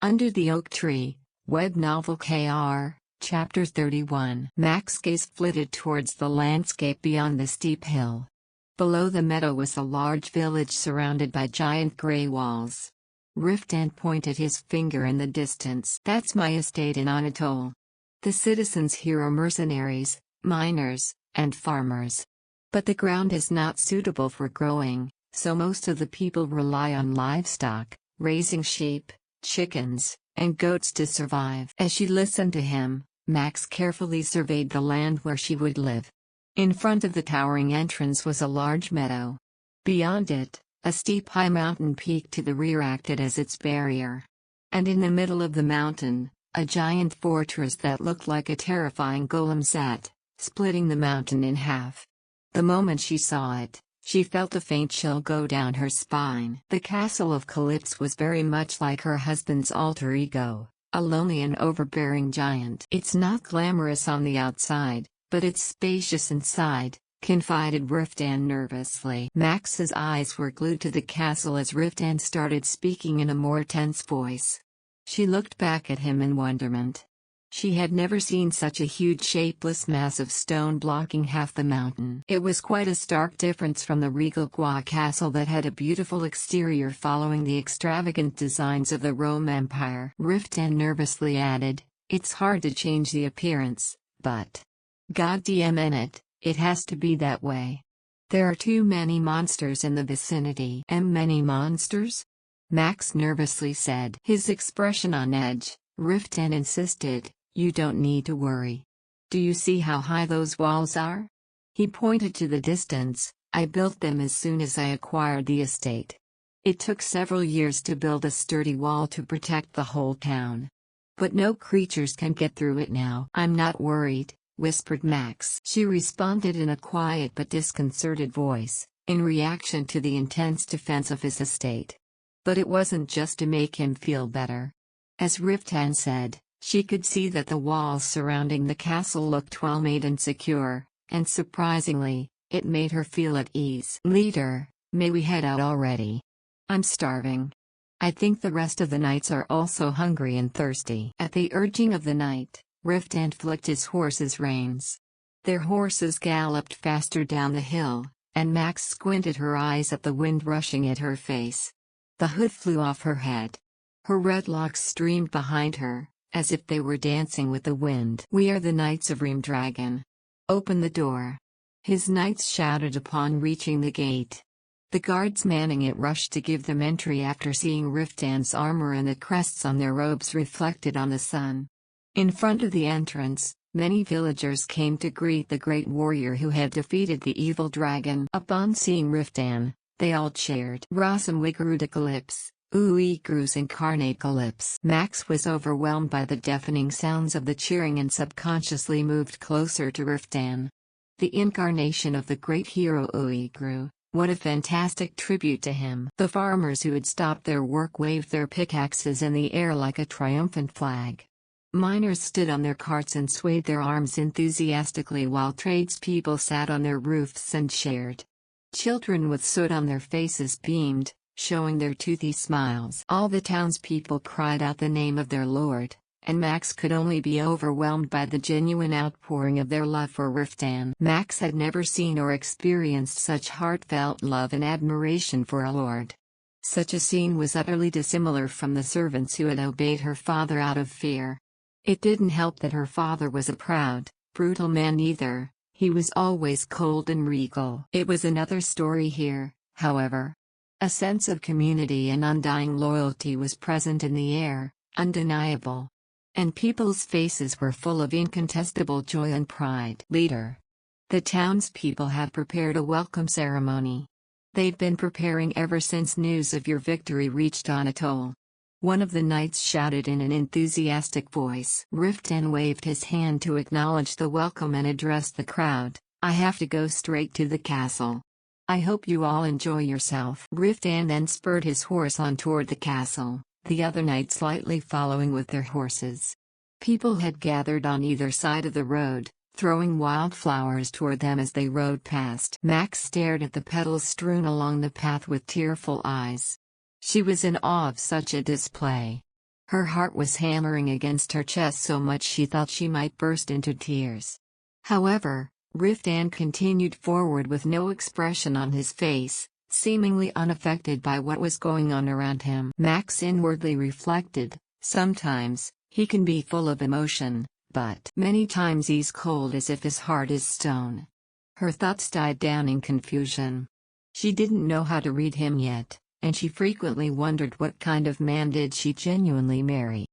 Under the Oak Tree, web novel KR, Chapter 31. Max's gaze flitted towards the landscape beyond the steep hill. Below the meadow was a large village surrounded by giant grey walls. Riftan pointed his finger in the distance. That's my estate in Anatole. The citizens here are mercenaries, miners, and farmers. But the ground is not suitable for growing, so most of the people rely on livestock, raising sheep, chickens, and goats to survive. As she listened to him, Max carefully surveyed the land where she would live. In front of the towering entrance was a large meadow. Beyond it, a steep high mountain peak to the rear acted as its barrier. And in the middle of the mountain, a giant fortress that looked like a terrifying golem sat, splitting the mountain in half. The moment she saw it, she felt a faint chill go down her spine. The castle of Calypso was very much like her husband's alter ego, a lonely and overbearing giant. It's not glamorous on the outside, but it's spacious inside, confided Riftan nervously. Max's eyes were glued to the castle as Riftan started speaking in a more tense voice. She looked back at him in wonderment. She had never seen such a huge shapeless mass of stone blocking half the mountain. It was quite a stark difference from the regal Gua castle that had a beautiful exterior following the extravagant designs of the Rome Empire. Riftan nervously added, "It's hard to change the appearance, but goddamn it has to be that way. There are too many monsters in the vicinity." Many monsters?" Max nervously said. His expression on edge. Riftan insisted, "You don't need to worry. Do you see how high those walls are?" He pointed to the distance. "I built them as soon as I acquired the estate. It took several years to build a sturdy wall to protect the whole town. But no creatures can get through it now." "I'm not worried," whispered Max. She responded in a quiet but disconcerted voice, in reaction to the intense defense of his estate. But it wasn't just to make him feel better. As Riftan said, she could see that the walls surrounding the castle looked well made and secure, and surprisingly, it made her feel at ease. "Leader, may we head out already? I'm starving. I think the rest of the knights are also hungry and thirsty." At the urging of the knight, Riftan flicked his horse's reins. Their horses galloped faster down the hill, and Max squinted her eyes at the wind rushing at her face. The hood flew off her head. Her red locks streamed behind her, as if they were dancing with the wind. "We are the Knights of Dragon. Open the door." His knights shouted upon reaching the gate. The guards manning it rushed to give them entry after seeing Riftan's armor and the crests on their robes reflected on the sun. In front of the entrance, many villagers came to greet the great warrior who had defeated the evil dragon. Upon seeing Riftan, they all cheered. "Rasam Wiguru de Calypso. Uigrus incarnate Calypso." Max was overwhelmed by the deafening sounds of the cheering and subconsciously moved closer to Riftan. The incarnation of the great hero Uigru, what a fantastic tribute to him. The farmers who had stopped their work waved their pickaxes in the air like a triumphant flag. Miners stood on their carts and swayed their arms enthusiastically while tradespeople sat on their roofs and cheered. Children with soot on their faces beamed, showing their toothy smiles. All the townspeople cried out the name of their lord, and Max could only be overwhelmed by the genuine outpouring of their love for Riftan. Max had never seen or experienced such heartfelt love and admiration for a lord. Such a scene was utterly dissimilar from the servants who had obeyed her father out of fear. It didn't help that her father was a proud, brutal man either. He was always cold and regal. It was another story here, however. A sense of community and undying loyalty was present in the air, undeniable. And people's faces were full of incontestable joy and pride. "Leader, the townspeople have prepared a welcome ceremony. They've been preparing ever since news of your victory reached Anatole." One of the knights shouted in an enthusiastic voice. Riftan waved his hand to acknowledge the welcome and addressed the crowd. "I have to go straight to the castle. I hope you all enjoy yourself." Riftan then spurred his horse on toward the castle, the other knights lightly following with their horses. People had gathered on either side of the road, throwing wildflowers toward them as they rode past. Max stared at the petals strewn along the path with tearful eyes. She was in awe of such a display. Her heart was hammering against her chest so much she thought she might burst into tears. However, Riftan continued forward with no expression on his face, seemingly unaffected by what was going on around him. Max inwardly reflected, sometimes, he can be full of emotion, but many times he's cold as if his heart is stone. Her thoughts died down in confusion. She didn't know how to read him yet, and she frequently wondered what kind of man did she genuinely marry.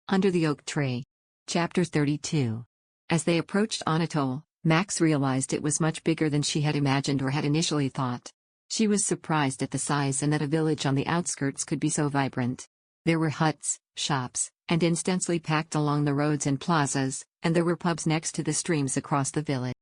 Under the Oak Tree. Chapter 32. As they approached Anatole, Max realized it was much bigger than she had imagined or had initially thought. She was surprised at the size and that a village on the outskirts could be so vibrant. There were huts, shops, and inns densely packed along the roads and plazas, and there were pubs next to the streams across the village.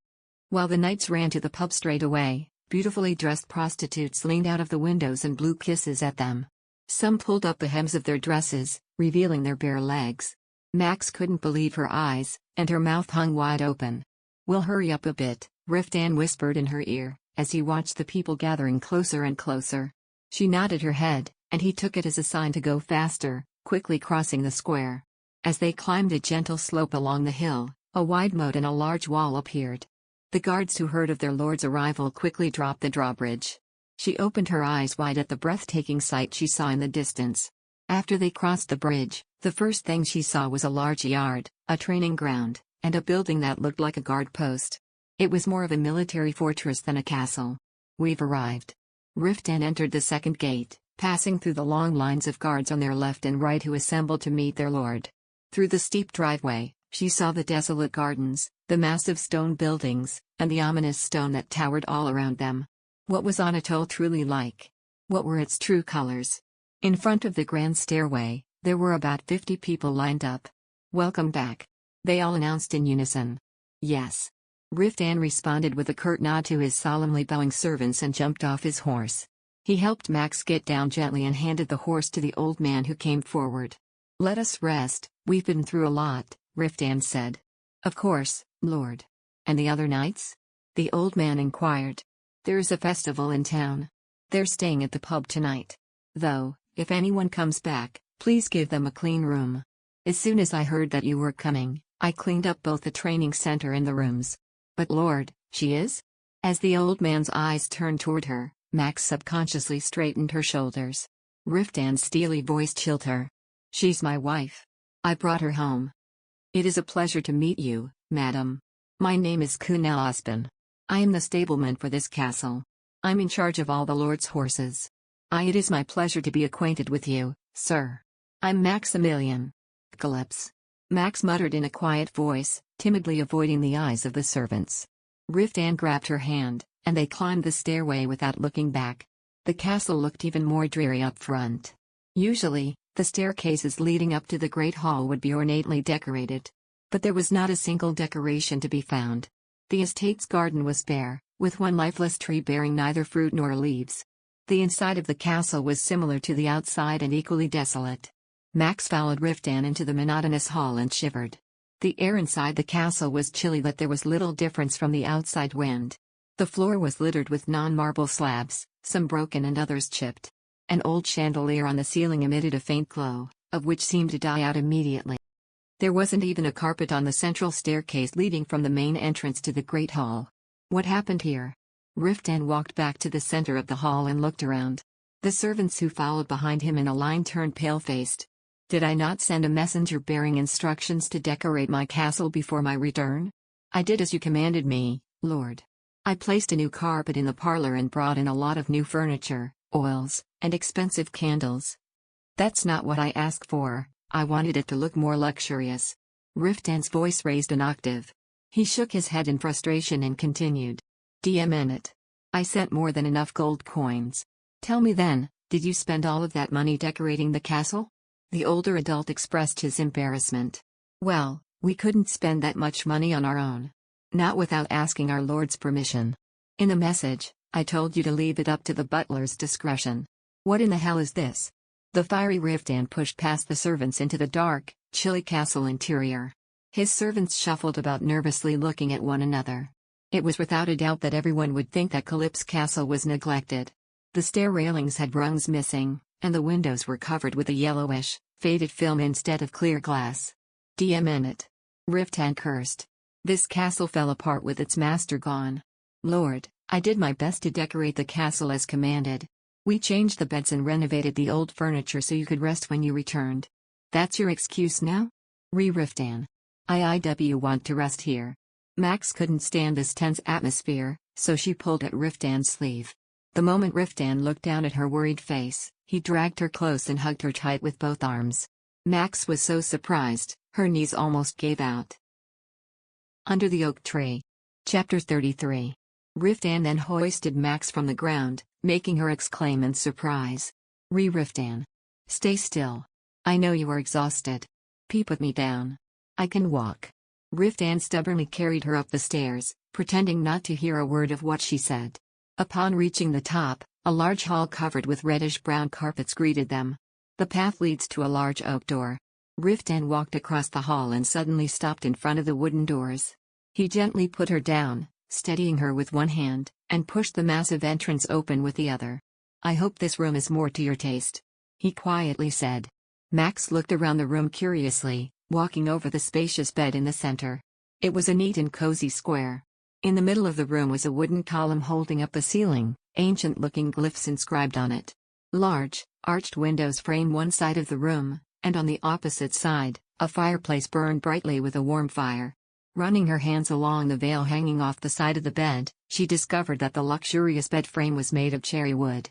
While the knights ran to the pub straight away, beautifully dressed prostitutes leaned out of the windows and blew kisses at them. Some pulled up the hems of their dresses, revealing their bare legs. Max couldn't believe her eyes, and her mouth hung wide open. "We'll hurry up a bit," Riftan whispered in her ear, as he watched the people gathering closer and closer. She nodded her head, and he took it as a sign to go faster, quickly crossing the square. As they climbed a gentle slope along the hill, a wide moat and a large wall appeared. The guards who heard of their lord's arrival quickly dropped the drawbridge. She opened her eyes wide at the breathtaking sight she saw in the distance. After they crossed the bridge, the first thing she saw was a large yard, a training ground, and a building that looked like a guard post. It was more of a military fortress than a castle. "We've arrived." Riftan entered the second gate, passing through the long lines of guards on their left and right who assembled to meet their lord. Through the steep driveway, she saw the desolate gardens, the massive stone buildings, and the ominous stone that towered all around them. What was Anatole truly like? What were its true colors? In front of the grand stairway, there were about 50 people lined up. "Welcome back," they all announced in unison. "Yes." Riftan responded with a curt nod to his solemnly bowing servants and jumped off his horse. He helped Max get down gently and handed the horse to the old man who came forward. "Let us rest, we've been through a lot," Riftan said. "Of course, Lord. And the other knights?" the old man inquired. "There is a festival in town. They're staying at the pub tonight. Though, if anyone comes back, please give them a clean room. As soon as I heard that you were coming, I cleaned up both the training center and the rooms." "But Lord, she is?" As the old man's eyes turned toward her, Max subconsciously straightened her shoulders. Riftan's steely voice chilled her. "She's my wife. I brought her home." "It is a pleasure to meet you, madam. My name is Kunal Osban. I am the stableman for this castle. I'm in charge of all the lord's horses. It is my pleasure to be acquainted with you, sir. I'm Maximilian." "Calypse," Max muttered in a quiet voice, timidly avoiding the eyes of the servants. Riftan grabbed her hand, and they climbed the stairway without looking back. The castle looked even more dreary up front. Usually, the staircases leading up to the great hall would be ornately decorated. But there was not a single decoration to be found. The estate's garden was bare, with one lifeless tree bearing neither fruit nor leaves. The inside of the castle was similar to the outside and equally desolate. Max followed Riftan into the monotonous hall and shivered. The air inside the castle was chilly, but there was little difference from the outside wind. The floor was littered with non-marble slabs, some broken and others chipped. An old chandelier on the ceiling emitted a faint glow, of which seemed to die out immediately. There wasn't even a carpet on the central staircase leading from the main entrance to the great hall. What happened here? Riftan walked back to the center of the hall and looked around. The servants who followed behind him in a line turned pale-faced. "Did I not send a messenger bearing instructions to decorate my castle before my return?" "I did as you commanded me, Lord. I placed a new carpet in the parlor and brought in a lot of new furniture, oils, and expensive candles." "That's not what I asked for. I wanted it to look more luxurious." Riftan's voice raised an octave. He shook his head in frustration and continued. "It. I sent more than enough gold coins. Tell me then, did you spend all of that money decorating the castle?" The older adult expressed his embarrassment. "Well, we couldn't spend that much money on our own. Not without asking our lord's permission. In the message, I told you to leave it up to the butler's discretion." "What in the hell is this?" The fiery Riftan pushed past the servants into the dark, chilly castle interior. His servants shuffled about nervously looking at one another. It was without a doubt that everyone would think that Calypse Castle was neglected. The stair railings had rungs missing, and the windows were covered with a yellowish, Faded film instead of clear glass. DM it. Riftan cursed. This castle fell apart with its master gone. Lord, I did my best to decorate the castle as commanded. We changed the beds and renovated the old furniture so you could rest when you returned. That's your excuse now? Riftan. I want to rest here. Max couldn't stand this tense atmosphere, so she pulled at Riftan's sleeve. The moment Riftan looked down at her worried face, he dragged her close and hugged her tight with both arms. Max was so surprised, her knees almost gave out. Under the oak tree. Chapter 33. Riftan then hoisted Max from the ground, making her exclaim in surprise. Riftan. Stay still. I know you are exhausted. Put me down. I can walk. Riftan stubbornly carried her up the stairs, pretending not to hear a word of what she said. Upon reaching the top, a large hall covered with reddish-brown carpets greeted them. The path leads to a large oak door. Riftan walked across the hall and suddenly stopped in front of the wooden doors. He gently put her down, steadying her with one hand, and pushed the massive entrance open with the other. I hope this room is more to your taste. He quietly said. Max looked around the room curiously, walking over the spacious bed in the center. It was a neat and cozy square. In the middle of the room was a wooden column holding up the ceiling, ancient-looking glyphs inscribed on it. Large, arched windows frame one side of the room, and on the opposite side, a fireplace burned brightly with a warm fire. Running her hands along the veil hanging off the side of the bed, she discovered that the luxurious bed frame was made of cherry wood.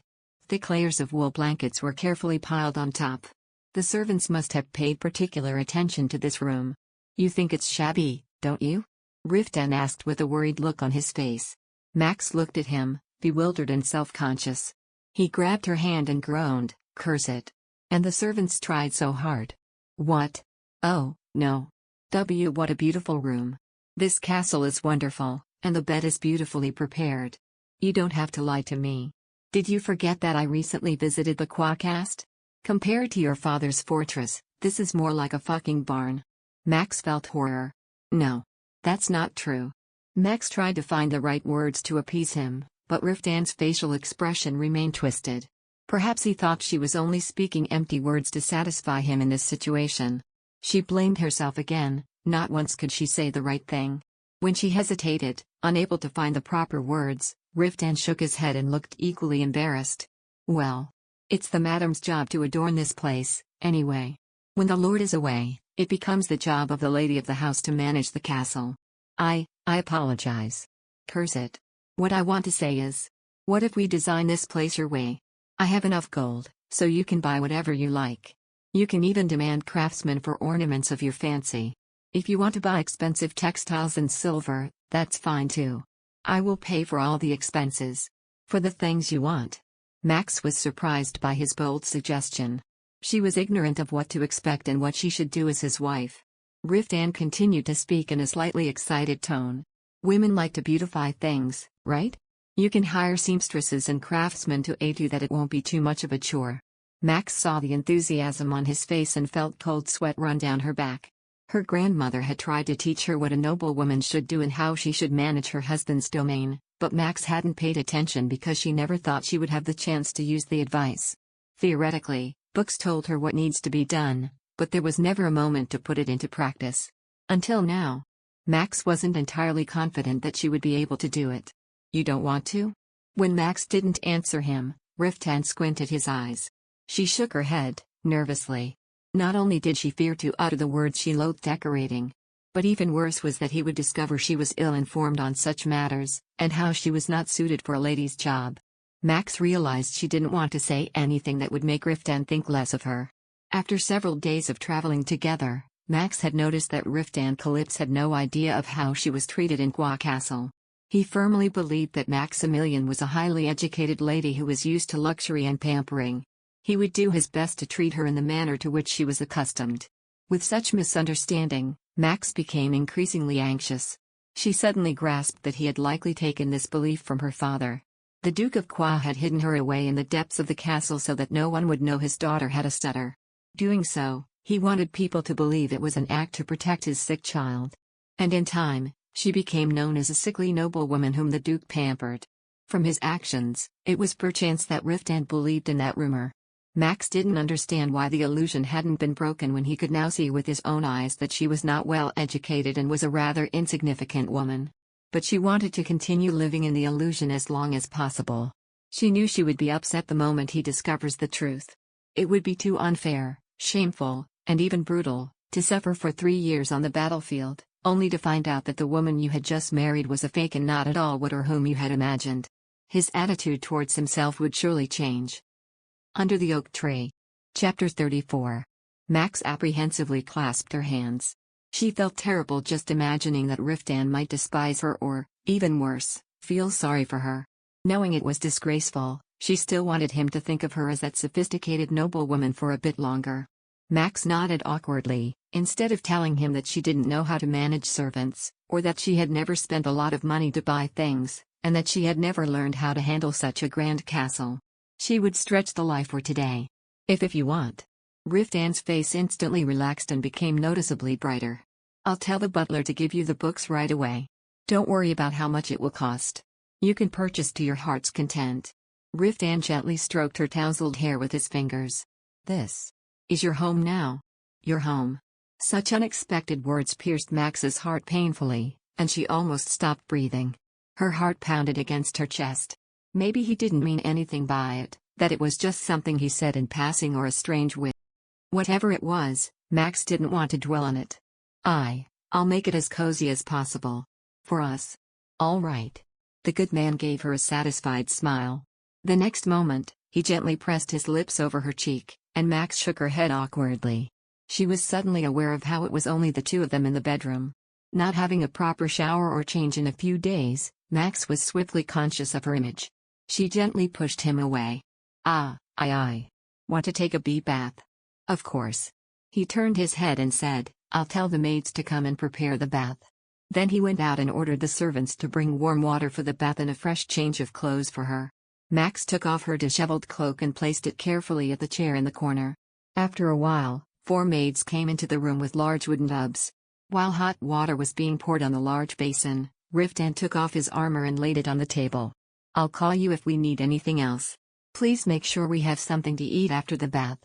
Thick layers of wool blankets were carefully piled on top. The servants must have paid particular attention to this room. You think it's shabby, don't you? Riftan asked with a worried look on his face. Max looked at him, bewildered and self-conscious. He grabbed her hand and groaned, curse it. And the servants tried so hard. What? Oh, no. What a beautiful room. This castle is wonderful, and the bed is beautifully prepared. You don't have to lie to me. Did you forget that I recently visited the Quacast? Compared to your father's fortress, this is more like a fucking barn. Max felt horror. No. That's not true. Max tried to find the right words to appease him, but Riftan's facial expression remained twisted. Perhaps he thought she was only speaking empty words to satisfy him in this situation. She blamed herself again, not once could she say the right thing. When she hesitated, unable to find the proper words, Riftan shook his head and looked equally embarrassed. Well. It's the madam's job to adorn this place, anyway. When the lord is away, it becomes the job of the lady of the house to manage the castle. I apologize. Curse it. What I want to say is, what if we design this place your way? I have enough gold, so you can buy whatever you like. You can even demand craftsmen for ornaments of your fancy. If you want to buy expensive textiles and silver, that's fine too. I will pay for all the expenses. For the things you want. Max was surprised by his bold suggestion. She was ignorant of what to expect and what she should do as his wife. Riftan continued to speak in a slightly excited tone. Women like to beautify things, right? You can hire seamstresses and craftsmen to aid you that it won't be too much of a chore. Max saw the enthusiasm on his face and felt cold sweat run down her back. Her grandmother had tried to teach her what a noble woman should do and how she should manage her husband's domain, but Max hadn't paid attention because she never thought she would have the chance to use the advice. Theoretically, books told her what needs to be done, but there was never a moment to put it into practice. Until now. Max wasn't entirely confident that she would be able to do it. You don't want to? When Max didn't answer him, Riftan squinted his eyes. She shook her head, nervously. Not only did she fear to utter the words she loathed decorating, but even worse was that he would discover she was ill-informed on such matters, and how she was not suited for a lady's job. Max realized she didn't want to say anything that would make Riftan think less of her. After several days of traveling together, Max had noticed that Riftan Calypso had no idea of how she was treated in Qua Castle. He firmly believed that Maximilian was a highly educated lady who was used to luxury and pampering. He would do his best to treat her in the manner to which she was accustomed. With such misunderstanding, Max became increasingly anxious. She suddenly grasped that he had likely taken this belief from her father. The Duke of Qua had hidden her away in the depths of the castle so that no one would know his daughter had a stutter. Doing so, he wanted people to believe it was an act to protect his sick child. And in time, she became known as a sickly noblewoman whom the Duke pampered. From his actions, it was perchance that Riftan believed in that rumor. Max didn't understand why the illusion hadn't been broken when he could now see with his own eyes that she was not well educated and was a rather insignificant woman. But she wanted to continue living in the illusion as long as possible. She knew she would be upset the moment he discovers the truth. It would be too unfair, shameful, and even brutal, to suffer for 3 years on the battlefield, only to find out that the woman you had just married was a fake and not at all what or whom you had imagined. His attitude towards himself would surely change. Under the oak tree. Chapter 34. Max apprehensively clasped her hands. She felt terrible just imagining that Riftan might despise her or, even worse, feel sorry for her. Knowing it was disgraceful, she still wanted him to think of her as that sophisticated noblewoman for a bit longer. Max nodded awkwardly, instead of telling him that she didn't know how to manage servants, or that she had never spent a lot of money to buy things, and that she had never learned how to handle such a grand castle. She would stretch the life for today. If you want. Riftan's face instantly relaxed and became noticeably brighter. I'll tell the butler to give you the books right away. Don't worry about how much it will cost. You can purchase to your heart's content. Riftan gently stroked her tousled hair with his fingers. This is your home now. Your home. Such unexpected words pierced Max's heart painfully, and she almost stopped breathing. Her heart pounded against her chest. Maybe he didn't mean anything by it, that it was just something he said in passing or a strange whim. Whatever it was, Max didn't want to dwell on it. I'll make it as cozy as possible. For us. All right. The good man gave her a satisfied smile. The next moment, he gently pressed his lips over her cheek, and Max shook her head awkwardly. She was suddenly aware of how it was only the two of them in the bedroom. Not having a proper shower or change in a few days, Max was swiftly conscious of her image. She gently pushed him away. I want to take a bee bath. Of course. He turned his head and said, I'll tell the maids to come and prepare the bath. Then he went out and ordered the servants to bring warm water for the bath and a fresh change of clothes for her. Max took off her disheveled cloak and placed it carefully at the chair in the corner. After a while, 4 maids came into the room with large wooden tubs. While hot water was being poured on the large basin, Riftan took off his armor and laid it on the table. I'll call you if we need anything else. Please make sure we have something to eat after the bath.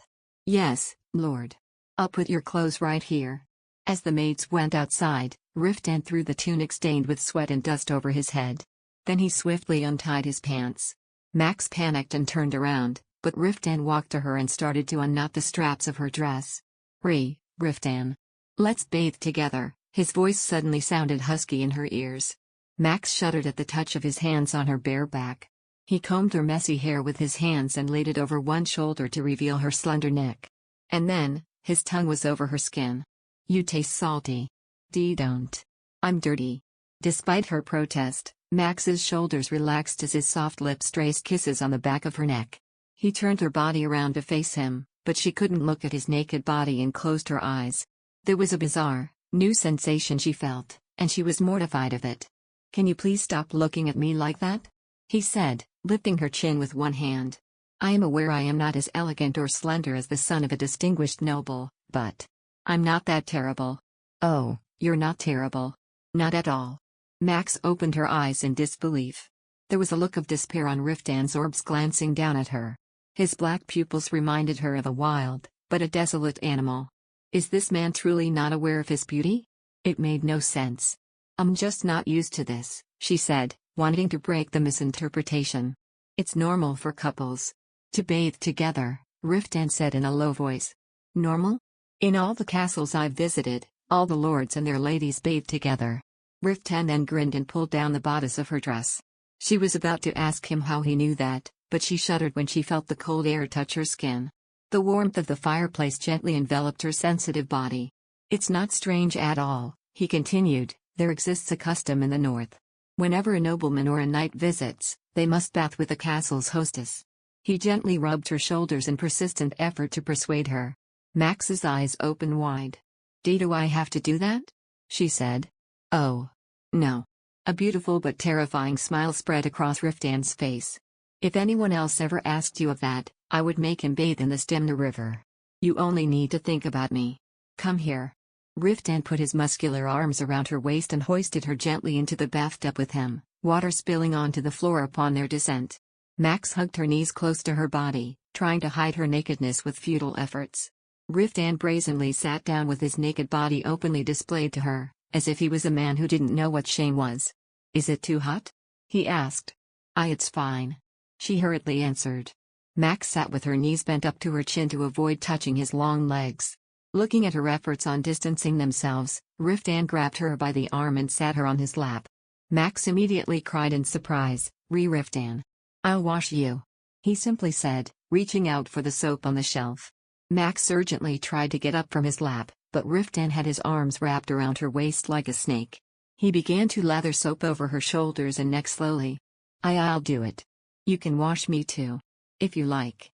Yes, Lord. I'll put your clothes right here. As the maids went outside, Riftan threw the tunic stained with sweat and dust over his head. Then he swiftly untied his pants. Max panicked and turned around, but Riftan walked to her and started to unknot the straps of her dress. Riftan. Let's bathe together, his voice suddenly sounded husky in her ears. Max shuddered at the touch of his hands on her bare back. He combed her messy hair with his hands and laid it over one shoulder to reveal her slender neck. And then, his tongue was over her skin. You taste salty. Don't. I'm dirty. Despite her protest, Max's shoulders relaxed as his soft lips traced kisses on the back of her neck. He turned her body around to face him, but she couldn't look at his naked body and closed her eyes. There was a bizarre, new sensation she felt, and she was mortified of it. Can you please stop looking at me like that? He said, lifting her chin with one hand. I am aware I am not as elegant or slender as the son of a distinguished noble, but I'm not that terrible. Oh, you're not terrible. Not at all. Max opened her eyes in disbelief. There was a look of despair on Riftan's orbs glancing down at her. His black pupils reminded her of a wild, but a desolate animal. Is this man truly not aware of his beauty? It made no sense. I'm just not used to this, she said, wanting to break the misinterpretation. It's normal for couples to bathe together, Riftan said in a low voice. Normal? In all the castles I've visited, all the lords and their ladies bathe together. Riftan then grinned and pulled down the bodice of her dress. She was about to ask him how he knew that, but she shuddered when she felt the cold air touch her skin. The warmth of the fireplace gently enveloped her sensitive body. It's not strange at all, he continued, there exists a custom in the north. Whenever a nobleman or a knight visits, they must bath with the castle's hostess. He gently rubbed her shoulders in persistent effort to persuade her. Max's eyes opened wide. Do I have to do that? She said. Oh. No. A beautiful but terrifying smile spread across Riftan's face. If anyone else ever asked you of that, I would make him bathe in the Stemna River. You only need to think about me. Come here. Riftan put his muscular arms around her waist and hoisted her gently into the bathtub with him, water spilling onto the floor upon their descent. Max hugged her knees close to her body, trying to hide her nakedness with futile efforts. Riftan brazenly sat down with his naked body openly displayed to her, as if he was a man who didn't know what shame was. "Is it too hot?" he asked. It's fine," she hurriedly answered. Max sat with her knees bent up to her chin to avoid touching his long legs. Looking at her efforts on distancing themselves, Riftan grabbed her by the arm and sat her on his lap. Max immediately cried in surprise, Riftan. "I'll wash you," he simply said, reaching out for the soap on the shelf. Max urgently tried to get up from his lap, but Riftan had his arms wrapped around her waist like a snake. He began to lather soap over her shoulders and neck slowly. I'll do it. You can wash me too. If you like."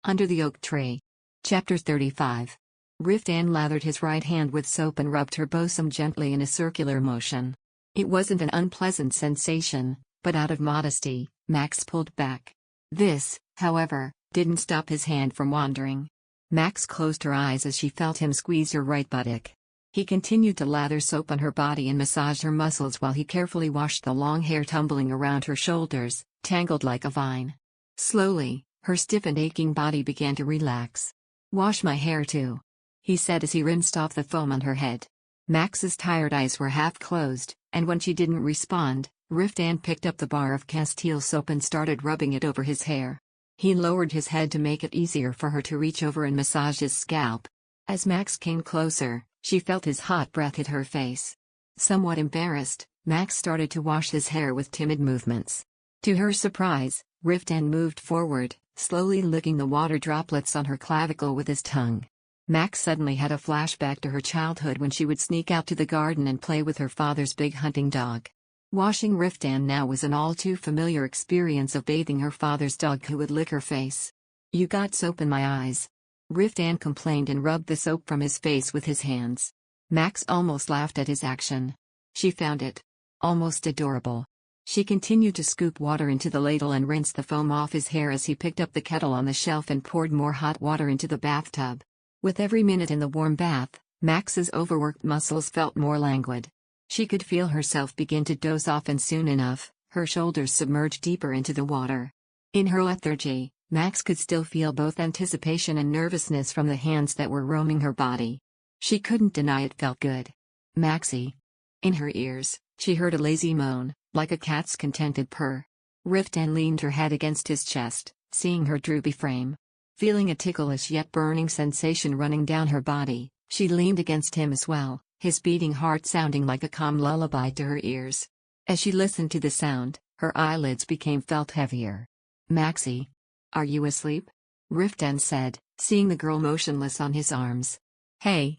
Under the oak tree. Chapter 35. Riftan lathered his right hand with soap and rubbed her bosom gently in a circular motion. It wasn't an unpleasant sensation, but out of modesty, Max pulled back. This, however, didn't stop his hand from wandering. Max closed her eyes as she felt him squeeze her right buttock. He continued to lather soap on her body and massage her muscles while he carefully washed the long hair tumbling around her shoulders, tangled like a vine. Slowly, her stiff and aching body began to relax. "Wash my hair too," he said as he rinsed off the foam on her head. Max's tired eyes were half closed, and when she didn't respond, Riftan picked up the bar of Castile soap and started rubbing it over his hair. He lowered his head to make it easier for her to reach over and massage his scalp. As Max came closer, she felt his hot breath hit her face. Somewhat embarrassed, Max started to wash his hair with timid movements. To her surprise, Riftan moved forward, slowly licking the water droplets on her clavicle with his tongue. Max suddenly had a flashback to her childhood when she would sneak out to the garden and play with her father's big hunting dog. Washing Riftan now was an all-too-familiar experience of bathing her father's dog who would lick her face. "You got soap in my eyes," Riftan complained and rubbed the soap from his face with his hands. Max almost laughed at his action. She found it almost adorable. She continued to scoop water into the ladle and rinse the foam off his hair as he picked up the kettle on the shelf and poured more hot water into the bathtub. With every minute in the warm bath, Max's overworked muscles felt more languid. She could feel herself begin to doze off, and soon enough, her shoulders submerged deeper into the water. In her lethargy, Max could still feel both anticipation and nervousness from the hands that were roaming her body. She couldn't deny it felt good. "Maxie." In her ears, she heard a lazy moan, like a cat's contented purr. Riftan leaned her head against his chest, seeing her droopy frame. Feeling a ticklish yet burning sensation running down her body, she leaned against him as well, his beating heart sounding like a calm lullaby to her ears. As she listened to the sound, her eyelids became felt heavier. "Maxie. Are you asleep?" Riftan said, seeing the girl motionless on his arms. Hey.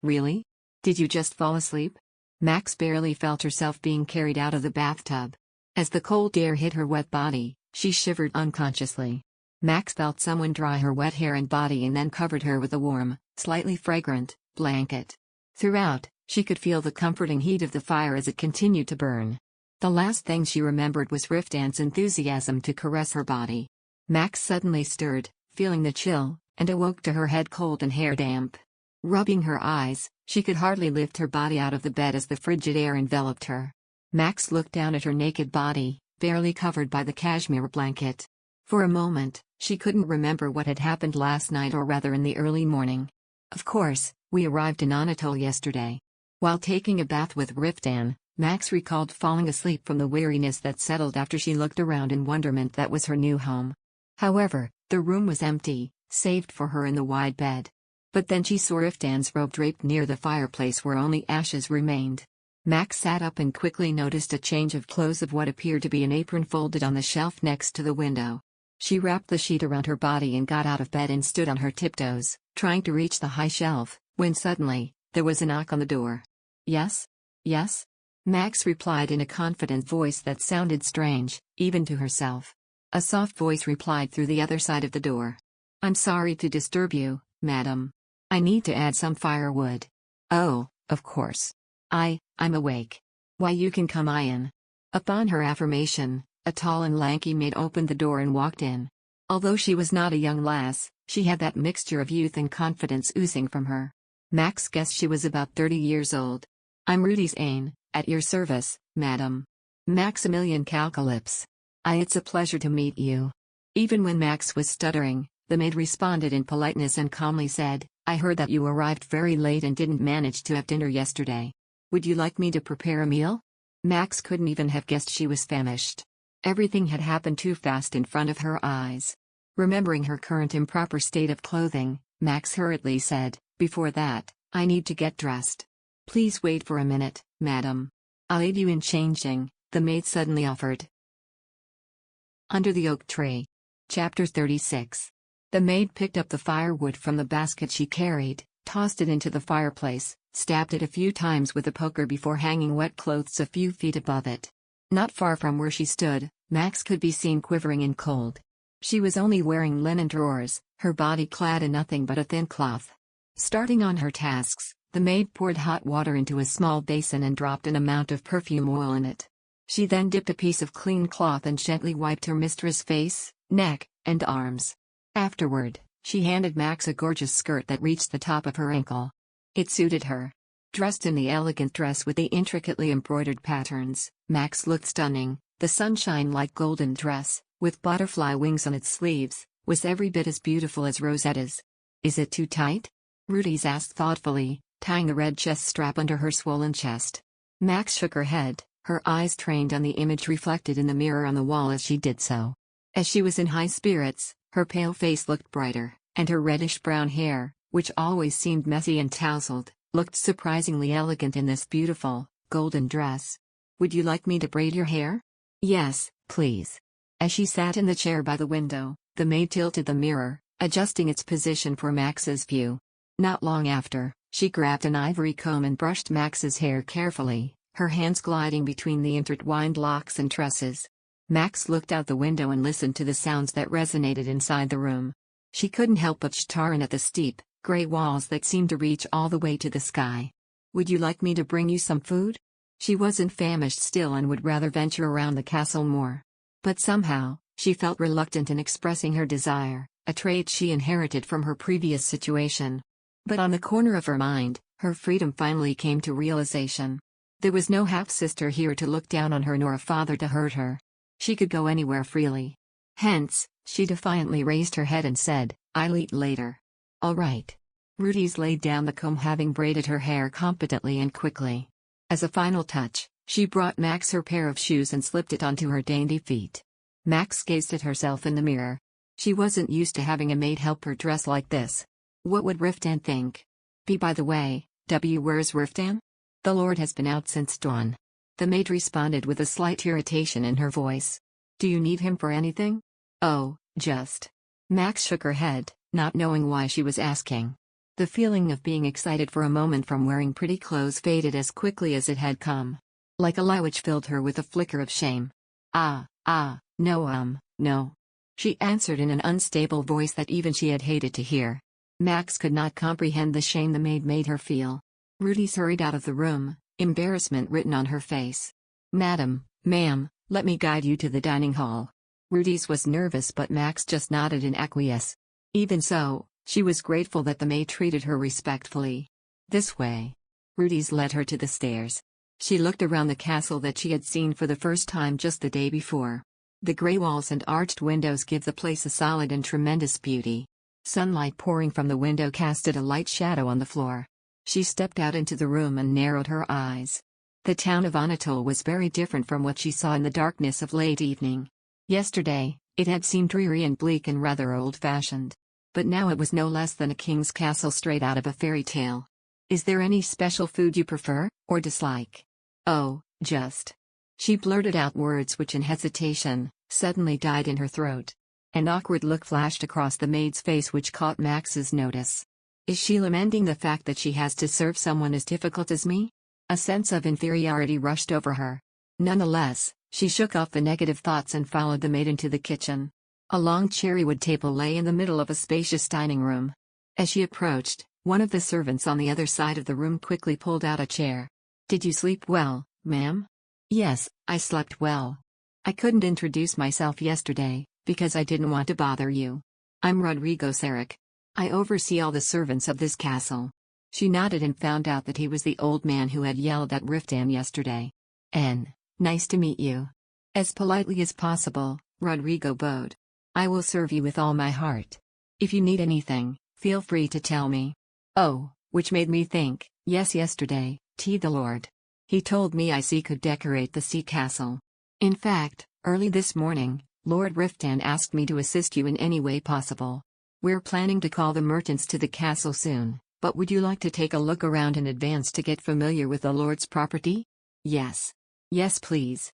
Really? Did you just fall asleep?" Max barely felt herself being carried out of the bathtub. As the cold air hit her wet body, she shivered unconsciously. Max felt someone dry her wet hair and body and then covered her with a warm, slightly fragrant, blanket. Throughout, she could feel the comforting heat of the fire as it continued to burn. The last thing she remembered was Riftan's enthusiasm to caress her body. Max suddenly stirred, feeling the chill, and awoke to her head cold and hair damp. Rubbing her eyes, she could hardly lift her body out of the bed as the frigid air enveloped her. Max looked down at her naked body, barely covered by the cashmere blanket. For a moment, she couldn't remember what had happened last night, or rather in the early morning. "Of course, we arrived in Anatole yesterday." While taking a bath with Riftan, Max recalled falling asleep from the weariness that settled after she looked around in wonderment that was her new home. However, the room was empty, saved for her in the wide bed. But then she saw Riftan's robe draped near the fireplace where only ashes remained. Max sat up and quickly noticed a change of clothes of what appeared to be an apron folded on the shelf next to the window. She wrapped the sheet around her body and got out of bed and stood on her tiptoes, trying to reach the high shelf, when suddenly, there was a knock on the door. Yes? Max replied in a confident voice that sounded strange, even to herself. A soft voice replied through the other side of the door. "I'm sorry to disturb you, madam. I need to add some firewood." "Oh, of course. I'm awake. Why, you can come in." Upon her affirmation, a tall and lanky maid opened the door and walked in. Although she was not a young lass, she had that mixture of youth and confidence oozing from her. Max guessed she was about 30 years old. "I'm Rudy's Ain, at your service, madam. Maximilian Calcalips. It's a pleasure to meet you." Even when Max was stuttering, the maid responded in politeness and calmly said, "I heard that you arrived very late and didn't manage to have dinner yesterday. Would you like me to prepare a meal?" Max couldn't even have guessed she was famished. Everything had happened too fast in front of her eyes. Remembering her current improper state of clothing, Max hurriedly said, "Before that, I need to get dressed." "Please wait for a minute, madam. I'll aid you in changing," the maid suddenly offered. Under the oak tree. Chapter 36. The maid picked up the firewood from the basket she carried, tossed it into the fireplace, stabbed it a few times with a poker before hanging wet clothes a few feet above it. Not far from where she stood, Max could be seen quivering in cold. She was only wearing linen drawers, her body clad in nothing but a thin cloth. Starting on her tasks, the maid poured hot water into a small basin and dropped an amount of perfume oil in it. She then dipped a piece of clean cloth and gently wiped her mistress' face, neck, and arms. Afterward, she handed Max a gorgeous skirt that reached the top of her ankle. It suited her. Dressed in the elegant dress with the intricately embroidered patterns, Max looked stunning. The sunshine-like golden dress, with butterfly wings on its sleeves, was every bit as beautiful as Rosetta's. "Is it too tight?" Rudy's asked thoughtfully, tying the red chest strap under her swollen chest. Max shook her head, her eyes trained on the image reflected in the mirror on the wall as she did so. As she was in high spirits, her pale face looked brighter, and her reddish-brown hair, which always seemed messy and tousled, looked surprisingly elegant in this beautiful, golden dress. "Would you like me to braid your hair?" "Yes, please." As she sat in the chair by the window, the maid tilted the mirror, adjusting its position for Max's view. Not long after, she grabbed an ivory comb and brushed Max's hair carefully, her hands gliding between the intertwined locks and tresses. Max looked out the window and listened to the sounds that resonated inside the room. She couldn't help but staring at the steep, gray walls that seemed to reach all the way to the sky. "Would you like me to bring you some food?" She wasn't famished still and would rather venture around the castle more. But somehow, she felt reluctant in expressing her desire, a trait she inherited from her previous situation. But on the corner of her mind, her freedom finally came to realization. There was no half-sister here to look down on her nor a father to hurt her. She could go anywhere freely. Hence, she defiantly raised her head and said, "I'll eat later." "All right." Rudy's laid down the comb, having braided her hair competently and quickly. As a final touch, she brought Max her pair of shoes and slipped it onto her dainty feet. Max gazed at herself in the mirror. She wasn't used to having a maid help her dress like this. What would Riftan think? By the way, where's Riftan?" "The Lord has been out since dawn." The maid responded with a slight irritation in her voice. "Do you need him for anything?" "Oh, just." Max shook her head, not knowing why she was asking. The feeling of being excited for a moment from wearing pretty clothes faded as quickly as it had come. Like a lie which filled her with a flicker of shame. No. She answered in an unstable voice that even she had hated to hear. Max could not comprehend the shame the maid made her feel. Rudy's hurried out of the room, embarrassment written on her face. "Ma'am, let me guide you to the dining hall." Rudy's was nervous, but Max just nodded in acquiesce. Even so, she was grateful that the maid treated her respectfully. "This way." Rudy's led her to the stairs. She looked around the castle that she had seen for the first time just the day before. The gray walls and arched windows give the place a solid and tremendous beauty. Sunlight pouring from the window casted a light shadow on the floor. She stepped out into the room and narrowed her eyes. The town of Anatole was very different from what she saw in the darkness of late evening. Yesterday, it had seemed dreary and bleak and rather old-fashioned. But now it was no less than a king's castle straight out of a fairy tale. "Is there any special food you prefer, or dislike?" "Oh, just." She blurted out words which in hesitation, suddenly died in her throat. An awkward look flashed across the maid's face which caught Max's notice. Is she lamenting the fact that she has to serve someone as difficult as me? A sense of inferiority rushed over her. Nonetheless, she shook off the negative thoughts and followed the maid into the kitchen. A long cherrywood table lay in the middle of a spacious dining room. As she approached, one of the servants on the other side of the room quickly pulled out a chair. "Did you sleep well, ma'am?" "Yes, I slept well. I couldn't introduce myself yesterday, because I didn't want to bother you. I'm Rodrigo Sarek. I oversee all the servants of this castle." She nodded and found out that he was the old man who had yelled at Riftan yesterday. "Nice to meet you." As politely as possible, Rodrigo bowed. I will serve you with all my heart. If you need anything, feel free to tell me. Oh, which made me think, yes, yesterday, the Lord. He told me I could decorate the sea castle. In fact, early this morning, Lord Riftan asked me to assist you in any way possible. We're planning to call the merchants to the castle soon, but would you like to take a look around in advance to get familiar with the Lord's property? Yes. Yes, please.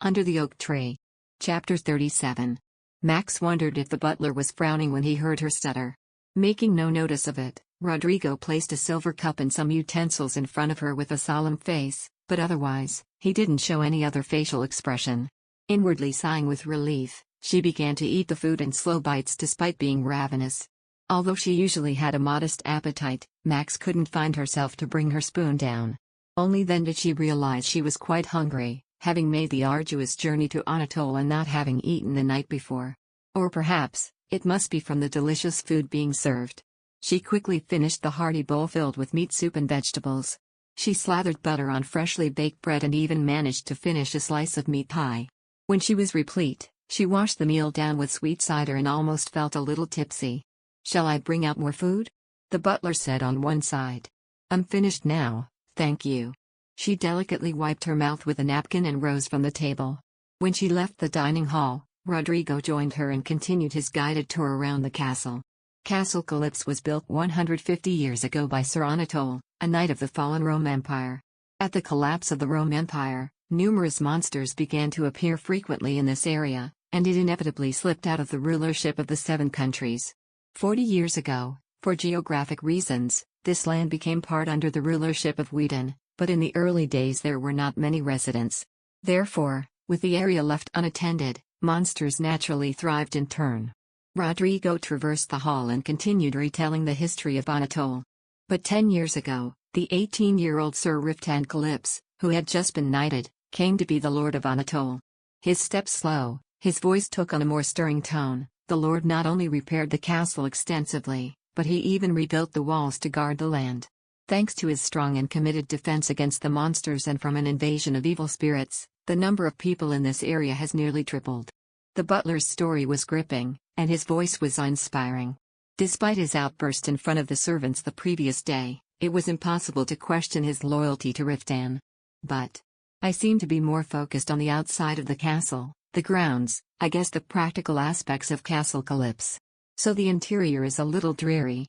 Under the Oak Tree. Chapter 37. Max wondered if the butler was frowning when he heard her stutter. Making no notice of it, Rodrigo placed a silver cup and some utensils in front of her with a solemn face, but otherwise, he didn't show any other facial expression. Inwardly sighing with relief, she began to eat the food in slow bites despite being ravenous. Although she usually had a modest appetite, Max couldn't find herself to bring her spoon down. Only then did she realize she was quite hungry, having made the arduous journey to Anatole and not having eaten the night before. Or perhaps, it must be from the delicious food being served. She quickly finished the hearty bowl filled with meat soup and vegetables. She slathered butter on freshly baked bread and even managed to finish a slice of meat pie. When she was replete, she washed the meal down with sweet cider and almost felt a little tipsy. "Shall I bring out more food?" the butler said on one side. "I'm finished now, thank you." She delicately wiped her mouth with a napkin and rose from the table. When she left the dining hall, Rodrigo joined her and continued his guided tour around the castle. Castle Calypso was built 150 years ago by Sir Anatole, a knight of the fallen Rome Empire. At the collapse of the Rome Empire, numerous monsters began to appear frequently in this area, and it inevitably slipped out of the rulership of the 7 countries. 40 years ago, for geographic reasons, this land became part under the rulership of Whedon, but in the early days there were not many residents. Therefore, with the area left unattended, monsters naturally thrived in turn. Rodrigo traversed the hall and continued retelling the history of Anatole. But 10 years ago, the 18-year-old Sir Riftan Calypso, who had just been knighted, came to be the Lord of Anatole. His steps slow, his voice took on a more stirring tone. The Lord not only repaired the castle extensively, but he even rebuilt the walls to guard the land. Thanks to his strong and committed defense against the monsters and from an invasion of evil spirits, the number of people in this area has nearly tripled. The butler's story was gripping, and his voice was inspiring. Despite his outburst in front of the servants the previous day, it was impossible to question his loyalty to Riftan. "But I seem to be more focused on the outside of the castle, the grounds, I guess the practical aspects of Castle Calypso. So the interior is a little dreary,"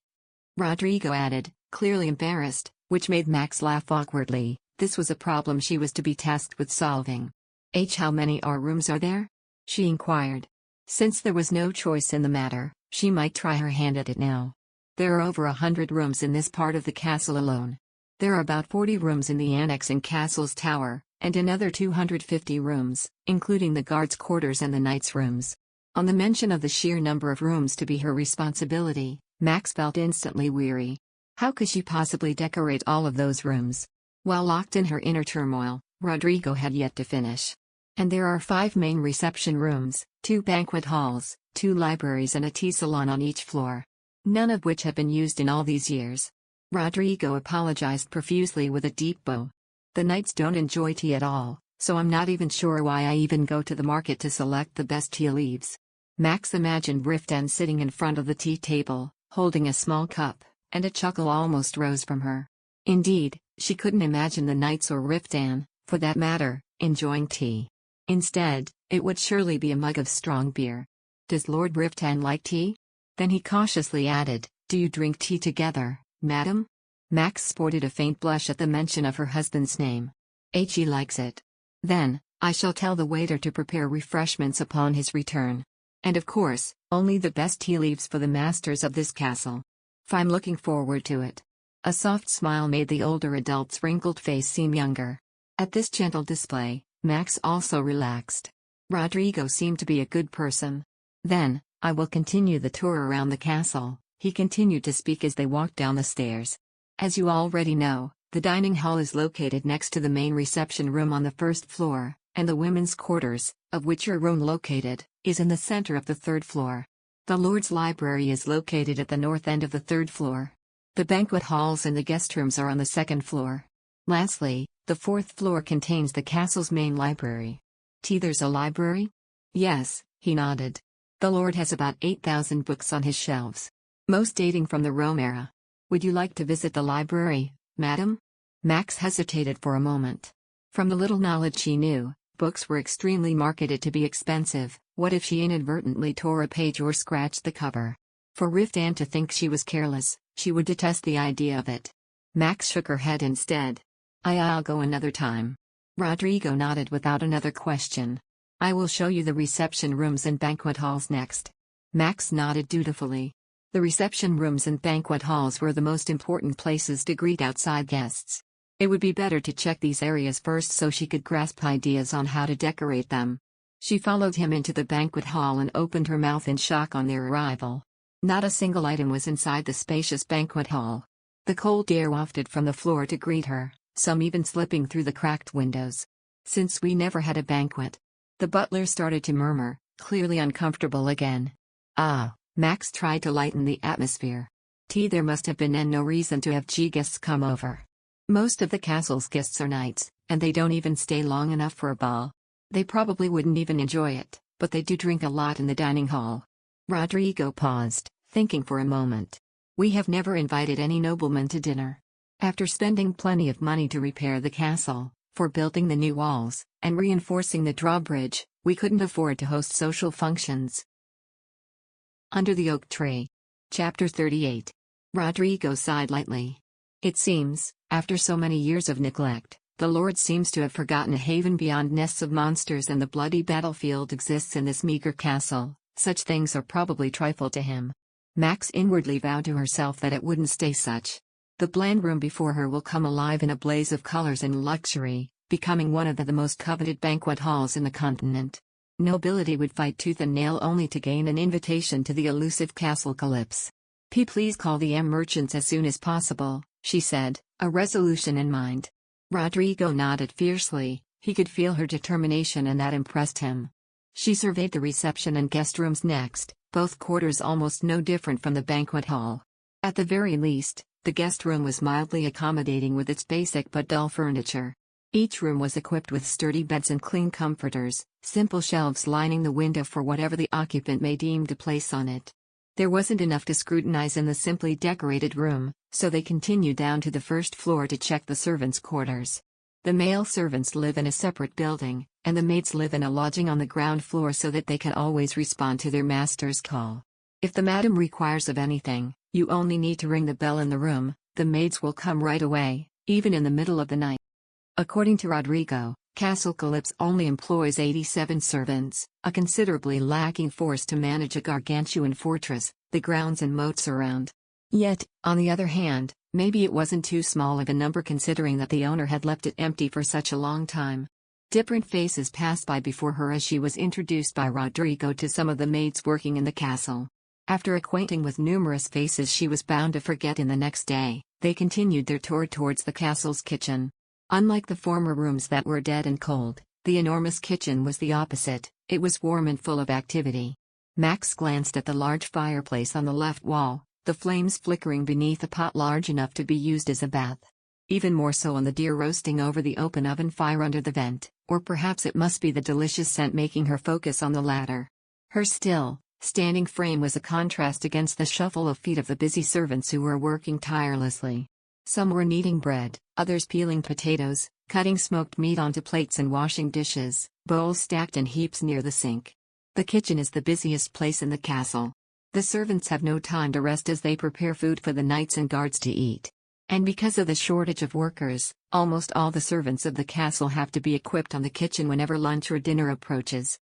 Rodrigo added, clearly embarrassed, which made Max laugh awkwardly. This was a problem she was to be tasked with solving. "How many rooms are there?" she inquired. Since there was no choice in the matter, she might try her hand at it now. "There are over 100 rooms in this part of the castle alone. There are about 40 rooms in the annex in Castle's Tower, and another 250 rooms, including the guards' quarters and the knights' rooms." On the mention of the sheer number of rooms to be her responsibility, Max felt instantly weary. How could she possibly decorate all of those rooms? While locked in her inner turmoil, Rodrigo had yet to finish. "And there are 5 main reception rooms, 2 banquet halls, 2 libraries and a tea salon on each floor. None of which have been used in all these years." Rodrigo apologized profusely with a deep bow. "The knights don't enjoy tea at all, so I'm not even sure why I even go to the market to select the best tea leaves." Max imagined Riftan sitting in front of the tea table, holding a small cup, and a chuckle almost rose from her. Indeed, she couldn't imagine the knights or Riftan, for that matter, enjoying tea. Instead, it would surely be a mug of strong beer. "Does Lord Riftan like tea?" Then he cautiously added, "Do you drink tea together, madam?" Max sported a faint blush at the mention of her husband's name. "He likes it." "Then, I shall tell the waiter to prepare refreshments upon his return. And of course, only the best tea leaves for the masters of this castle. I'm looking forward to it." A soft smile made the older adult's wrinkled face seem younger. At this gentle display, Max also relaxed. Rodrigo seemed to be a good person. "Then, I will continue the tour around the castle," he continued to speak as they walked down the stairs. "As you already know, the dining hall is located next to the main reception room on the 1st floor, and the women's quarters, of which your room located, is in the center of the 3rd floor. The Lord's library is located at the north end of the 3rd floor. The banquet halls and the guest rooms are on the 2nd floor. Lastly, the 4th floor contains the castle's main library." "There's a library?" "Yes," he nodded. The Lord has about 8,000 books on his shelves, most dating from the Rome era. Would you like to visit the library, madam? Max hesitated for a moment. From the little knowledge she knew, books were extremely marketed to be expensive. What if she inadvertently tore a page or scratched the cover? For Riftan to think she was careless, she would detest the idea of it. Max shook her head instead. I'll go another time. Rodrigo nodded without another question. I will show you the reception rooms and banquet halls next. Max nodded dutifully. The reception rooms and banquet halls were the most important places to greet outside guests. It would be better to check these areas first so she could grasp ideas on how to decorate them. She followed him into the banquet hall and opened her mouth in shock on their arrival. Not a single item was inside the spacious banquet hall. The cold air wafted from the floor to greet her, some even slipping through the cracked windows. Since we never had a banquet. The butler started to murmur, clearly uncomfortable again. Max tried to lighten the atmosphere. Tea there must have been and no reason to have guests come over. Most of the castle's guests are knights, and they don't even stay long enough for a ball. They probably wouldn't even enjoy it, but they do drink a lot in the dining hall. Rodrigo paused, thinking for a moment. We have never invited any noblemen to dinner. After spending plenty of money to repair the castle, for building the new walls, and reinforcing the drawbridge, we couldn't afford to host social functions. Under the Oak Tree. Chapter 38. Rodrigo sighed lightly. It seems, after so many years of neglect, the Lord seems to have forgotten a haven beyond nests of monsters and the bloody battlefield exists in this meager castle. Such things are probably trifle to him. Max inwardly vowed to herself that it wouldn't stay such. The bland room before her will come alive in a blaze of colors and luxury, becoming one of the most coveted banquet halls in the continent. Nobility would fight tooth and nail only to gain an invitation to the elusive castle calypse. Please call the merchants as soon as possible, she said, a resolution in mind. Rodrigo nodded fiercely. He could feel her determination and that impressed him. She surveyed the reception and guest rooms next, both quarters almost no different from the banquet hall. At the very least, the guest room was mildly accommodating with its basic but dull furniture. Each room was equipped with sturdy beds and clean comforters, simple shelves lining the window for whatever the occupant may deem to place on it. There wasn't enough to scrutinize in the simply decorated room, so they continued down to the first floor to check the servants' quarters. The male servants live in a separate building, and the maids live in a lodging on the ground floor so that they can always respond to their master's call. If the madam requires of anything, you only need to ring the bell in the room, the maids will come right away, even in the middle of the night. According to Rodrigo, Castle Calypse only employs 87 servants, a considerably lacking force to manage a gargantuan fortress, the grounds and moats around. Yet, on the other hand, maybe it wasn't too small of a number considering that the owner had left it empty for such a long time. Different faces passed by before her as she was introduced by Rodrigo to some of the maids working in the castle. After acquainting with numerous faces she was bound to forget in the next day, they continued their tour towards the castle's kitchen. Unlike the former rooms that were dead and cold, the enormous kitchen was the opposite. It was warm and full of activity. Max glanced at the large fireplace on the left wall, the flames flickering beneath a pot large enough to be used as a bath. Even more so on the deer roasting over the open oven fire under the vent, or perhaps it must be the delicious scent making her focus on the latter. Her still, standing frame was a contrast against the shuffle of feet of the busy servants who were working tirelessly. Some were kneading bread, others peeling potatoes, cutting smoked meat onto plates and washing dishes, bowls stacked in heaps near the sink. The kitchen is the busiest place in the castle. The servants have no time to rest as they prepare food for the knights and guards to eat. And because of the shortage of workers, almost all the servants of the castle have to be equipped on the kitchen whenever lunch or dinner approaches.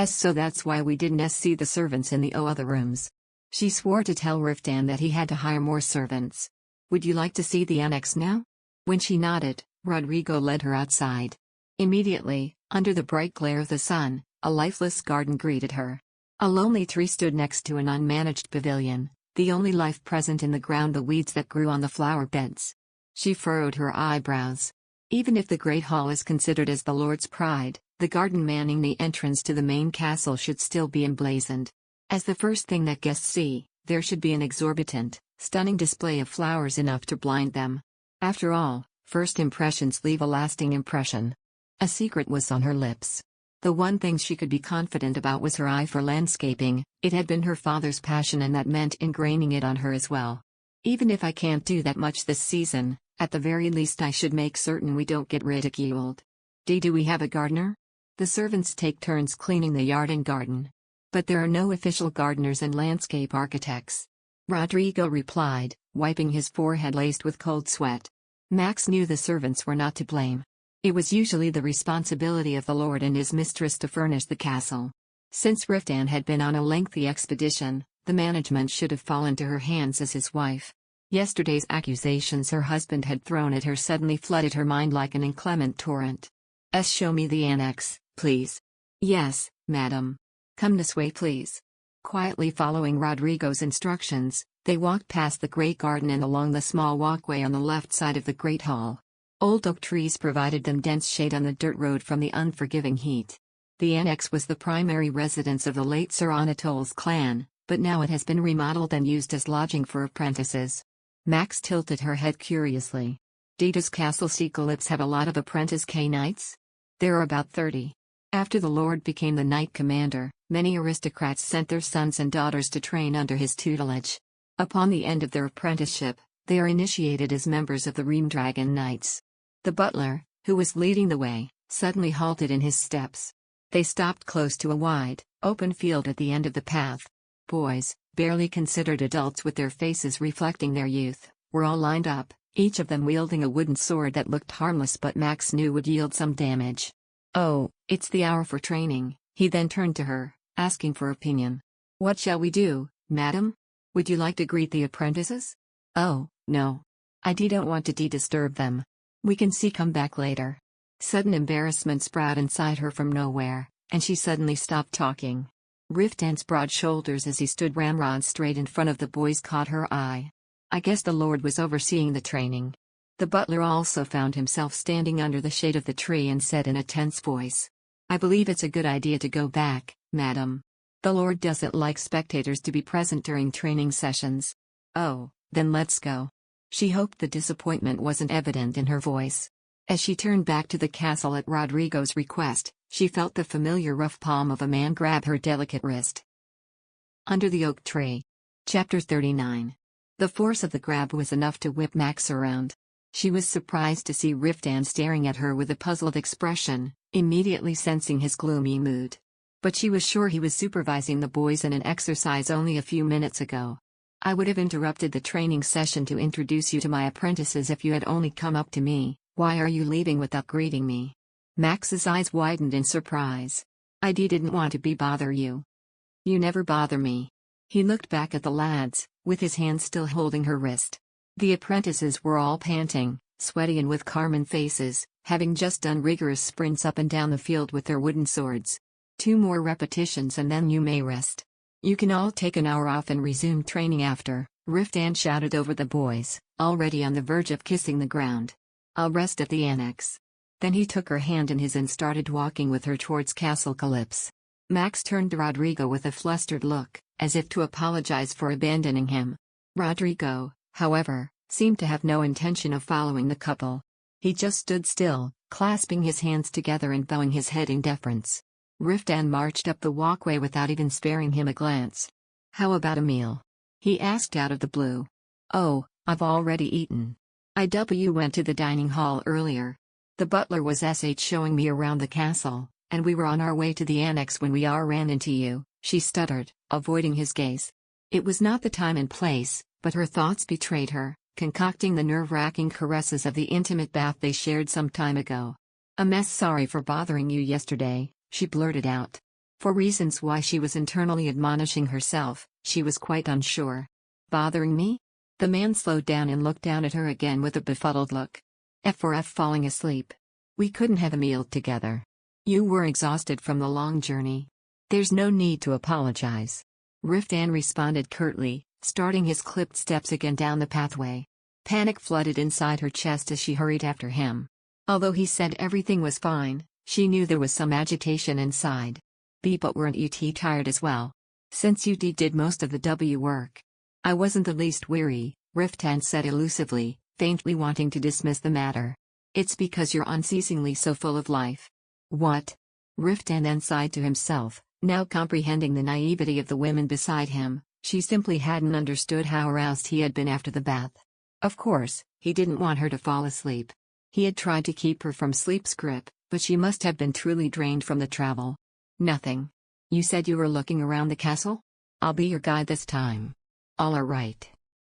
So that's why we didn't see the servants in the other rooms. She swore to tell Riftan that he had to hire more servants. Would you like to see the annex now? When she nodded, Rodrigo led her outside. Immediately, under the bright glare of the sun, a lifeless garden greeted her. A lonely tree stood next to an unmanaged pavilion, the only life present in the ground the weeds that grew on the flower beds. She furrowed her eyebrows. Even if the Great Hall is considered as the Lord's pride, the garden manning the entrance to the main castle should still be emblazoned. As the first thing that guests see, there should be an exorbitant, stunning display of flowers enough to blind them. After all, first impressions leave a lasting impression. A secret was on her lips. The one thing she could be confident about was her eye for landscaping. It had been her father's passion, and that meant ingraining it on her as well. Even if I can't do that much this season, at the very least I should make certain we don't get ridiculed. Do we have a gardener? The servants take turns cleaning the yard and garden. But there are no official gardeners and landscape architects. Rodrigo replied, wiping his forehead laced with cold sweat. Max knew the servants were not to blame. It was usually the responsibility of the lord and his mistress to furnish the castle. Since Riftan had been on a lengthy expedition, the management should have fallen to her hands as his wife. Yesterday's accusations her husband had thrown at her suddenly flooded her mind like an inclement torrent. Show me the annex, please. Yes, madam. Come this way, please. Quietly following Rodrigo's instructions, they walked past the great garden and along the small walkway on the left side of the great hall. Old oak trees provided them dense shade on the dirt road from the unforgiving heat. The annex was the primary residence of the late Sir Anatole's clan, but now it has been remodeled and used as lodging for apprentices. Max tilted her head curiously. Does Castle Seaclips have a lot of apprentice knights? There are about 30. After the lord became the knight commander, many aristocrats sent their sons and daughters to train under his tutelage. Upon the end of their apprenticeship, they are initiated as members of the Reamdragon Knights. The butler, who was leading the way, suddenly halted in his steps. They stopped close to a wide, open field at the end of the path. Boys, barely considered adults with their faces reflecting their youth, were all lined up, each of them wielding a wooden sword that looked harmless but Max knew would yield some damage. Oh, it's the hour for training. He then turned to her, asking for opinion. What shall we do, madam? Would you like to greet the apprentices? Oh, no. I don't want to disturb them. We can come back later. Sudden embarrassment sprouted inside her from nowhere, and she suddenly stopped talking. Riftan's broad shoulders as he stood ramrod straight in front of the boys caught her eye. I guess the lord was overseeing the training. The butler also found himself standing under the shade of the tree and said in a tense voice. I believe it's a good idea to go back, madam. The lord doesn't like spectators to be present during training sessions. Oh, then let's go. She hoped the disappointment wasn't evident in her voice. As she turned back to the castle at Rodrigo's request, she felt the familiar rough palm of a man grab her delicate wrist. Under the oak tree. Chapter 39. The force of the grab was enough to whip Max around. She was surprised to see Riftan staring at her with a puzzled expression, immediately sensing his gloomy mood. But she was sure he was supervising the boys in an exercise only a few minutes ago. I would have interrupted the training session to introduce you to my apprentices if you had only come up to me. Why are you leaving without greeting me? Max's eyes widened in surprise. I didn't want to bother you. You never bother me. He looked back at the lads, with his hand still holding her wrist. The apprentices were all panting, sweaty and with carmine faces, having just done rigorous sprints up and down the field with their wooden swords. 2 more repetitions and then you may rest. You can all take an hour off and resume training after, Riftan shouted over the boys, already on the verge of kissing the ground. I'll rest at the annex. Then he took her hand in his and started walking with her towards Castle Calypso. Max turned to Rodrigo with a flustered look, as if to apologize for abandoning him. Rodrigo, however, seemed to have no intention of following the couple. He just stood still, clasping his hands together and bowing his head in deference. Riftan marched up the walkway without even sparing him a glance. How about a meal? He asked out of the blue. Oh, I've already eaten. I went to the dining hall earlier. The butler was showing me around the castle, and we were on our way to the annex when we ran into you, she stuttered, avoiding his gaze. It was not the time and place, but her thoughts betrayed her, concocting the nerve-wracking caresses of the intimate bath they shared some time ago. Sorry for bothering you yesterday, she blurted out. For reasons why she was internally admonishing herself, she was quite unsure. Bothering me? The man slowed down and looked down at her again with a befuddled look. Falling asleep. We couldn't have a meal together. You were exhausted from the long journey. There's no need to apologize. Riftan responded curtly, starting his clipped steps again down the pathway. Panic flooded inside her chest as she hurried after him. Although he said everything was fine, she knew there was some agitation inside. But weren't you tired as well? Since you did most of the work. I wasn't the least weary, Riftan said elusively, faintly wanting to dismiss the matter. It's because you're unceasingly so full of life. What? Riftan then sighed to himself, now comprehending the naivety of the women beside him. She simply hadn't understood how aroused he had been after the bath. Of course, he didn't want her to fall asleep. He had tried to keep her from sleep's grip, but she must have been truly drained from the travel. Nothing. You said you were looking around the castle? I'll be your guide this time. All are right.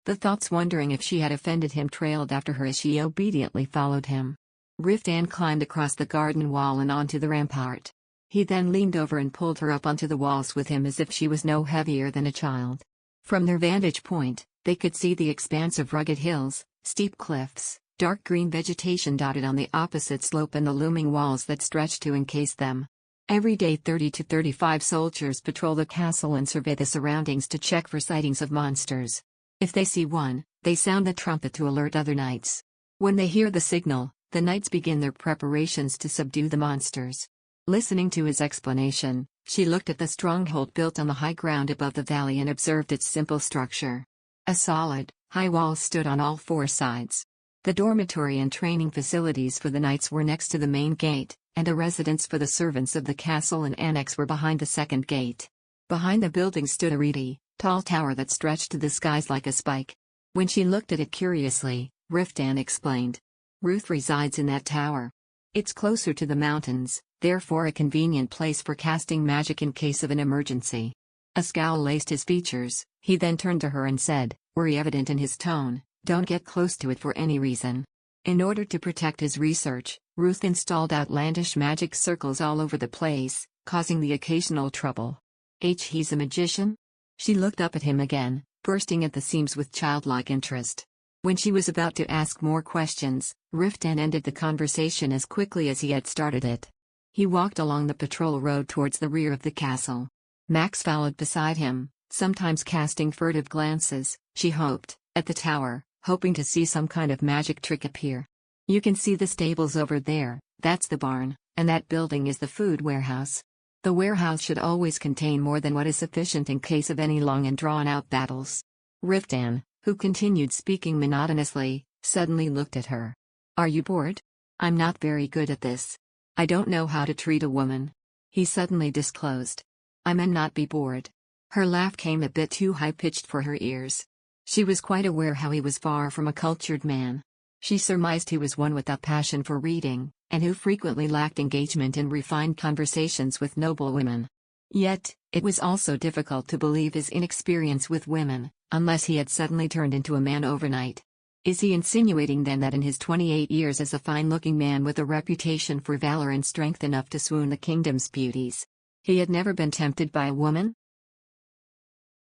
The thoughts wondering if she had offended him trailed after her as she obediently followed him. Riftan climbed across the garden wall and onto the rampart. He then leaned over and pulled her up onto the walls with him as if she was no heavier than a child. From their vantage point, they could see the expanse of rugged hills, steep cliffs, dark green vegetation dotted on the opposite slope and the looming walls that stretched to encase them. Every day 30 to 35 soldiers patrol the castle and survey the surroundings to check for sightings of monsters. If they see one, they sound the trumpet to alert other knights. When they hear the signal, the knights begin their preparations to subdue the monsters. Listening to his explanation, she looked at the stronghold built on the high ground above the valley and observed its simple structure. A solid, high wall stood on all four sides. The dormitory and training facilities for the knights were next to the main gate, and a residence for the servants of the castle and annex were behind the second gate. Behind the building stood a reedy, tall tower that stretched to the skies like a spike. When she looked at it curiously, Riftan explained. Ruth resides in that tower. It's closer to the mountains, therefore a convenient place for casting magic in case of an emergency. A scowl laced his features. He then turned to her and said, worry evident in his tone, don't get close to it for any reason. In order to protect his research, Ruth installed outlandish magic circles all over the place, causing the occasional trouble. He's a magician? She looked up at him again, bursting at the seams with childlike interest. When she was about to ask more questions, Riftan ended the conversation as quickly as he had started it. He walked along the patrol road towards the rear of the castle. Max followed beside him, sometimes casting furtive glances, she hoped, at the tower, hoping to see some kind of magic trick appear. You can see the stables over there, that's the barn, and that building is the food warehouse. The warehouse should always contain more than what is sufficient in case of any long and drawn-out battles. Riftan, who continued speaking monotonously, suddenly looked at her. Are you bored? I'm not very good at this. I don't know how to treat a woman. He suddenly disclosed. I may not be bored. Her laugh came a bit too high-pitched for her ears. She was quite aware how he was far from a cultured man. She surmised he was one without passion for reading, and who frequently lacked engagement in refined conversations with noble women. Yet, it was also difficult to believe his inexperience with women, unless he had suddenly turned into a man overnight. Is he insinuating then that in his 28 years as a fine-looking man with a reputation for valor and strength enough to swoon the kingdom's beauties, he had never been tempted by a woman?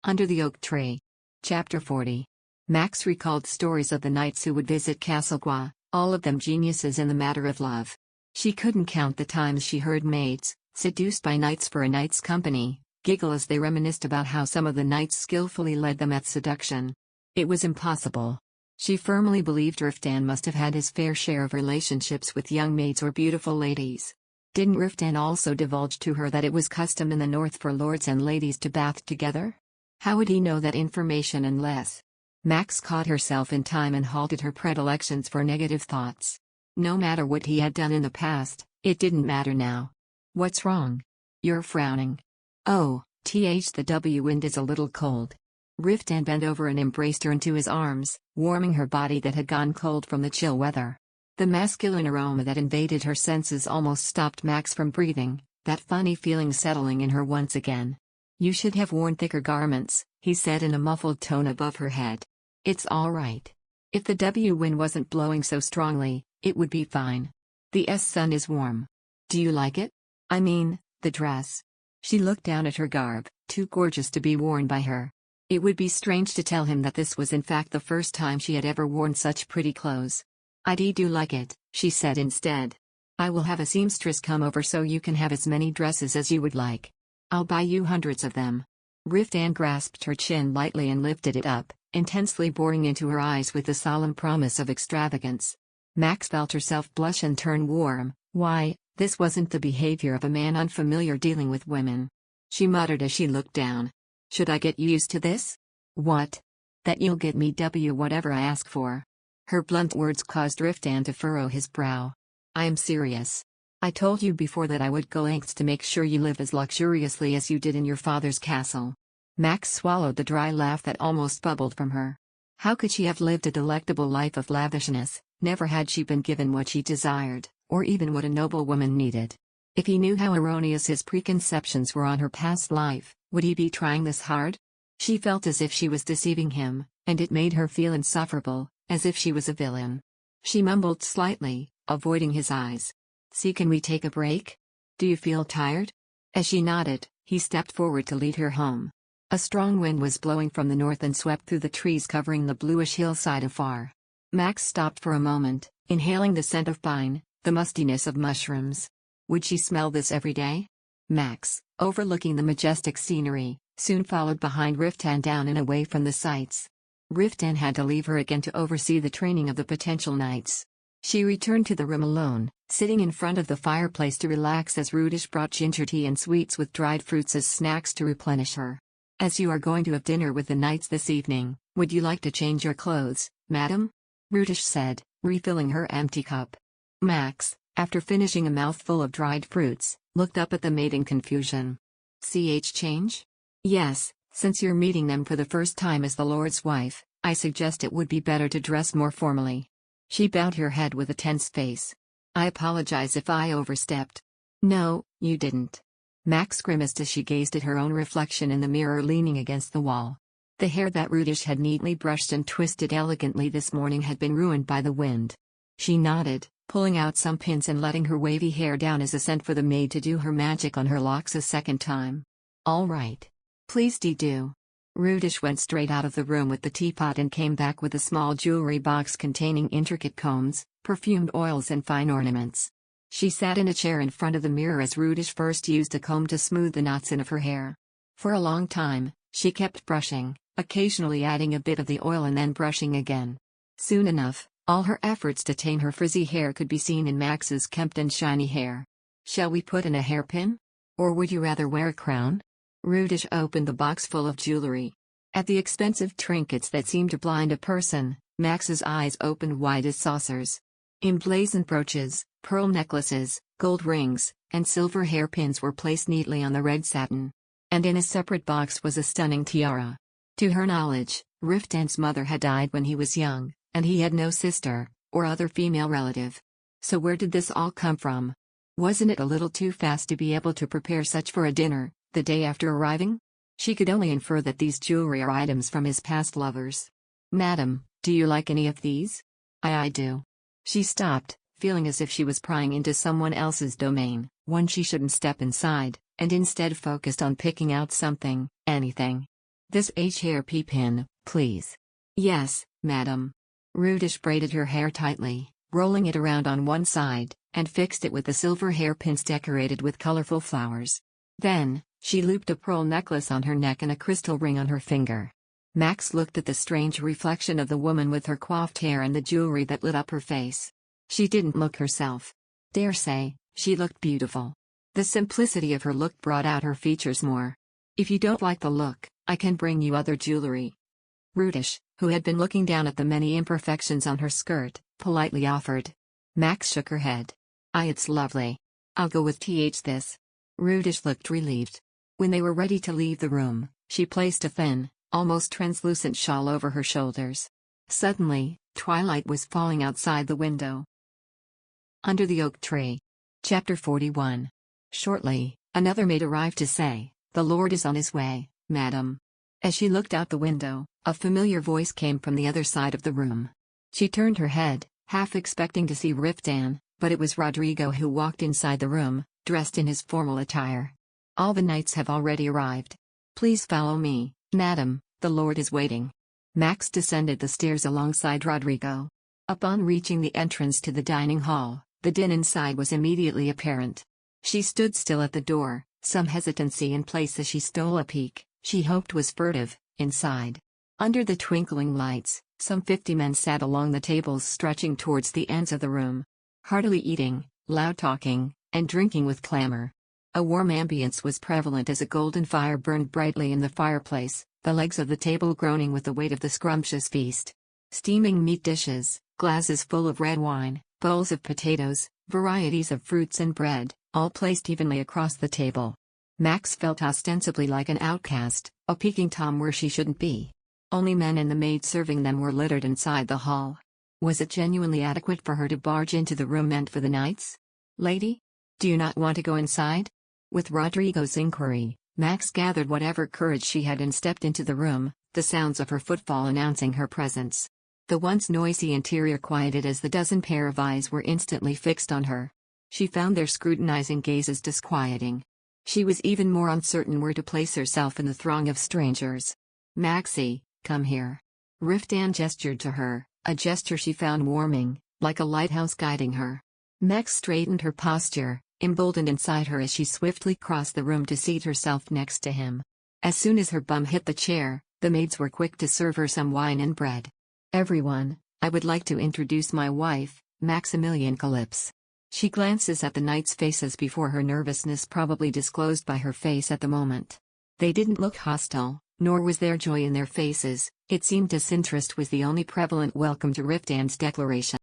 Under the Oak Tree. Chapter 40. Max recalled stories of the knights who would visit Castle Gua, all of them geniuses in the matter of love. She couldn't count the times she heard maids, seduced by knights for a night's company, giggle as they reminisced about how some of the knights skillfully led them at seduction. It was impossible. She firmly believed Riftan must have had his fair share of relationships with young maids or beautiful ladies. Didn't Riftan also divulge to her that it was custom in the north for lords and ladies to bath together? How would he know that information unless... Max caught herself in time and halted her predilections for negative thoughts. No matter what he had done in the past, it didn't matter now. What's wrong? You're frowning. Oh, the wind is a little cold. Riftan bent over and embraced her into his arms, warming her body that had gone cold from the chill weather. The masculine aroma that invaded her senses almost stopped Max from breathing, that funny feeling settling in her once again. You should have worn thicker garments, he said in a muffled tone above her head. It's all right. If the wind wasn't blowing so strongly, it would be fine. The sun is warm. Do you like it? I mean, the dress. She looked down at her garb, too gorgeous to be worn by her. It would be strange to tell him that this was in fact the first time she had ever worn such pretty clothes. I do like it, she said instead. I will have a seamstress come over so you can have as many dresses as you would like. I'll buy you hundreds of them. Riftan grasped her chin lightly and lifted it up, intensely boring into her eyes with the solemn promise of extravagance. Max felt herself blush and turn warm. Why, this wasn't the behavior of a man unfamiliar dealing with women. She muttered as she looked down. Should I get used to this? What? That you'll get me whatever I ask for. Her blunt words caused Riftan to furrow his brow. I am serious. I told you before that I would go lengths to make sure you live as luxuriously as you did in your father's castle. Max swallowed the dry laugh that almost bubbled from her. How could she have lived a delectable life of lavishness? Never had she been given what she desired, or even what a noble woman needed. If he knew how erroneous his preconceptions were on her past life, would he be trying this hard? She felt as if she was deceiving him, and it made her feel insufferable, as if she was a villain. She mumbled slightly, avoiding his eyes. "See, can we take a break? Do you feel tired?" As she nodded, he stepped forward to lead her home. A strong wind was blowing from the north and swept through the trees covering the bluish hillside afar. Max stopped for a moment, inhaling the scent of pine, the mustiness of mushrooms. Would she smell this every day? Max, overlooking the majestic scenery, soon followed behind Riftan down and away from the sights. Riftan had to leave her again to oversee the training of the potential knights. She returned to the room alone, sitting in front of the fireplace to relax as Rudish brought ginger tea and sweets with dried fruits as snacks to replenish her. "As you are going to have dinner with the knights this evening, would you like to change your clothes, madam?" Rudish said, refilling her empty cup. Max, after finishing a mouthful of dried fruits, looked up at the maid in confusion. Change? Yes, since you're meeting them for the first time as the Lord's wife, I suggest it would be better to dress more formally. She bowed her head with a tense face. "I apologize if I overstepped." "No, you didn't." Max grimaced as she gazed at her own reflection in the mirror leaning against the wall. The hair that Rudish had neatly brushed and twisted elegantly this morning had been ruined by the wind. She nodded, pulling out some pins and letting her wavy hair down as a scent for the maid to do her magic on her locks a second time. "All right. Please do." Rudish went straight out of the room with the teapot and came back with a small jewelry box containing intricate combs, perfumed oils and fine ornaments. She sat in a chair in front of the mirror as Rudish first used a comb to smooth the knots in of her hair. For a long time, she kept brushing, occasionally adding a bit of the oil and then brushing again. Soon enough, all her efforts to tame her frizzy hair could be seen in Max's kempt and shiny hair. "Shall we put in a hairpin? Or would you rather wear a crown?" Rudish opened the box full of jewelry. At the expensive trinkets that seemed to blind a person, Max's eyes opened wide as saucers. Emblazoned brooches, pearl necklaces, gold rings, and silver hairpins were placed neatly on the red satin. And in a separate box was a stunning tiara. To her knowledge, Riftan's mother had died when he was young, and he had no sister, or other female relative. So where did this all come from? Wasn't it a little too fast to be able to prepare such for a dinner, the day after arriving? She could only infer that these jewelry are items from his past lovers. "Madam, do you like any of these?" I do." She stopped, feeling as if she was prying into someone else's domain, one she shouldn't step inside, and instead focused on picking out something, anything. "This hair pin, please." "Yes, madam." Rudish braided her hair tightly, rolling it around on one side, and fixed it with the silver hairpins decorated with colorful flowers. Then, she looped a pearl necklace on her neck and a crystal ring on her finger. Max looked at the strange reflection of the woman with her coiffed hair and the jewelry that lit up her face. She didn't look herself. Dare say, she looked beautiful. The simplicity of her look brought out her features more. "If you don't like the look, I can bring you other jewelry." Rudish, who had been looking down at the many imperfections on her skirt, politely offered. Max shook her head. It's lovely. I'll go with this." Rudish looked relieved. When they were ready to leave the room, she placed a thin, almost translucent shawl over her shoulders. Suddenly, twilight was falling outside the window. Under the oak tree. Chapter 41. Shortly, another maid arrived to say, "The Lord is on his way, madam." As she looked out the window, a familiar voice came from the other side of the room. She turned her head, half expecting to see Riftan, but it was Rodrigo who walked inside the room, dressed in his formal attire. "All the knights have already arrived. Please follow me, madam, the Lord is waiting." Max descended the stairs alongside Rodrigo. Upon reaching the entrance to the dining hall, the din inside was immediately apparent. She stood still at the door, some hesitancy in place as she stole a peek, she hoped was furtive, inside. Under the twinkling lights, some 50 men sat along the tables stretching towards the ends of the room. Heartily eating, loud talking, and drinking with clamor. A warm ambience was prevalent as a golden fire burned brightly in the fireplace, the legs of the table groaning with the weight of the scrumptious feast. Steaming meat dishes, glasses full of red wine, bowls of potatoes, varieties of fruits and bread, all placed evenly across the table. Max felt ostensibly like an outcast, a peeking Tom where she shouldn't be. Only men and the maid serving them were littered inside the hall. Was it genuinely adequate for her to barge into the room meant for the knights? "Lady? Do you not want to go inside?" With Rodrigo's inquiry, Max gathered whatever courage she had and stepped into the room, the sounds of her footfall announcing her presence. The once noisy interior quieted as the dozen pair of eyes were instantly fixed on her. She found their scrutinizing gazes disquieting. She was even more uncertain where to place herself in the throng of strangers. "Maxie, come here." Riftan gestured to her, a gesture she found warming, like a lighthouse guiding her. Max straightened her posture, emboldened inside her as she swiftly crossed the room to seat herself next to him. As soon as her bum hit the chair, the maids were quick to serve her some wine and bread. "Everyone, I would like to introduce my wife, Maximilian Calypse." She glances at the knights' faces before her nervousness probably disclosed by her face at the moment. They didn't look hostile, nor was there joy in their faces. It seemed disinterest was the only prevalent welcome to Riftan's declaration.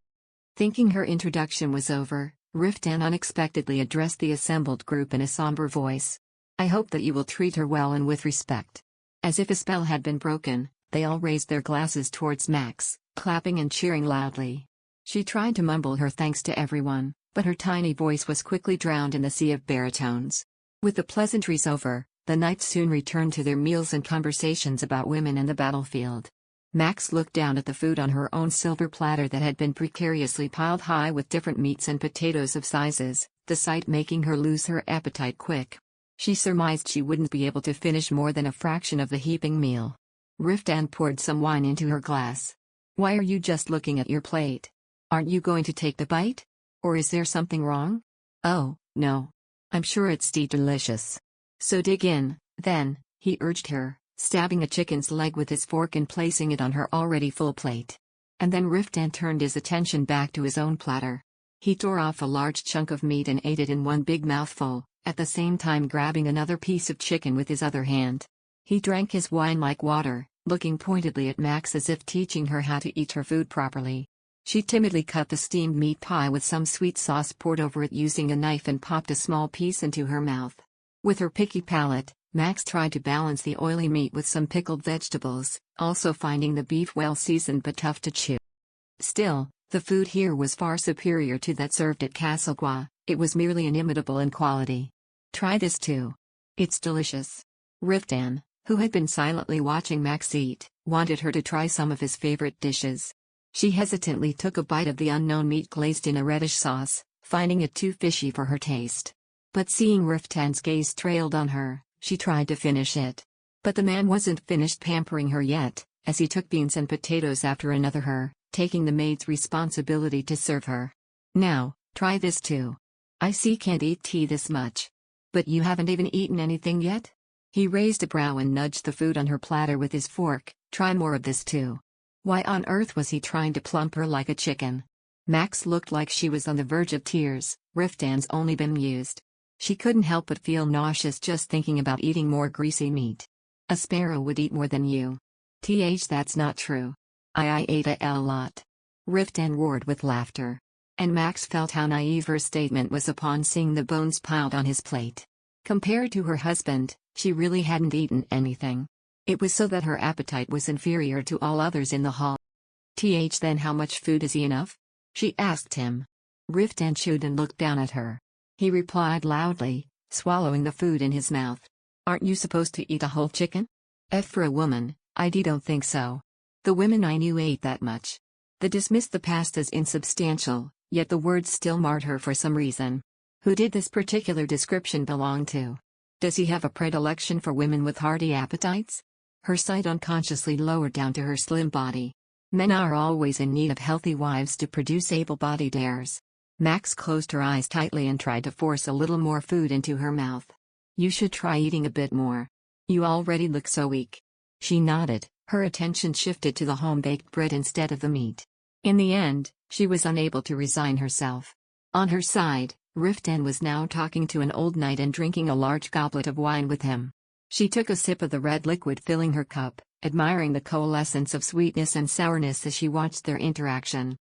Thinking her introduction was over, Riftan unexpectedly addressed the assembled group in a somber voice. "I hope that you will treat her well and with respect." As if a spell had been broken, they all raised their glasses towards Max, clapping and cheering loudly. She tried to mumble her thanks to everyone, but her tiny voice was quickly drowned in the sea of baritones. With the pleasantries over, the knights soon returned to their meals and conversations about women and the battlefield. Max looked down at the food on her own silver platter that had been precariously piled high with different meats and potatoes of sizes, the sight making her lose her appetite quick. She surmised she wouldn't be able to finish more than a fraction of the heaping meal. Riftan poured some wine into her glass. "Why are you just looking at your plate? Aren't you going to take the bite? Or is there something wrong?" "Oh, no. I'm sure it's delicious." "So dig in, then," he urged her, stabbing a chicken's leg with his fork and placing it on her already full plate. And then Riftan turned his attention back to his own platter. He tore off a large chunk of meat and ate it in one big mouthful, at the same time grabbing another piece of chicken with his other hand. He drank his wine like water, looking pointedly at Max as if teaching her how to eat her food properly. She timidly cut the steamed meat pie with some sweet sauce poured over it using a knife and popped a small piece into her mouth. With her picky palate, Max tried to balance the oily meat with some pickled vegetables, also finding the beef well seasoned but tough to chew. Still, the food here was far superior to that served at Castlegua. It was merely inimitable in quality. "Try this too. It's delicious." Riftan, who had been silently watching Max eat, wanted her to try some of his favorite dishes. She hesitantly took a bite of the unknown meat glazed in a reddish sauce, finding it too fishy for her taste. But seeing Riftan's gaze trailed on her, she tried to finish it. But the man wasn't finished pampering her yet, as he took beans and potatoes after another her, taking the maid's responsibility to serve her. "Now, try this too. I see can't eat tea this much. But you haven't even eaten anything yet?" He raised a brow and nudged the food on her platter with his fork. "Try more of this too." Why on earth was he trying to plump her like a chicken? Max looked like she was on the verge of tears. Riftan's only bemused. She couldn't help but feel nauseous just thinking about eating more greasy meat. "A sparrow would eat more than you." That's not true. I ate a lot." Riftan roared with laughter. And Max felt how naive her statement was upon seeing the bones piled on his plate. Compared to her husband, she really hadn't eaten anything. It was so that her appetite was inferior to all others in the hall. Then how much food is enough?" she asked him. Riftan chewed and looked down at her. He replied loudly, swallowing the food in his mouth. "Aren't you supposed to eat a whole chicken?" For a woman, I don't think so. The women I knew ate that much." They dismissed the past as insubstantial, yet the words still marred her for some reason. Who did this particular description belong to? Does he have a predilection for women with hearty appetites? Her sight unconsciously lowered down to her slim body. Men are always in need of healthy wives to produce able-bodied heirs. Max closed her eyes tightly and tried to force a little more food into her mouth. "You should try eating a bit more. You already look so weak." She nodded, her attention shifted to the home-baked bread instead of the meat. In the end, she was unable to resign herself. On her side, Riftan was now talking to an old knight and drinking a large goblet of wine with him. She took a sip of the red liquid filling her cup, admiring the coalescence of sweetness and sourness as she watched their interaction.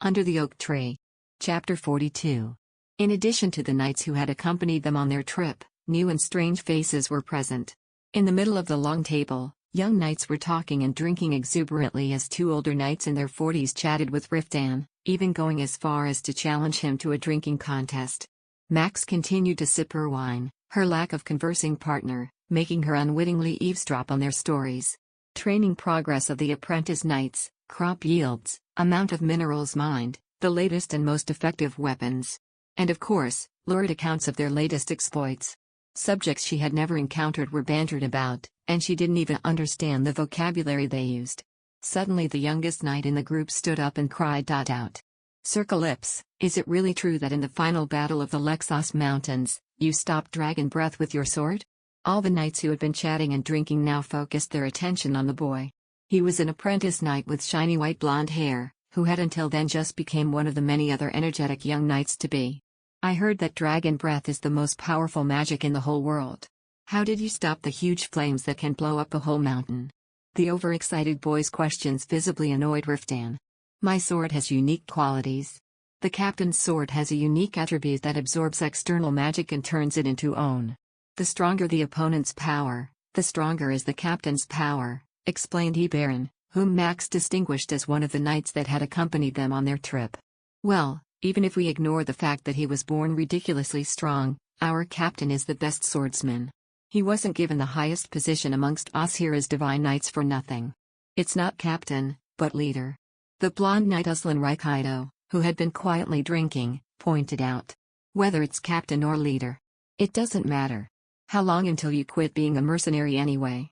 Under the Oak Tree. Chapter 42. In addition to the knights who had accompanied them on their trip, new and strange faces were present. In the middle of the long table, young knights were talking and drinking exuberantly as two older knights in their 40s chatted with Riftan, even going as far as to challenge him to a drinking contest. Max continued to sip her wine, her lack of conversing partner, making her unwittingly eavesdrop on their stories. Training progress of the apprentice knights, crop yields, amount of minerals mined, the latest and most effective weapons. And of course, lurid accounts of their latest exploits. Subjects she had never encountered were bantered about, and she didn't even understand the vocabulary they used. Suddenly the youngest knight in the group stood up and cried out. Sir Calypso, is it really true that in the final battle of the Lexos Mountains, you stopped Dragon Breath with your sword? All the knights who had been chatting and drinking now focused their attention on the boy. He was an apprentice knight with shiny white blonde hair, who had until then just become one of the many other energetic young knights to be. I heard that Dragon Breath is the most powerful magic in the whole world. How did you stop the huge flames that can blow up a whole mountain? The overexcited boy's questions visibly annoyed Riftan. My sword has unique qualities. The captain's sword has a unique attribute that absorbs external magic and turns it into own. The stronger the opponent's power, the stronger is the captain's power, explained Baron, whom Max distinguished as one of the knights that had accompanied them on their trip. Well, even if we ignore the fact that he was born ridiculously strong, our captain is the best swordsman. He wasn't given the highest position amongst us here as divine knights for nothing. It's not captain, but leader. The blonde knight Uslan Rikaido, who had been quietly drinking, pointed out. Whether it's captain or leader, it doesn't matter. How long until you quit being a mercenary anyway?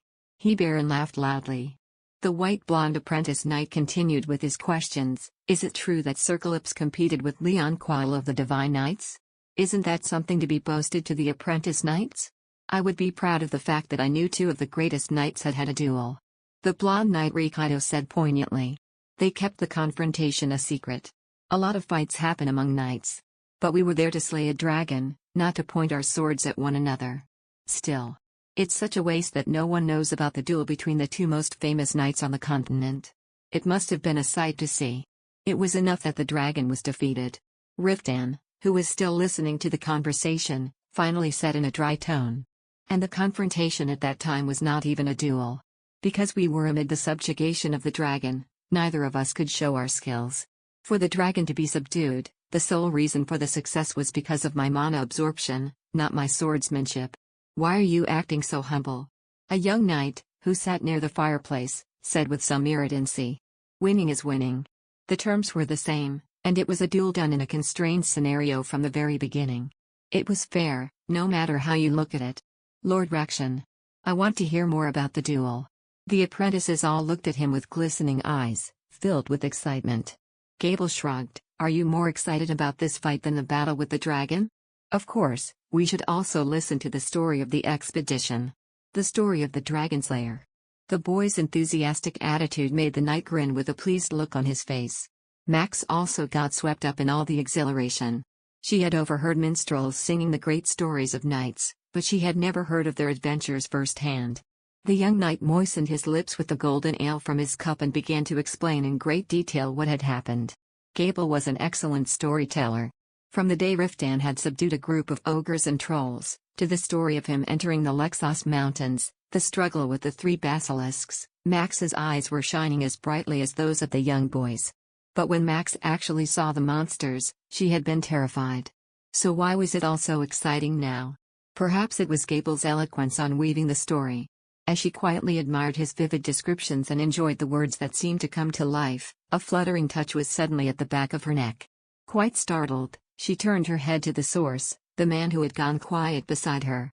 Baron laughed loudly. The white blonde apprentice knight continued with his questions. Is it true that Sir Calypso competed with Leon Quile of the Divine Knights? Isn't that something to be boasted to the apprentice knights? I would be proud of the fact that I knew two of the greatest knights had had a duel. The blonde knight Rikaido said poignantly. They kept the confrontation a secret. A lot of fights happen among knights. But we were there to slay a dragon, not to point our swords at one another. Still, it's such a waste that no one knows about the duel between the two most famous knights on the continent. It must have been a sight to see. It was enough that the dragon was defeated. Riftan, who was still listening to the conversation, finally said in a dry tone. And the confrontation at that time was not even a duel. Because we were amid the subjugation of the dragon, neither of us could show our skills. For the dragon to be subdued, the sole reason for the success was because of my mana absorption, not my swordsmanship. Why are you acting so humble? A young knight, who sat near the fireplace, said with some irritancy. Winning is winning. The terms were the same, and it was a duel done in a constrained scenario from the very beginning. It was fair, no matter how you look at it. Lord Rakshan. I want to hear more about the duel. The apprentices all looked at him with glistening eyes, filled with excitement. Gable shrugged. Are you more excited about this fight than the battle with the dragon? Of course, we should also listen to the story of the expedition. The story of the Dragon Slayer. The boy's enthusiastic attitude made the knight grin with a pleased look on his face. Max also got swept up in all the exhilaration. She had overheard minstrels singing the great stories of knights, but she had never heard of their adventures firsthand. The young knight moistened his lips with the golden ale from his cup and began to explain in great detail what had happened. Gable was an excellent storyteller. From the day Riftan had subdued a group of ogres and trolls, to the story of him entering the Lexos Mountains, the struggle with the three basilisks, Max's eyes were shining as brightly as those of the young boys. But when Max actually saw the monsters, she had been terrified. So why was it all so exciting now? Perhaps it was Gable's eloquence on weaving the story. As she quietly admired his vivid descriptions and enjoyed the words that seemed to come to life, a fluttering touch was suddenly at the back of her neck. Quite startled, she turned her head to the source, the man who had gone quiet beside her.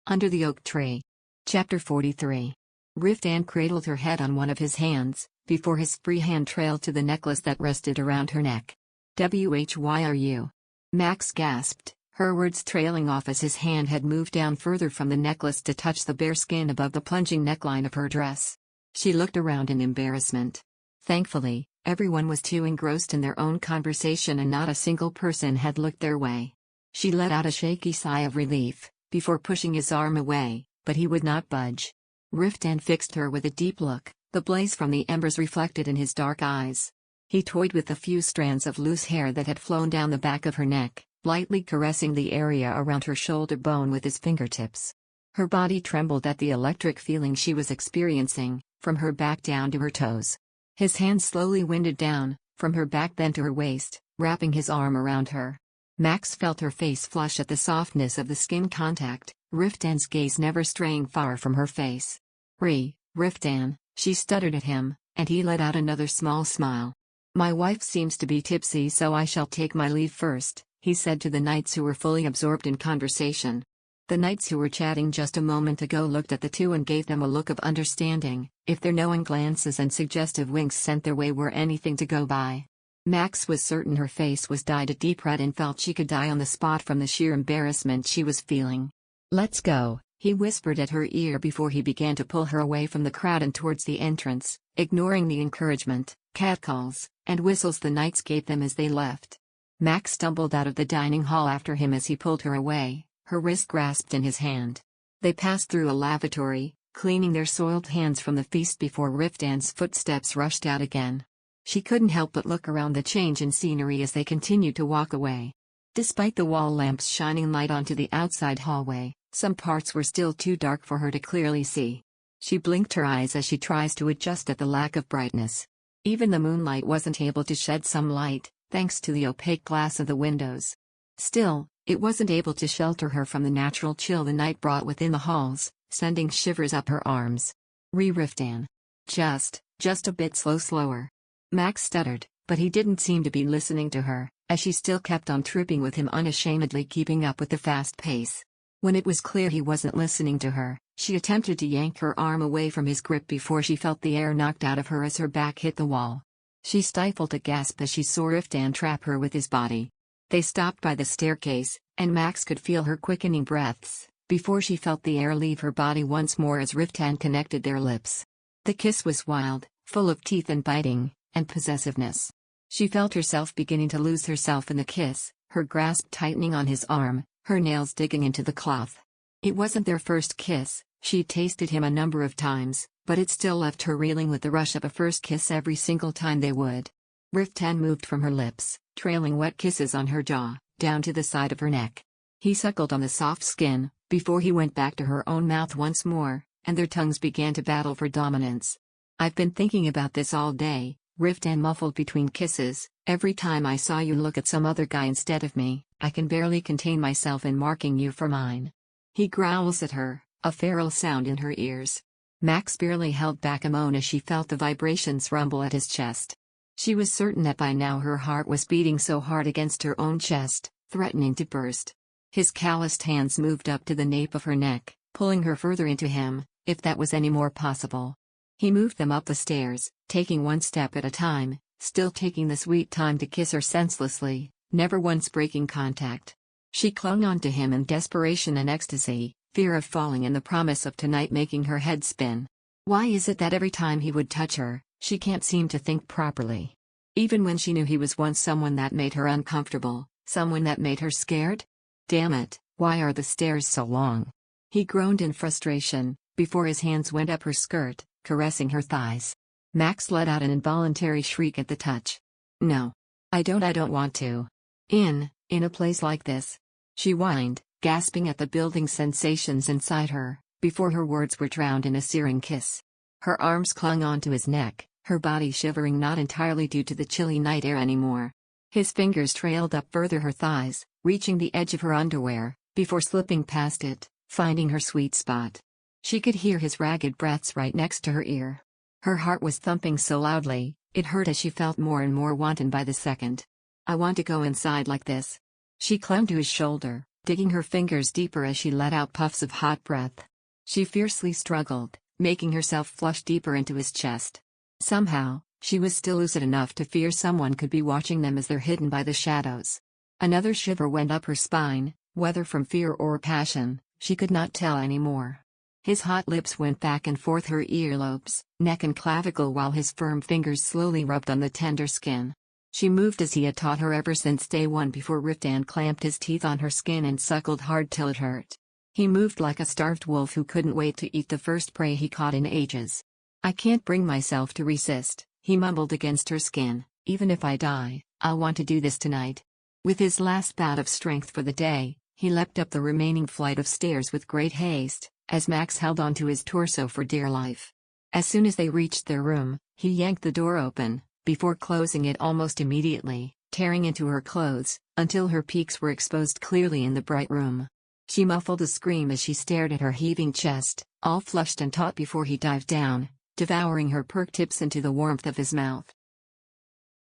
Under the Oak Tree. Chapter 43. Riftan cradled her head on one of his hands, before his free hand trailed to the necklace that rested around her neck. "Why are you?" Max gasped, her words trailing off as his hand had moved down further from the necklace to touch the bare skin above the plunging neckline of her dress. She looked around in embarrassment. Thankfully, everyone was too engrossed in their own conversation and not a single person had looked their way. She let out a shaky sigh of relief, before pushing his arm away, but he would not budge. Riftan fixed her with a deep look, the blaze from the embers reflected in his dark eyes. He toyed with the few strands of loose hair that had flown down the back of her neck, lightly caressing the area around her shoulder bone with his fingertips. Her body trembled at the electric feeling she was experiencing, from her back down to her toes. His hand slowly winded down, from her back then to her waist, wrapping his arm around her. Max felt her face flush at the softness of the skin contact, Riftan's gaze never straying far from her face. Riftan, she stuttered at him, and he let out another small smile. My wife seems to be tipsy, so I shall take my leave first, he said to the knights who were fully absorbed in conversation. The knights who were chatting just a moment ago looked at the two and gave them a look of understanding, if their knowing glances and suggestive winks sent their way were anything to go by. Max was certain her face was dyed a deep red and felt she could die on the spot from the sheer embarrassment she was feeling. Let's go, he whispered at her ear before he began to pull her away from the crowd and towards the entrance, ignoring the encouragement, catcalls, and whistles the knights gave them as they left. Max stumbled out of the dining hall after him as he pulled her away, her wrist grasped in his hand. They passed through a lavatory, cleaning their soiled hands from the feast before Riftan's footsteps rushed out again. She couldn't help but look around the change in scenery as they continued to walk away. Despite the wall lamps shining light onto the outside hallway, some parts were still too dark for her to clearly see. She blinked her eyes as she tries to adjust at the lack of brightness. Even the moonlight wasn't able to shed some light, thanks to the opaque glass of the windows. Still, it wasn't able to shelter her from the natural chill the night brought within the halls, sending shivers up her arms. Riftan. Just a bit slower. Max stuttered, but he didn't seem to be listening to her, as she still kept on tripping with him, unashamedly keeping up with the fast pace. When it was clear he wasn't listening to her, she attempted to yank her arm away from his grip before she felt the air knocked out of her as her back hit the wall. She stifled a gasp as she saw Riftan trap her with his body. They stopped by the staircase, and Max could feel her quickening breaths, before she felt the air leave her body once more as Riftan connected their lips. The kiss was wild, full of teeth and biting, and possessiveness. She felt herself beginning to lose herself in the kiss, her grasp tightening on his arm, her nails digging into the cloth. It wasn't their first kiss, she'd tasted him a number of times, but it still left her reeling with the rush of a first kiss every single time they would. Riftan moved from her lips, trailing wet kisses on her jaw, down to the side of her neck. He suckled on the soft skin, before he went back to her own mouth once more, and their tongues began to battle for dominance. I've been thinking about this all day, Riftan muffled between kisses. Every time I saw you look at some other guy instead of me, I can barely contain myself in marking you for mine. He growls at her, a feral sound in her ears. Max barely held back a moan as she felt the vibrations rumble at his chest. She was certain that by now her heart was beating so hard against her own chest, threatening to burst. His calloused hands moved up to the nape of her neck, pulling her further into him, if that was any more possible. He moved them up the stairs, taking one step at a time, still taking the sweet time to kiss her senselessly, never once breaking contact. She clung onto him in desperation and ecstasy, fear of falling and the promise of tonight making her head spin. Why is it that every time he would touch her, she can't seem to think properly? Even when she knew he was once someone that made her uncomfortable, someone that made her scared? Damn it, why are the stairs so long? He groaned in frustration, before his hands went up her skirt, caressing her thighs. Max let out an involuntary shriek at the touch. No. I don't want to. In a place like this. She whined, gasping at the building sensations inside her, before her words were drowned in a searing kiss. Her arms clung onto his neck, her body shivering not entirely due to the chilly night air anymore. His fingers trailed up further her thighs, reaching the edge of her underwear, before slipping past it, finding her sweet spot. She could hear his ragged breaths right next to her ear. Her heart was thumping so loudly, it hurt as she felt more and more wanton by the second. I want to go inside like this. She clung to his shoulder, digging her fingers deeper as she let out puffs of hot breath. She fiercely struggled, making herself flush deeper into his chest. Somehow, she was still lucid enough to fear someone could be watching them as they're hidden by the shadows. Another shiver went up her spine, whether from fear or passion, she could not tell anymore. His hot lips went back and forth her earlobes, neck and clavicle while his firm fingers slowly rubbed on the tender skin. She moved as he had taught her ever since day one before Riftan clamped his teeth on her skin and suckled hard till it hurt. He moved like a starved wolf who couldn't wait to eat the first prey he caught in ages. I can't bring myself to resist, he mumbled against her skin, Even if I die, I'll want to do this tonight. With his last bout of strength for the day, he leapt up the remaining flight of stairs with great haste, as Max held onto his torso for dear life. As soon as they reached their room, he yanked the door open, before closing it almost immediately, tearing into her clothes, until her peaks were exposed clearly in the bright room. She muffled a scream as she stared at her heaving chest, all flushed and taut before he dived down, devouring her perk tips into the warmth of his mouth.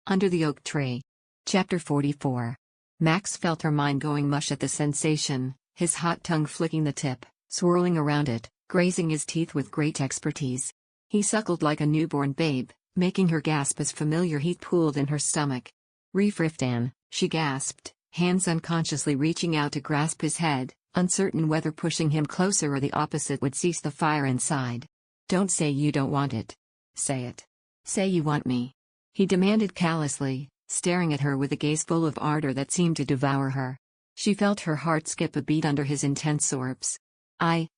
Under the oak tree. Chapter 44. Max felt her mind going mush at the sensation, his hot tongue flicking the tip, swirling around it, grazing his teeth with great expertise. He suckled like a newborn babe, making her gasp as familiar heat pooled in her stomach. Riftan, she gasped, hands unconsciously reaching out to grasp his head, uncertain whether pushing him closer or the opposite would cease the fire inside. Don't say you don't want it. Say it. Say you want me. He demanded callously, staring at her with a gaze full of ardor that seemed to devour her. She felt her heart skip a beat under his intense sorps. I.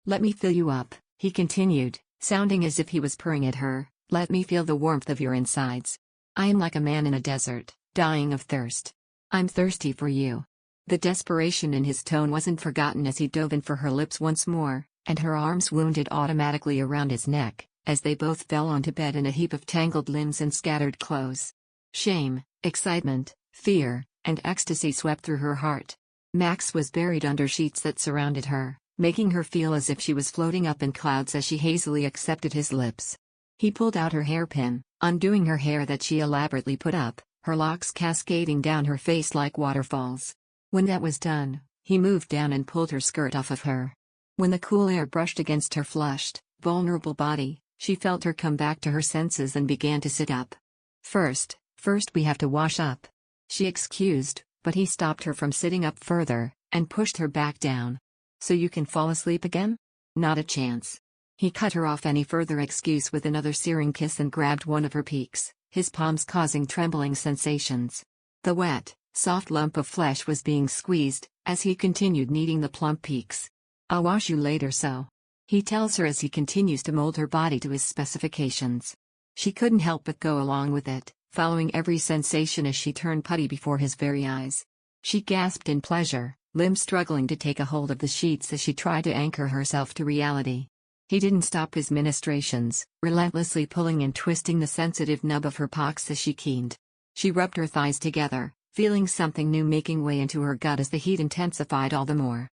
Let me fill you up, he continued, sounding as if he was purring at her. Let me feel the warmth of your insides. I am like a man in a desert, dying of thirst. I'm thirsty for you. The desperation in his tone wasn't forgotten as he dove in for her lips once more, and her arms wounded automatically around his neck, as they both fell onto bed in a heap of tangled limbs and scattered clothes. Shame, excitement, fear, and ecstasy swept through her heart. Max was buried under sheets that surrounded her, making her feel as if she was floating up in clouds as she hazily accepted his lips. He pulled out her hairpin, undoing her hair that she elaborately put up, her locks cascading down her face like waterfalls. When that was done, he moved down and pulled her skirt off of her. When the cool air brushed against her flushed, vulnerable body, she felt her come back to her senses and began to sit up. First we have to wash up. She excused, but he stopped her from sitting up further, and pushed her back down. So you can fall asleep again? Not a chance. He cut her off any further excuse with another searing kiss and grabbed one of her peaks, his palms causing trembling sensations. The wet, soft lump of flesh was being squeezed, as he continued kneading the plump peaks. I'll wash you later he tells her as he continues to mold her body to his specifications. She couldn't help but go along with it, following every sensation as she turned putty before his very eyes. She gasped in pleasure, limbs struggling to take a hold of the sheets as she tried to anchor herself to reality. He didn't stop his ministrations, relentlessly pulling and twisting the sensitive nub of her pocks as she keened. She rubbed her thighs together, feeling something new making way into her gut as the heat intensified all the more.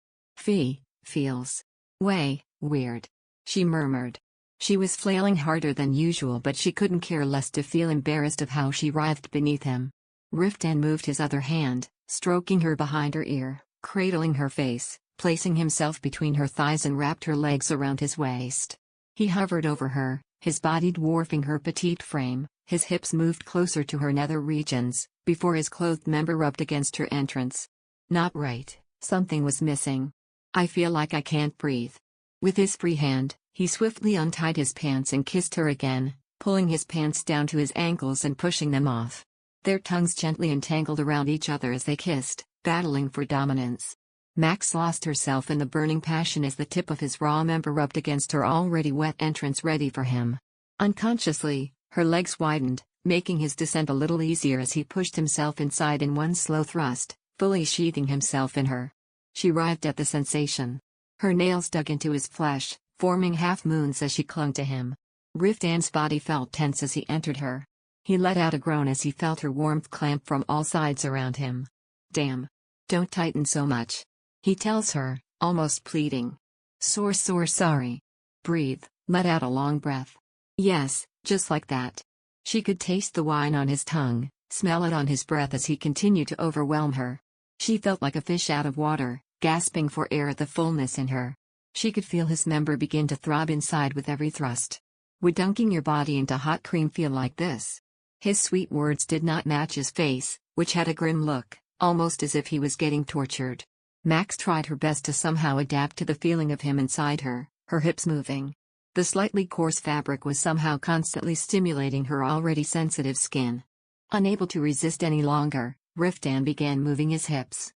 Feels way weird, she murmured. She was flailing harder than usual, but she couldn't care less to feel embarrassed of how she writhed beneath him. Riftan moved his other hand, stroking her behind her ear, cradling her face, placing himself between her thighs and wrapped her legs around his waist. He hovered over her, his body dwarfing her petite frame, his hips moved closer to her nether regions, before his clothed member rubbed against her entrance. Not right, something was missing. I feel like I can't breathe. With his free hand, he swiftly untied his pants and kissed her again, pulling his pants down to his ankles and pushing them off. Their tongues gently entangled around each other as they kissed, battling for dominance. Max lost herself in the burning passion as the tip of his raw member rubbed against her already wet entrance ready for him. Unconsciously, her legs widened, making his descent a little easier as he pushed himself inside in one slow thrust, fully sheathing himself in her. She writhed at the sensation. Her nails dug into his flesh, forming half-moons as she clung to him. Riftan's body felt tense as he entered her. He let out a groan as he felt her warmth clamp from all sides around him. Damn. Don't tighten so much, he tells her, almost pleading. Sorry. Breathe, let out a long breath. Yes, just like that. She could taste the wine on his tongue, smell it on his breath as he continued to overwhelm her. She felt like a fish out of water, gasping for air at the fullness in her. She could feel his member begin to throb inside with every thrust. Would dunking your body into hot cream feel like this? His sweet words did not match his face, which had a grim look, almost as if he was getting tortured. Max tried her best to somehow adapt to the feeling of him inside her, her hips moving. The slightly coarse fabric was somehow constantly stimulating her already sensitive skin. Unable to resist any longer, Riftan began moving his hips.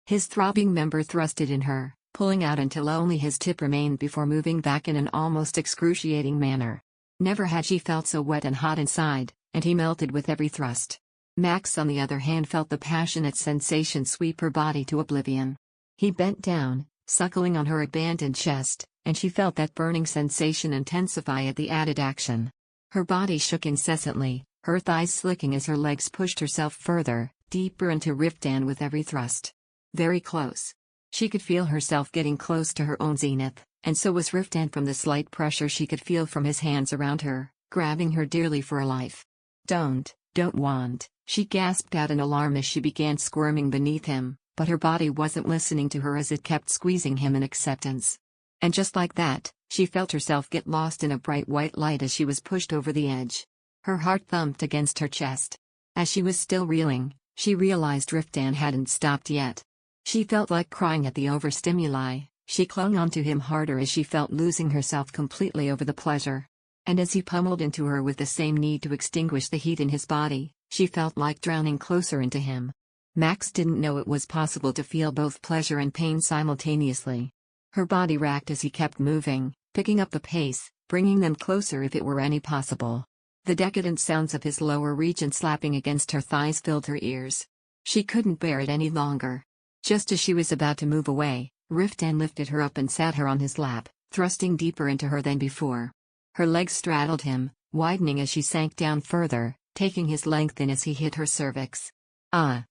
His throbbing member thrusted in her, pulling out until only his tip remained before moving back in an almost excruciating manner. Never had she felt so wet and hot inside, and he melted with every thrust. Max on the other hand felt the passionate sensation sweep her body to oblivion. He bent down, suckling on her abandoned chest, and she felt that burning sensation intensify at the added action. Her body shook incessantly, her thighs slicking as her legs pushed herself further, deeper into Riftan with every thrust. Very close. She could feel herself getting close to her own zenith, and so was Riftan from the slight pressure she could feel from his hands around her, grabbing her dearly for her life. Don't want, she gasped out in alarm as she began squirming beneath him, but her body wasn't listening to her as it kept squeezing him in acceptance. And just like that, she felt herself get lost in a bright white light as she was pushed over the edge. Her heart thumped against her chest. As she was still reeling, she realized Riftan hadn't stopped yet. She felt like crying at the overstimuli. She clung onto him harder as she felt losing herself completely over the pleasure. And as he pummeled into her with the same need to extinguish the heat in his body, she felt like drowning closer into him. Max didn't know it was possible to feel both pleasure and pain simultaneously. Her body racked as he kept moving, picking up the pace, bringing them closer if it were any possible. The decadent sounds of his lower region slapping against her thighs filled her ears. She couldn't bear it any longer. Just as she was about to move away, Riftan lifted her up and sat her on his lap, thrusting deeper into her than before. Her legs straddled him, widening as she sank down further, taking his length in as he hit her cervix. Ah.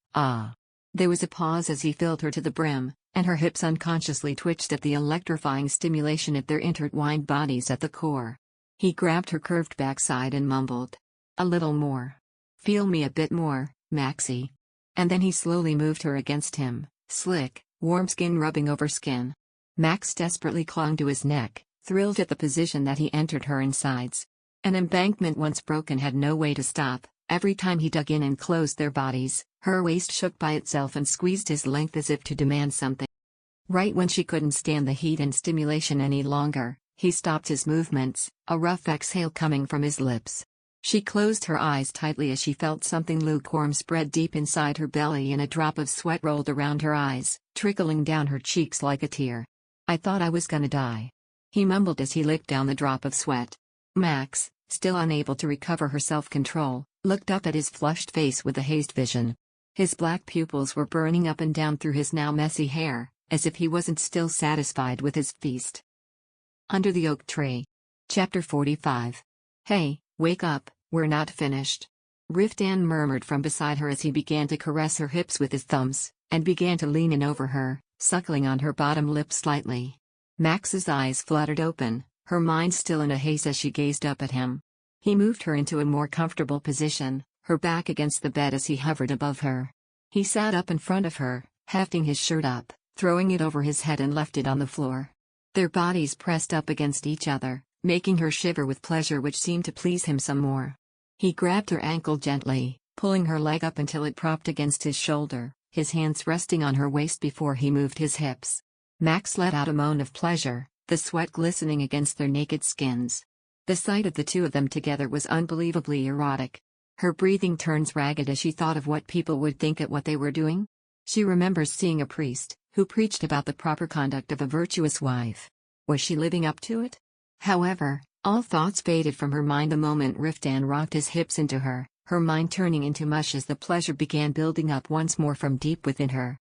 There was a pause as he filled her to the brim, and her hips unconsciously twitched at the electrifying stimulation of their intertwined bodies at the core. He grabbed her curved backside and mumbled, "A little more. Feel me a bit more, Maxie." And then he slowly moved her against him, slick, warm skin rubbing over skin. Max desperately clung to his neck, thrilled at the position that he entered her insides. An embankment once broken had no way to stop. Every time he dug in and closed their bodies, her waist shook by itself and squeezed his length as if to demand something. Right when she couldn't stand the heat and stimulation any longer, he stopped his movements, a rough exhale coming from his lips. She closed her eyes tightly as she felt something lukewarm spread deep inside her belly and a drop of sweat rolled around her eyes, trickling down her cheeks like a tear. "I thought I was gonna die," he mumbled as he licked down the drop of sweat. Max, still unable to recover her self-control, looked up at his flushed face with a hazed vision. His black pupils were burning up and down through his now messy hair, as if he wasn't still satisfied with his feast. Under the oak tree. Chapter 45. "Hey, wake up, we're not finished." Riftan murmured from beside her as he began to caress her hips with his thumbs, and began to lean in over her, suckling on her bottom lip slightly. Max's eyes fluttered open, her mind still in a haze as she gazed up at him. He moved her into a more comfortable position, her back against the bed as he hovered above her. He sat up in front of her, hefting his shirt up, throwing it over his head and left it on the floor. Their bodies pressed up against each other, making her shiver with pleasure which seemed to please him some more. He grabbed her ankle gently, pulling her leg up until it propped against his shoulder, his hands resting on her waist before he moved his hips. Max let out a moan of pleasure, the sweat glistening against their naked skins. The sight of the two of them together was unbelievably erotic. Her breathing turns ragged as she thought of what people would think at what they were doing. She remembers seeing a priest, who preached about the proper conduct of a virtuous wife. Was she living up to it? However, all thoughts faded from her mind the moment Riftan rocked his hips into her, her mind turning into mush as the pleasure began building up once more from deep within her.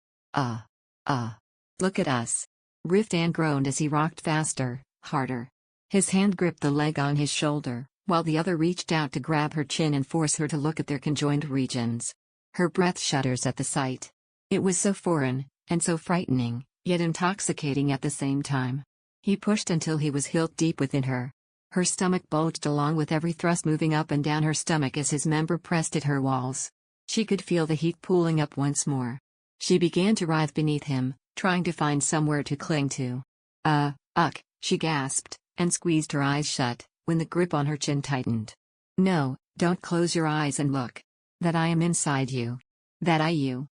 Look at us. Riftan groaned as he rocked faster, harder. His hand gripped the leg on his shoulder, while the other reached out to grab her chin and force her to look at their conjoined regions. Her breath shudders at the sight. It was so foreign, and so frightening, yet intoxicating at the same time. He pushed until he was hilt deep within her. Her stomach bulged along with every thrust moving up and down her stomach as his member pressed at her walls. She could feel the heat pooling up once more. She began to writhe beneath him, trying to find somewhere to cling to. She gasped, and squeezed her eyes shut, when the grip on her chin tightened. "No, don't close your eyes and look. That I am inside you. That I you.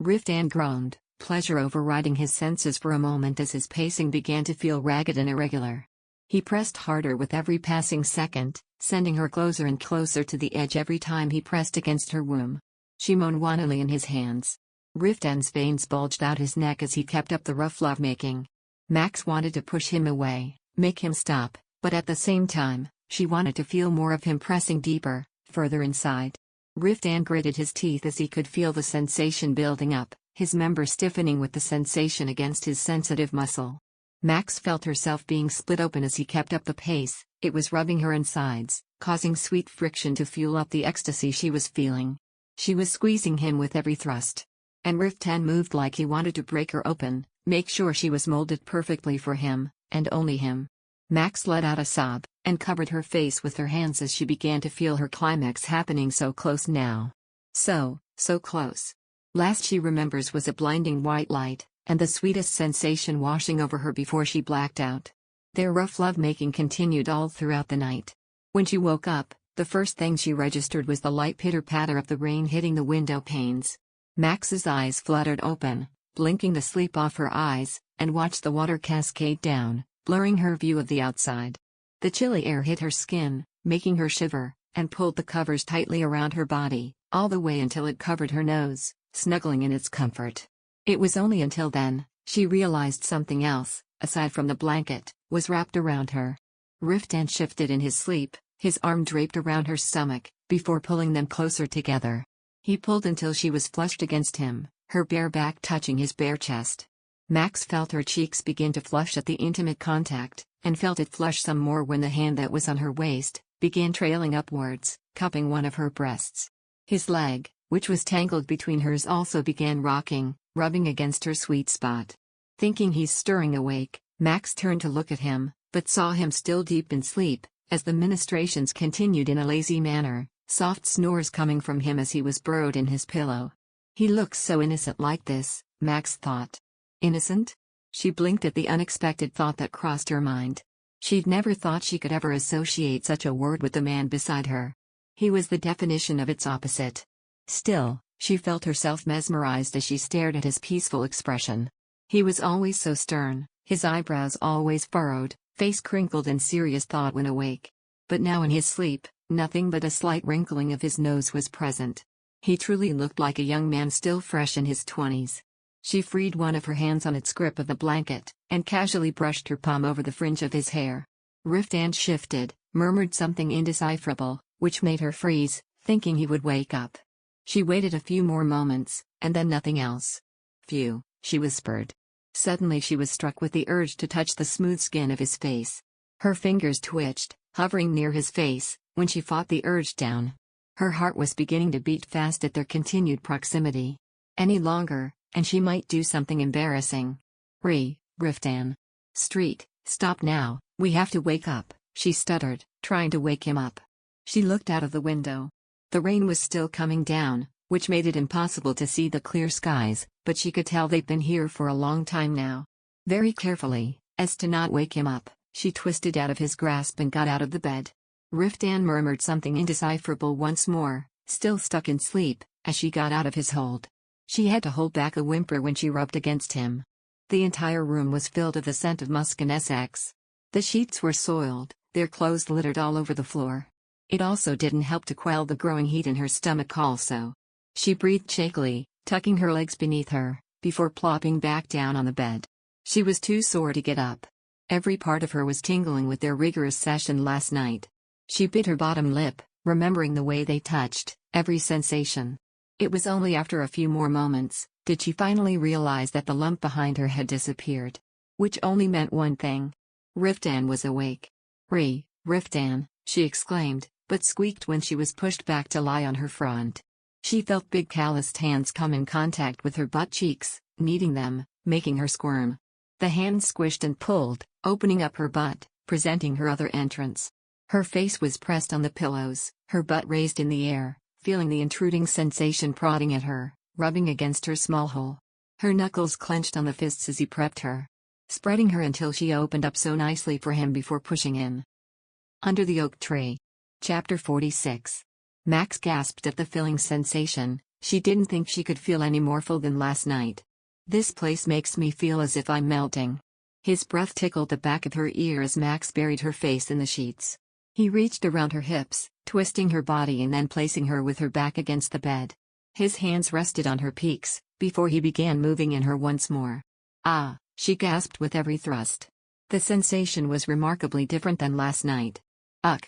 Riftan groaned, pleasure overriding his senses for a moment as his pacing began to feel ragged and irregular. He pressed harder with every passing second, sending her closer and closer to the edge every time he pressed against her womb. She moaned wannily in his hands. Riftan's veins bulged out his neck as he kept up the rough lovemaking. Max wanted to push him away, make him stop, but at the same time, She wanted to feel more of him pressing deeper, further inside. Riftan gritted his teeth as he could feel the sensation building up, his member stiffening with the sensation against his sensitive muscle. Max felt herself being split open as he kept up the pace. It was rubbing her insides, causing sweet friction to fuel up the ecstasy she was feeling. She was squeezing him with every thrust. And Riftan moved like he wanted to break her open, make sure she was molded perfectly for him, and only him. Max let out a sob, and covered her face with her hands as she began to feel her climax happening so close now. So close. Last she remembers was a blinding white light, and the sweetest sensation washing over her before she blacked out. Their rough lovemaking continued all throughout the night. When she woke up, the first thing she registered was the light pitter-patter of the rain hitting the window panes. Max's eyes fluttered open, blinking the sleep off her eyes, and watched the water cascade down, blurring her view of the outside. The chilly air hit her skin, making her shiver, and pulled the covers tightly around her body, all the way until it covered her nose, snuggling in its comfort. It was only until then she realized something else, aside from the blanket, was wrapped around her. Riftan shifted in his sleep, his arm draped around her stomach, before pulling them closer together. He pulled until she was flushed against him, her bare back touching his bare chest. Max felt her cheeks begin to flush at the intimate contact, and felt it flush some more when the hand that was on her waist began trailing upwards, cupping one of her breasts. His leg, which was tangled between hers, also began rocking, rubbing against her sweet spot. Thinking he's stirring awake, Max turned to look at him, but saw him still deep in sleep, as the ministrations continued in a lazy manner, soft snores coming from him as he was burrowed in his pillow. He looks so innocent like this, Max thought. Innocent? She blinked at the unexpected thought that crossed her mind. She'd never thought she could ever associate such a word with the man beside her. He was the definition of its opposite. Still, she felt herself mesmerized as she stared at his peaceful expression. He was always so stern, his eyebrows always furrowed, face crinkled in serious thought when awake. But now in his sleep, nothing but a slight wrinkling of his nose was present. He truly looked like a young man still fresh in his 20s. She freed one of her hands on its grip of the blanket, and casually brushed her palm over the fringe of his hair. Riftan shifted, murmured something indecipherable, which made her freeze, thinking he would wake up. She waited a few more moments, and then nothing else. "Phew," she whispered. Suddenly she was struck with the urge to touch the smooth skin of his face. Her fingers twitched, hovering near his face, when she fought the urge down. Her heart was beginning to beat fast at their continued proximity. Any longer, and she might do something embarrassing. Riftan. Street, stop now, we have to wake up," she stuttered, trying to wake him up. She looked out of the window. The rain was still coming down, which made it impossible to see the clear skies, but she could tell they'd been here for a long time now. Very carefully, as to not wake him up, she twisted out of his grasp and got out of the bed. Riftan murmured something indecipherable once more, still stuck in sleep, as she got out of his hold. She had to hold back a whimper when she rubbed against him. The entire room was filled with the scent of musk and Essex. The sheets were soiled, their clothes littered all over the floor. It also didn't help to quell the growing heat in her stomach also. She breathed shakily, tucking her legs beneath her, before plopping back down on the bed. She was too sore to get up. Every part of her was tingling with their rigorous session last night. She bit her bottom lip, remembering the way they touched, every sensation. It was only after a few more moments did she finally realize that the lump behind her had disappeared. Which only meant one thing. Riftan was awake. Riftan, she exclaimed, but squeaked when she was pushed back to lie on her front. She felt big calloused hands come in contact with her butt cheeks, kneading them, making her squirm. The hands squished and pulled, opening up her butt, presenting her other entrance. Her face was pressed on the pillows, her butt raised in the air, feeling the intruding sensation prodding at her, rubbing against her small hole. Her knuckles clenched on the fists as he prepped her, spreading her until she opened up so nicely for him before pushing in. Under the oak tree. Chapter 46. Max gasped at the filling sensation. She didn't think she could feel any more full than last night. "This place makes me feel as if I'm melting." His breath tickled the back of her ear as Max buried her face in the sheets. He reached around her hips, twisting her body and then placing her with her back against the bed. His hands rested on her peaks, before he began moving in her once more. "Ah," she gasped with every thrust. The sensation was remarkably different than last night. Ugh,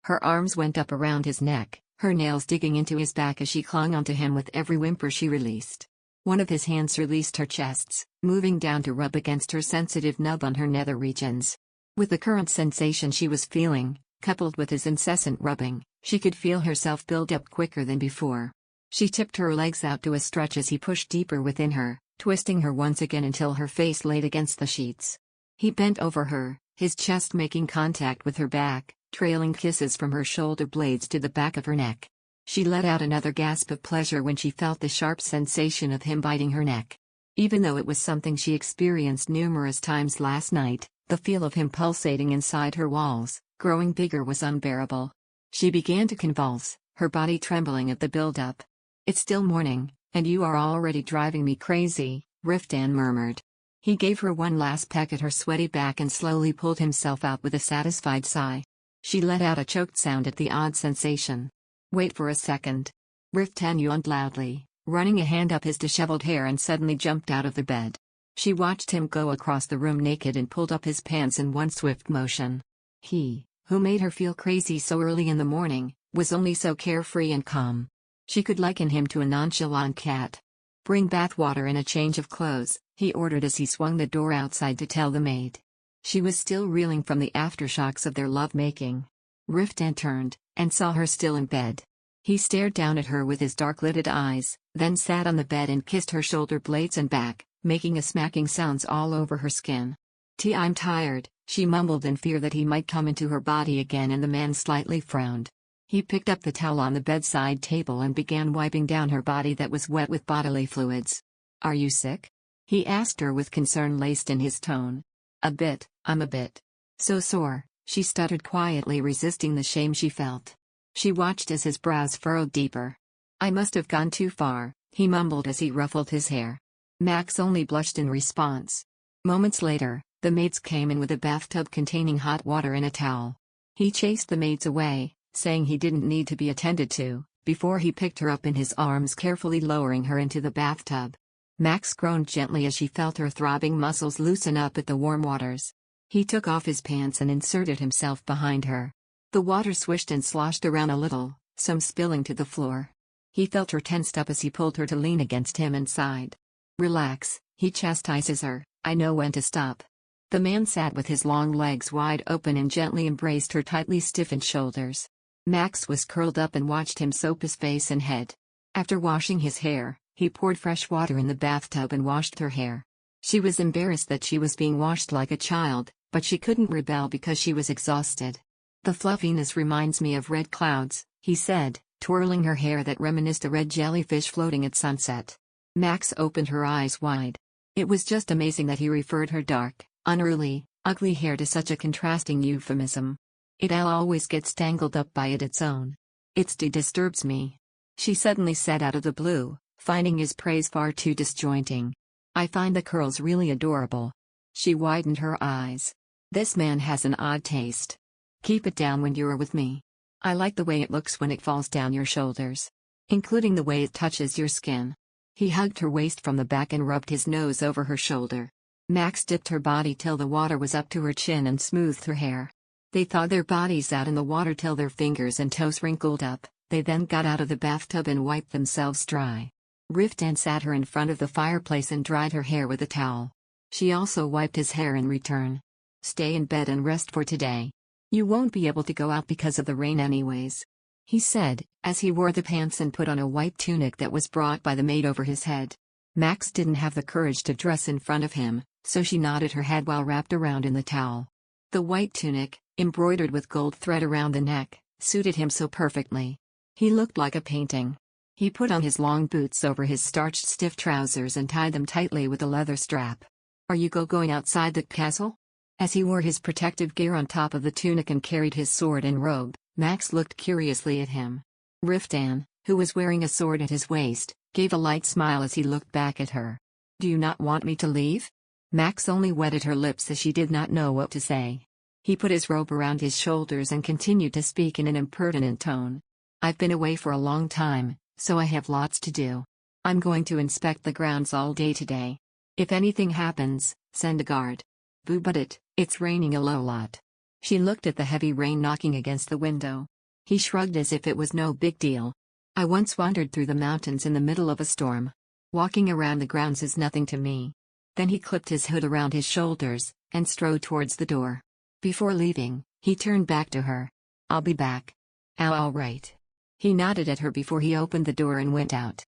Her arms went up around his neck, her nails digging into his back as she clung onto him with every whimper she released. One of his hands released her chests, moving down to rub against her sensitive nub on her nether regions. With the current sensation she was feeling, coupled with his incessant rubbing, she could feel herself build up quicker than before. She tipped her legs out to a stretch as he pushed deeper within her, twisting her once again until her face laid against the sheets. He bent over her, his chest making contact with her back, trailing kisses from her shoulder blades to the back of her neck. She let out another gasp of pleasure when she felt the sharp sensation of him biting her neck. Even though it was something she experienced numerous times last night, the feel of him pulsating inside her walls, growing bigger, was unbearable. She began to convulse, her body trembling at the buildup. "It's still morning, and you are already driving me crazy," Riftan murmured. He gave her one last peck at her sweaty back and slowly pulled himself out with a satisfied sigh. She let out a choked sound at the odd sensation. "Wait for a second." Riftan yawned loudly, running a hand up his disheveled hair, and suddenly jumped out of the bed. She watched him go across the room naked and pulled up his pants in one swift motion. He, who made her feel crazy so early in the morning, was only so carefree and calm. She could liken him to a nonchalant cat. "Bring bath water and a change of clothes," he ordered as he swung the door outside to tell the maid. She was still reeling from the aftershocks of their love-making. Riftan turned, and saw her still in bed. He stared down at her with his dark-lidded eyes, then sat on the bed and kissed her shoulder blades and back, making a smacking sounds all over her skin. "I'm tired," she mumbled in fear that he might come into her body again, and the man slightly frowned. He picked up the towel on the bedside table and began wiping down her body that was wet with bodily fluids. "Are you sick?" he asked her with concern laced in his tone. "A bit, I'm a bit. So sore," she stuttered quietly, resisting the shame she felt. She watched as his brows furrowed deeper. "I must have gone too far," he mumbled as he ruffled his hair. Max only blushed in response. Moments later, the maids came in with a bathtub containing hot water and a towel. He chased the maids away, saying he didn't need to be attended to, before he picked her up in his arms, carefully lowering her into the bathtub. Max groaned gently as she felt her throbbing muscles loosen up at the warm waters. He took off his pants and inserted himself behind her. The water swished and sloshed around a little, some spilling to the floor. He felt her tensed up as he pulled her to lean against him and sighed. "Relax," he chastises her, "I know when to stop." The man sat with his long legs wide open and gently embraced her tightly stiffened shoulders. Max was curled up and watched him soap his face and head. After washing his hair, he poured fresh water in the bathtub and washed her hair. She was embarrassed that she was being washed like a child, but she couldn't rebel because she was exhausted. "The fluffiness reminds me of red clouds," he said, twirling her hair that reminisced a red jellyfish floating at sunset. Max opened her eyes wide. It was just amazing that he referred her dark, unruly, ugly hair to such a contrasting euphemism. "It always gets tangled up by its own. It disturbs me," she suddenly said out of the blue, finding his praise far too disjointing. "I find the curls really adorable." She widened her eyes. "This man has an odd taste. Keep it down when you're with me. I like the way it looks when it falls down your shoulders. Including the way it touches your skin." He hugged her waist from the back and rubbed his nose over her shoulder. Max dipped her body till the water was up to her chin and smoothed her hair. They thawed their bodies out in the water till their fingers and toes wrinkled up. They then got out of the bathtub and wiped themselves dry. Riftan sat her in front of the fireplace and dried her hair with a towel. She also wiped his hair in return. "Stay in bed and rest for today. You won't be able to go out because of the rain anyways," he said, as he wore the pants and put on a white tunic that was brought by the maid over his head. Max didn't have the courage to dress in front of him, so she nodded her head while wrapped around in the towel. The white tunic, embroidered with gold thread around the neck, suited him so perfectly. He looked like a painting. He put on his long boots over his starched stiff trousers and tied them tightly with a leather strap. "Are you going outside the castle?" As he wore his protective gear on top of the tunic and carried his sword and robe, Max looked curiously at him. Riftan, who was wearing a sword at his waist, gave a light smile as he looked back at her. "Do you not want me to leave?" Max only wetted her lips as she did not know what to say. He put his robe around his shoulders and continued to speak in an impertinent tone. "I've been away for a long time, so I have lots to do. I'm going to inspect the grounds all day today. If anything happens, send a guard. Boo, but it's raining a lot." She looked at the heavy rain knocking against the window. He shrugged as if it was no big deal. I once wandered through the mountains in the middle of a storm. Walking around the grounds is nothing to me. Then he clipped his hood around his shoulders, and strode towards the door. Before leaving, he turned back to her. I'll be back. Oh, all right. He nodded at her before he opened the door and went out.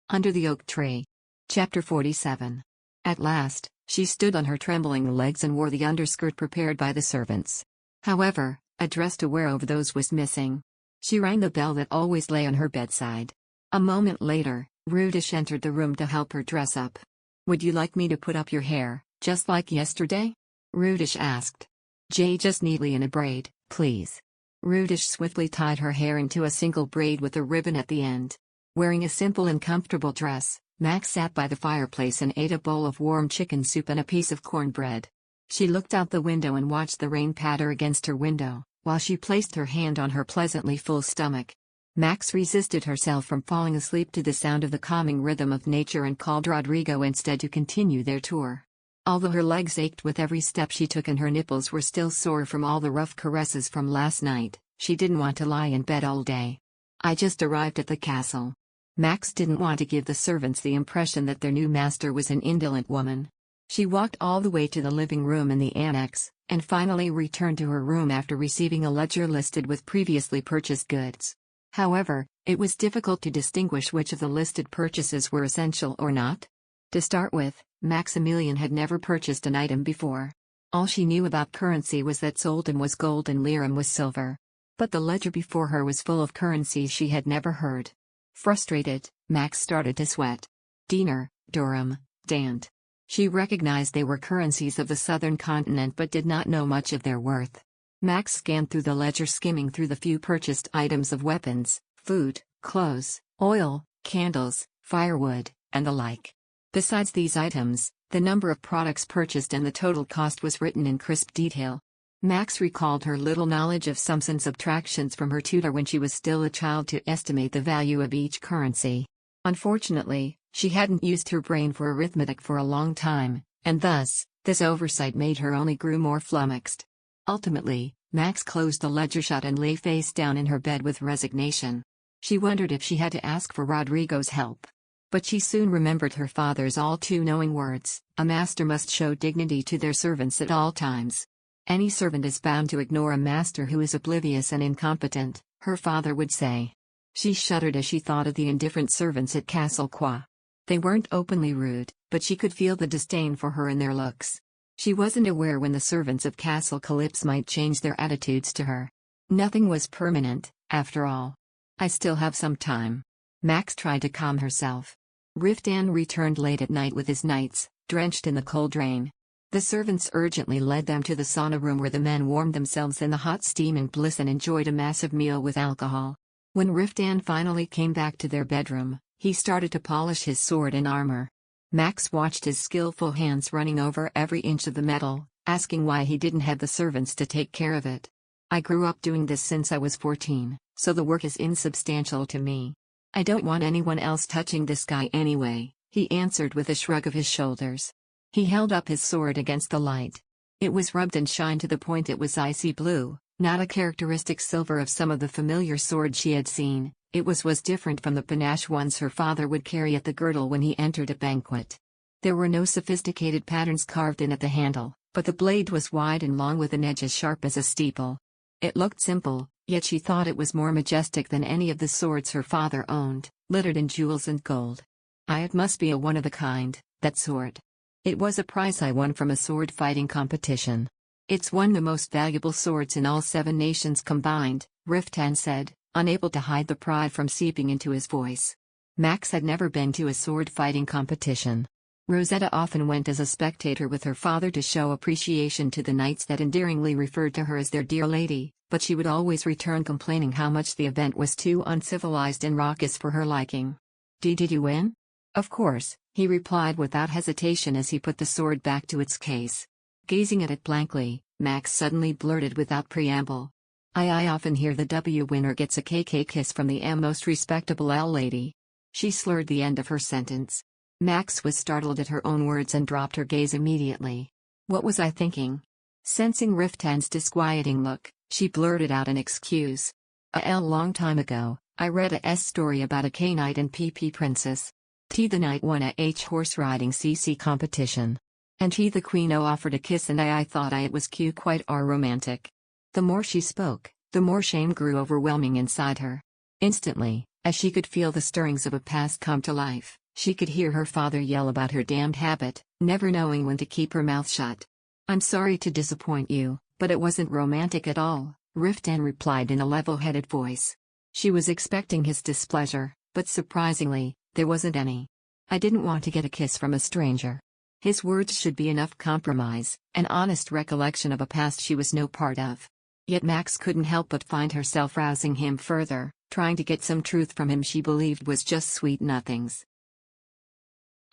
Under the oak tree. Chapter 47. At last, she stood on her trembling legs and wore the underskirt prepared by the servants. However, a dress to wear over those was missing. She rang the bell that always lay on her bedside. A moment later, Rudish entered the room to help her dress up. Would you like me to put up your hair, just like yesterday? Rudish asked. Just neatly in a braid, please. Rudish swiftly tied her hair into a single braid with a ribbon at the end. Wearing a simple and comfortable dress, Max sat by the fireplace and ate a bowl of warm chicken soup and a piece of cornbread. She looked out the window and watched the rain patter against her window, while she placed her hand on her pleasantly full stomach. Max resisted herself from falling asleep to the sound of the calming rhythm of nature and called Rodrigo instead to continue their tour. Although her legs ached with every step she took and her nipples were still sore from all the rough caresses from last night, she didn't want to lie in bed all day. I just arrived at the castle. Max didn't want to give the servants the impression that their new master was an indolent woman. She walked all the way to the living room in the annex, and finally returned to her room after receiving a ledger listed with previously purchased goods. However, it was difficult to distinguish which of the listed purchases were essential or not. To start with, Maximilian had never purchased an item before. All she knew about currency was that Soldan was gold and liram was silver. But the ledger before her was full of currencies she had never heard. Frustrated, Max started to sweat. Dinar, dirham, dant. She recognized they were currencies of the southern continent but did not know much of their worth. Max scanned through the ledger, skimming through the few purchased items of weapons, food, clothes, oil, candles, firewood, and the like. Besides these items, the number of products purchased and the total cost was written in crisp detail. Max recalled her little knowledge of sums and subtractions from her tutor when she was still a child to estimate the value of each currency. Unfortunately, she hadn't used her brain for arithmetic for a long time, and thus, this oversight made her only grew more flummoxed. Ultimately, Max closed the ledger shut and lay face down in her bed with resignation. She wondered if she had to ask for Rodrigo's help. But she soon remembered her father's all-too-knowing words, a master must show dignity to their servants at all times. Any servant is bound to ignore a master who is oblivious and incompetent, her father would say. She shuddered as she thought of the indifferent servants at Castle Qua. They weren't openly rude, but she could feel the disdain for her in their looks. She wasn't aware when the servants of Castle Calypse might change their attitudes to her. Nothing was permanent, after all. I still have some time. Max tried to calm herself. Riftan returned late at night with his knights, drenched in the cold rain. The servants urgently led them to the sauna room where the men warmed themselves in the hot steam and bliss and enjoyed a massive meal with alcohol. When Riftan finally came back to their bedroom, he started to polish his sword and armor. Max watched his skillful hands running over every inch of the metal, asking why he didn't have the servants to take care of it. I grew up doing this since I was 14, so the work is insubstantial to me. I don't want anyone else touching this guy anyway, he answered with a shrug of his shoulders. He held up his sword against the light. It was rubbed and shined to the point it was icy blue, not a characteristic silver of some of the familiar swords she had seen. It was different from the panache ones her father would carry at the girdle when he entered a banquet. There were no sophisticated patterns carved in at the handle, but the blade was wide and long with an edge as sharp as a steeple. It looked simple, yet she thought it was more majestic than any of the swords her father owned, littered in jewels and gold. It must be a one-of-a-kind, that sword. It was a prize I won from a sword fighting competition. It's one of the most valuable swords in all 7 nations combined, Riftan said, unable to hide the pride from seeping into his voice. Max had never been to a sword fighting competition. Rosetta often went as a spectator with her father to show appreciation to the knights that endearingly referred to her as their dear lady, but she would always return complaining how much the event was too uncivilized and raucous for her liking. Did you win? Of course, he replied without hesitation as he put the sword back to its case. Gazing at it blankly, Max suddenly blurted without preamble. I often hear the W winner gets a KK kiss from the M most respectable L lady. She slurred the end of her sentence. Max was startled at her own words and dropped her gaze immediately. What was I thinking? Sensing Riftan's disquieting look, she blurted out an excuse. A long time ago, I read a story about a K-Knight and PP Princess. The knight won a horse riding CC competition. And the queen offered a kiss and I thought it was cute, quite romantic. The more she spoke, the more shame grew overwhelming inside her. Instantly, as she could feel the stirrings of a past come to life, she could hear her father yell about her damned habit, never knowing when to keep her mouth shut. I'm sorry to disappoint you, but it wasn't romantic at all, Riftan replied in a level-headed voice. She was expecting his displeasure, but surprisingly, there wasn't any. I didn't want to get a kiss from a stranger. His words should be enough compromise, an honest recollection of a past she was no part of. Yet Max couldn't help but find herself rousing him further, trying to get some truth from him she believed was just sweet nothings.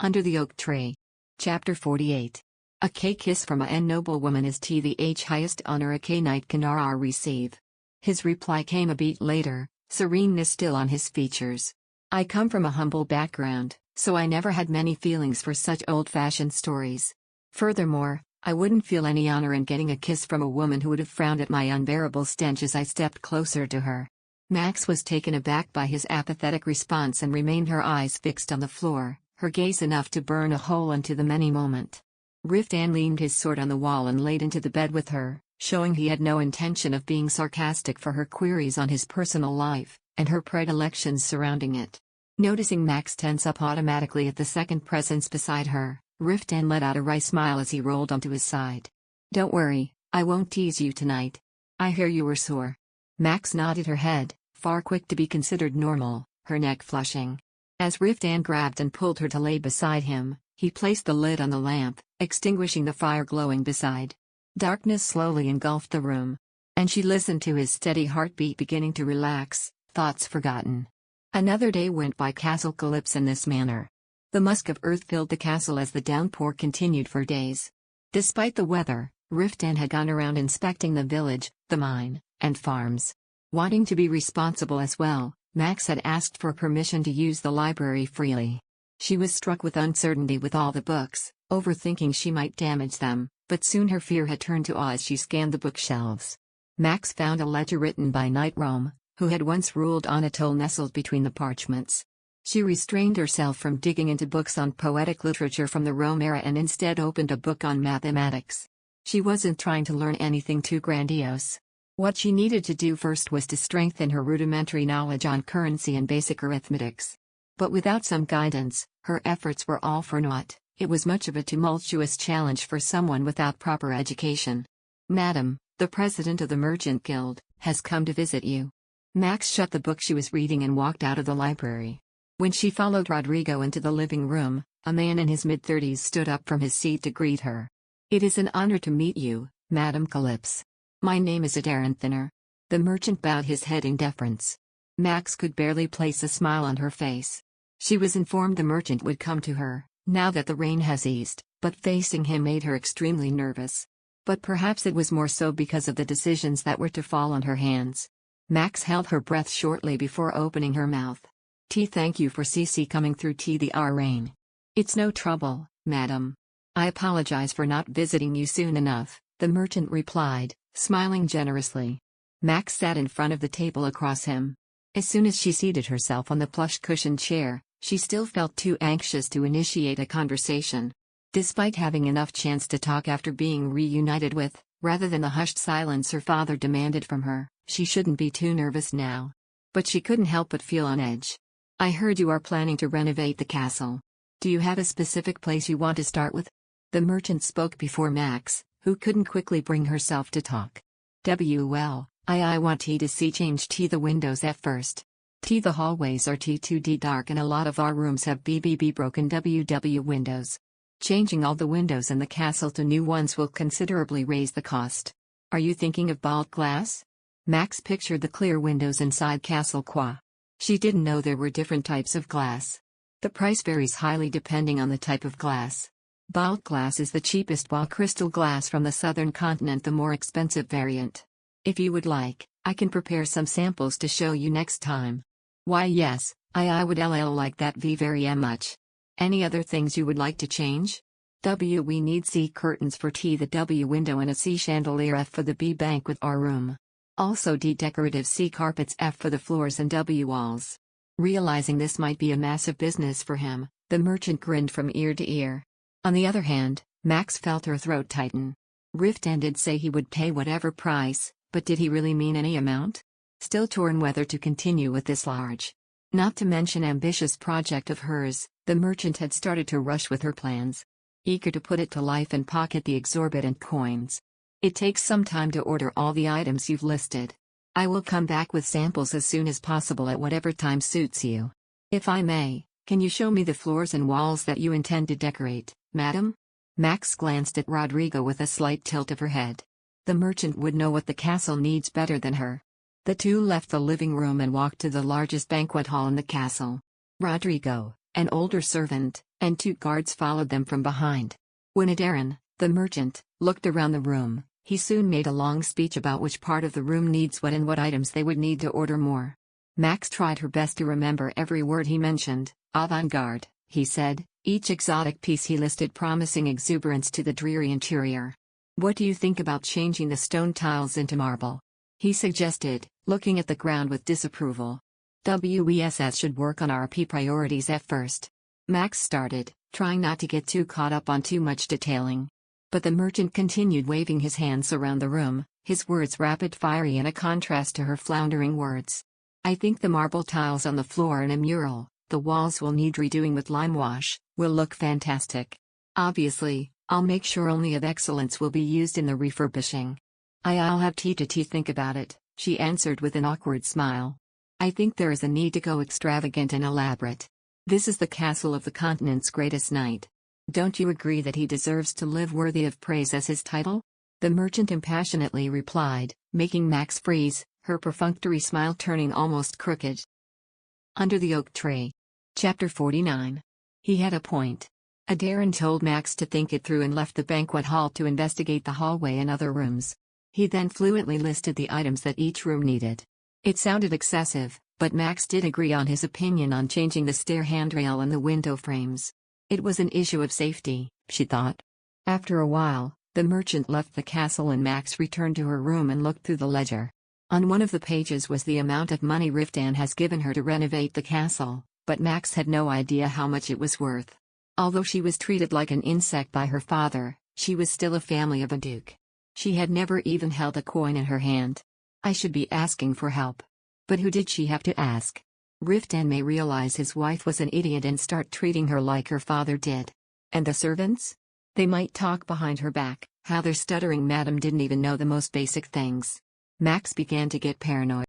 Under the Oak Tree. Chapter 48. A kiss from a noble woman is the highest honor a K-Knight can receive. His reply came a beat later, sereneness still on his features. I come from a humble background, so I never had many feelings for such old-fashioned stories. Furthermore, I wouldn't feel any honor in getting a kiss from a woman who would have frowned at my unbearable stench as I stepped closer to her. Max was taken aback by his apathetic response and remained her eyes fixed on the floor, her gaze enough to burn a hole into the many moment. Riftan leaned his sword on the wall and laid into the bed with her, showing he had no intention of being sarcastic for her queries on his personal life, and her predilections surrounding it. Noticing Max tense up automatically at the second presence beside her, Riftan let out a wry smile as he rolled onto his side. Don't worry, I won't tease you tonight. I hear you were sore. Max nodded her head, far quick to be considered normal, her neck flushing. As Riftan grabbed and pulled her to lay beside him, he placed the lid on the lamp, extinguishing the fire glowing beside. Darkness slowly engulfed the room. And she listened to his steady heartbeat beginning to relax, thoughts forgotten. Another day went by Castle Calypso in this manner. The musk of earth filled the castle as the downpour continued for days. Despite the weather, Riftan had gone around inspecting the village, the mine, and farms. Wanting to be responsible as well, Max had asked for permission to use the library freely. She was struck with uncertainty with all the books, overthinking she might damage them, but soon her fear had turned to awe as she scanned the bookshelves. Max found a ledger written by Knight Rome, who had once ruled Anatole nestled between the parchments. She restrained herself from digging into books on poetic literature from the Rome era and instead opened a book on mathematics. She wasn't trying to learn anything too grandiose. What she needed to do first was to strengthen her rudimentary knowledge on currency and basic arithmetics. But without some guidance, her efforts were all for naught. It was much of a tumultuous challenge for someone without proper education. Madam, the president of the Merchant Guild, has come to visit you. Max shut the book she was reading and walked out of the library. When she followed Rodrigo into the living room, a man in his mid-30s stood up from his seat to greet her. It is an honor to meet you, Madame Calypso. My name is Thinner. The merchant bowed his head in deference. Max could barely place a smile on her face. She was informed the merchant would come to her, now that the rain has eased, but facing him made her extremely nervous. But perhaps it was more so because of the decisions that were to fall on her hands. Max held her breath shortly before opening her mouth. Thank you for coming through the rain. It's no trouble, madam. I apologize for not visiting you soon enough, the merchant replied, smiling generously. Max sat in front of the table across him. As soon as she seated herself on the plush cushioned chair, she still felt too anxious to initiate a conversation. Despite having enough chance to talk after being reunited with, rather than the hushed silence her father demanded from her, she shouldn't be too nervous now. But she couldn't help but feel on edge. I heard you are planning to renovate the castle. Do you have a specific place you want to start with? The merchant spoke before Max, who couldn't quickly bring herself to talk. Well, I want to change the windows at first. The hallways are too dark and a lot of our rooms have broken windows. Changing all the windows in the castle to new ones will considerably raise the cost. Are you thinking of bald glass? Max pictured the clear windows inside Castle Qua. She didn't know there were different types of glass. The price varies highly depending on the type of glass. Bald glass is the cheapest while crystal glass from the southern continent the more expensive variant. If you would like, I can prepare some samples to show you next time. Why yes, I would like that very much. Any other things you would like to change? We need C curtains for T, the W window, and a C chandelier, F for the B banquet R room. Also D decorative C carpets, F for the floors, and W walls. Realizing this might be a massive business for him, the merchant grinned from ear to ear. On the other hand, Max felt her throat tighten. Riftan did say he would pay whatever price, but did he really mean any amount? Still torn whether to continue with this large, not to mention ambitious project of hers, the merchant had started to rush with her plans. Eager to put it to life and pocket the exorbitant coins. It takes some time to order all the items you've listed. I will come back with samples as soon as possible at whatever time suits you. If I may, can you show me the floors and walls that you intend to decorate, madam? Max glanced at Rodrigo with a slight tilt of her head. The merchant would know what the castle needs better than her. The two left the living room and walked to the largest banquet hall in the castle. Rodrigo, an older servant, and 2 guards followed them from behind. When Adaran, the merchant, looked around the room, he soon made a long speech about which part of the room needs what and what items they would need to order more. Max tried her best to remember every word he mentioned. Avant-garde, he said, each exotic piece he listed promising exuberance to the dreary interior. What do you think about changing the stone tiles into marble? He suggested, looking at the ground with disapproval. WESS should work on our P priorities at first. Max started, trying not to get too caught up on too much detailing. But the merchant continued waving his hands around the room, his words rapid-fiery in a contrast to her floundering words. I think the marble tiles on the floor and a mural, the walls will need redoing with lime wash, will look fantastic. Obviously, I'll make sure only of excellence will be used in the refurbishing. I'll have tea to think about it, she answered with an awkward smile. I think there is a need to go extravagant and elaborate. This is the castle of the continent's greatest knight. Don't you agree that he deserves to live worthy of praise as his title? The merchant impassionately replied, making Max freeze, her perfunctory smile turning almost crooked. Under the Oak Tree. Chapter 49. He had a point. Adaran told Max to think it through and left the banquet hall to investigate the hallway and other rooms. He then fluently listed the items that each room needed. It sounded excessive, but Max did agree on his opinion on changing the stair handrail and the window frames. It was an issue of safety, she thought. After a while, the merchant left the castle and Max returned to her room and looked through the ledger. On one of the pages was the amount of money Riftan has given her to renovate the castle, but Max had no idea how much it was worth. Although she was treated like an insect by her father, she was still a family of a duke. She had never even held a coin in her hand. I should be asking for help. But who did she have to ask? Riftan may realize his wife was an idiot and start treating her like her father did. And the servants? They might talk behind her back, how their stuttering madam didn't even know the most basic things. Max began to get paranoid.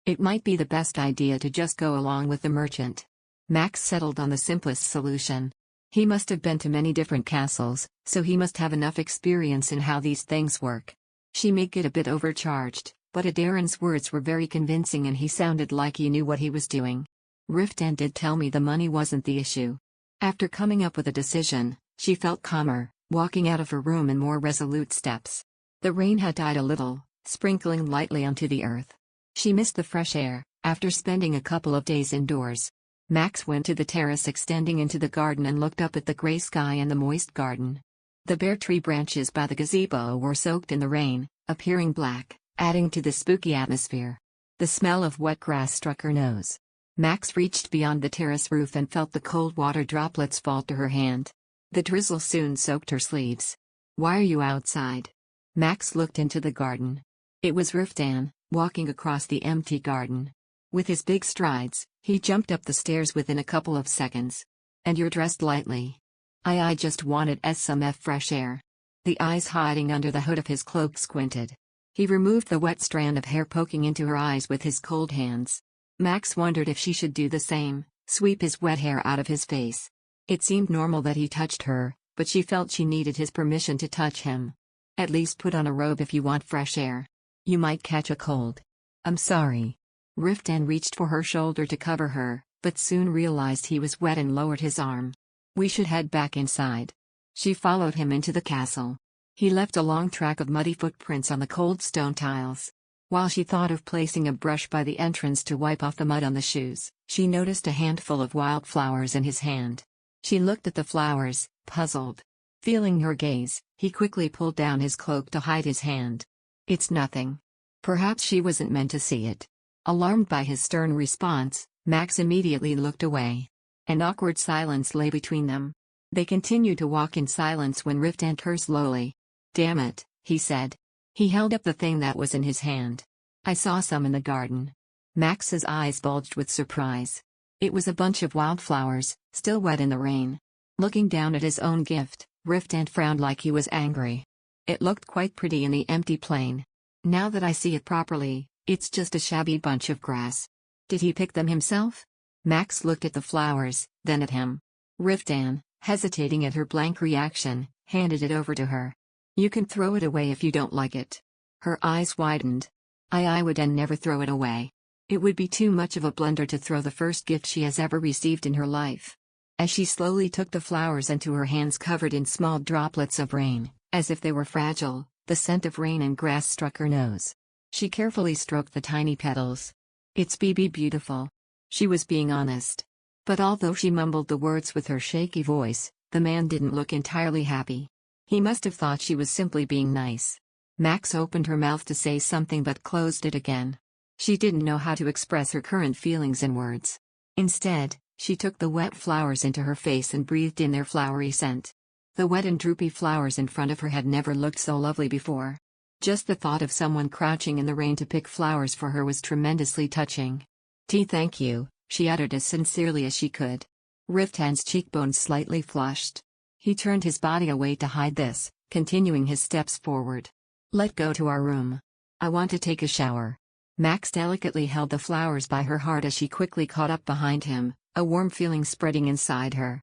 It might be the best idea to just go along with the merchant. Max settled on the simplest solution. He must have been to many different castles, so he must have enough experience in how these things work. She may get a bit overcharged, but Adaran's words were very convincing and he sounded like he knew what he was doing. Riftan did tell me the money wasn't the issue. After coming up with a decision, she felt calmer, walking out of her room in more resolute steps. The rain had died a little, sprinkling lightly onto the earth. She missed the fresh air, after spending a couple of days indoors. Max went to the terrace extending into the garden and looked up at the gray sky and the moist garden. The bare tree branches by the gazebo were soaked in the rain, appearing black, adding to the spooky atmosphere. The smell of wet grass struck her nose. Max reached beyond the terrace roof and felt the cold water droplets fall to her hand. The drizzle soon soaked her sleeves. Why are you outside? Max looked into the garden. It was Riftan, walking across the empty garden. With his big strides, he jumped up the stairs within a couple of seconds. And you're dressed lightly. I just wanted some fresh air. The eyes hiding under the hood of his cloak squinted. He removed the wet strand of hair poking into her eyes with his cold hands. Max wondered if she should do the same, sweep his wet hair out of his face. It seemed normal that he touched her, but she felt she needed his permission to touch him. At least put on a robe if you want fresh air. You might catch a cold. I'm sorry. Riftan reached for her shoulder to cover her, but soon realized he was wet and lowered his arm. We should head back inside. She followed him into the castle. He left a long track of muddy footprints on the cold stone tiles. While she thought of placing a brush by the entrance to wipe off the mud on the shoes, she noticed a handful of wildflowers in his hand. She looked at the flowers, puzzled. Feeling her gaze, he quickly pulled down his cloak to hide his hand. "It's nothing." Perhaps she wasn't meant to see it. Alarmed by his stern response, Max immediately looked away. An awkward silence lay between them. They continued to walk in silence when Riftan turned slowly. "Damn it," he said. He held up the thing that was in his hand. "I saw some in the garden." Max's eyes bulged with surprise. It was a bunch of wildflowers, still wet in the rain. Looking down at his own gift, Riftan frowned like he was angry. It looked quite pretty in the empty plain. "Now that I see it properly, it's just a shabby bunch of grass." Did he pick them himself? Max looked at the flowers, then at him. Riftan, hesitating at her blank reaction, handed it over to her. "You can throw it away if you don't like it." Her eyes widened. I would never throw it away. It would be too much of a blunder to throw the first gift she has ever received in her life. As she slowly took the flowers into her hands covered in small droplets of rain, as if they were fragile, the scent of rain and grass struck her nose. She carefully stroked the tiny petals. "It's beautiful." She was being honest. But although she mumbled the words with her shaky voice, the man didn't look entirely happy. He must have thought she was simply being nice. Max opened her mouth to say something but closed it again. She didn't know how to express her current feelings in words. Instead, she took the wet flowers into her face and breathed in their flowery scent. The wet and droopy flowers in front of her had never looked so lovely before. Just the thought of someone crouching in the rain to pick flowers for her was tremendously touching. "Tea, thank you," she uttered as sincerely as she could. Riftan's cheekbones slightly flushed. He turned his body away to hide this, continuing his steps forward. "Let's go to our room. I want to take a shower." Max delicately held the flowers by her heart as she quickly caught up behind him, a warm feeling spreading inside her.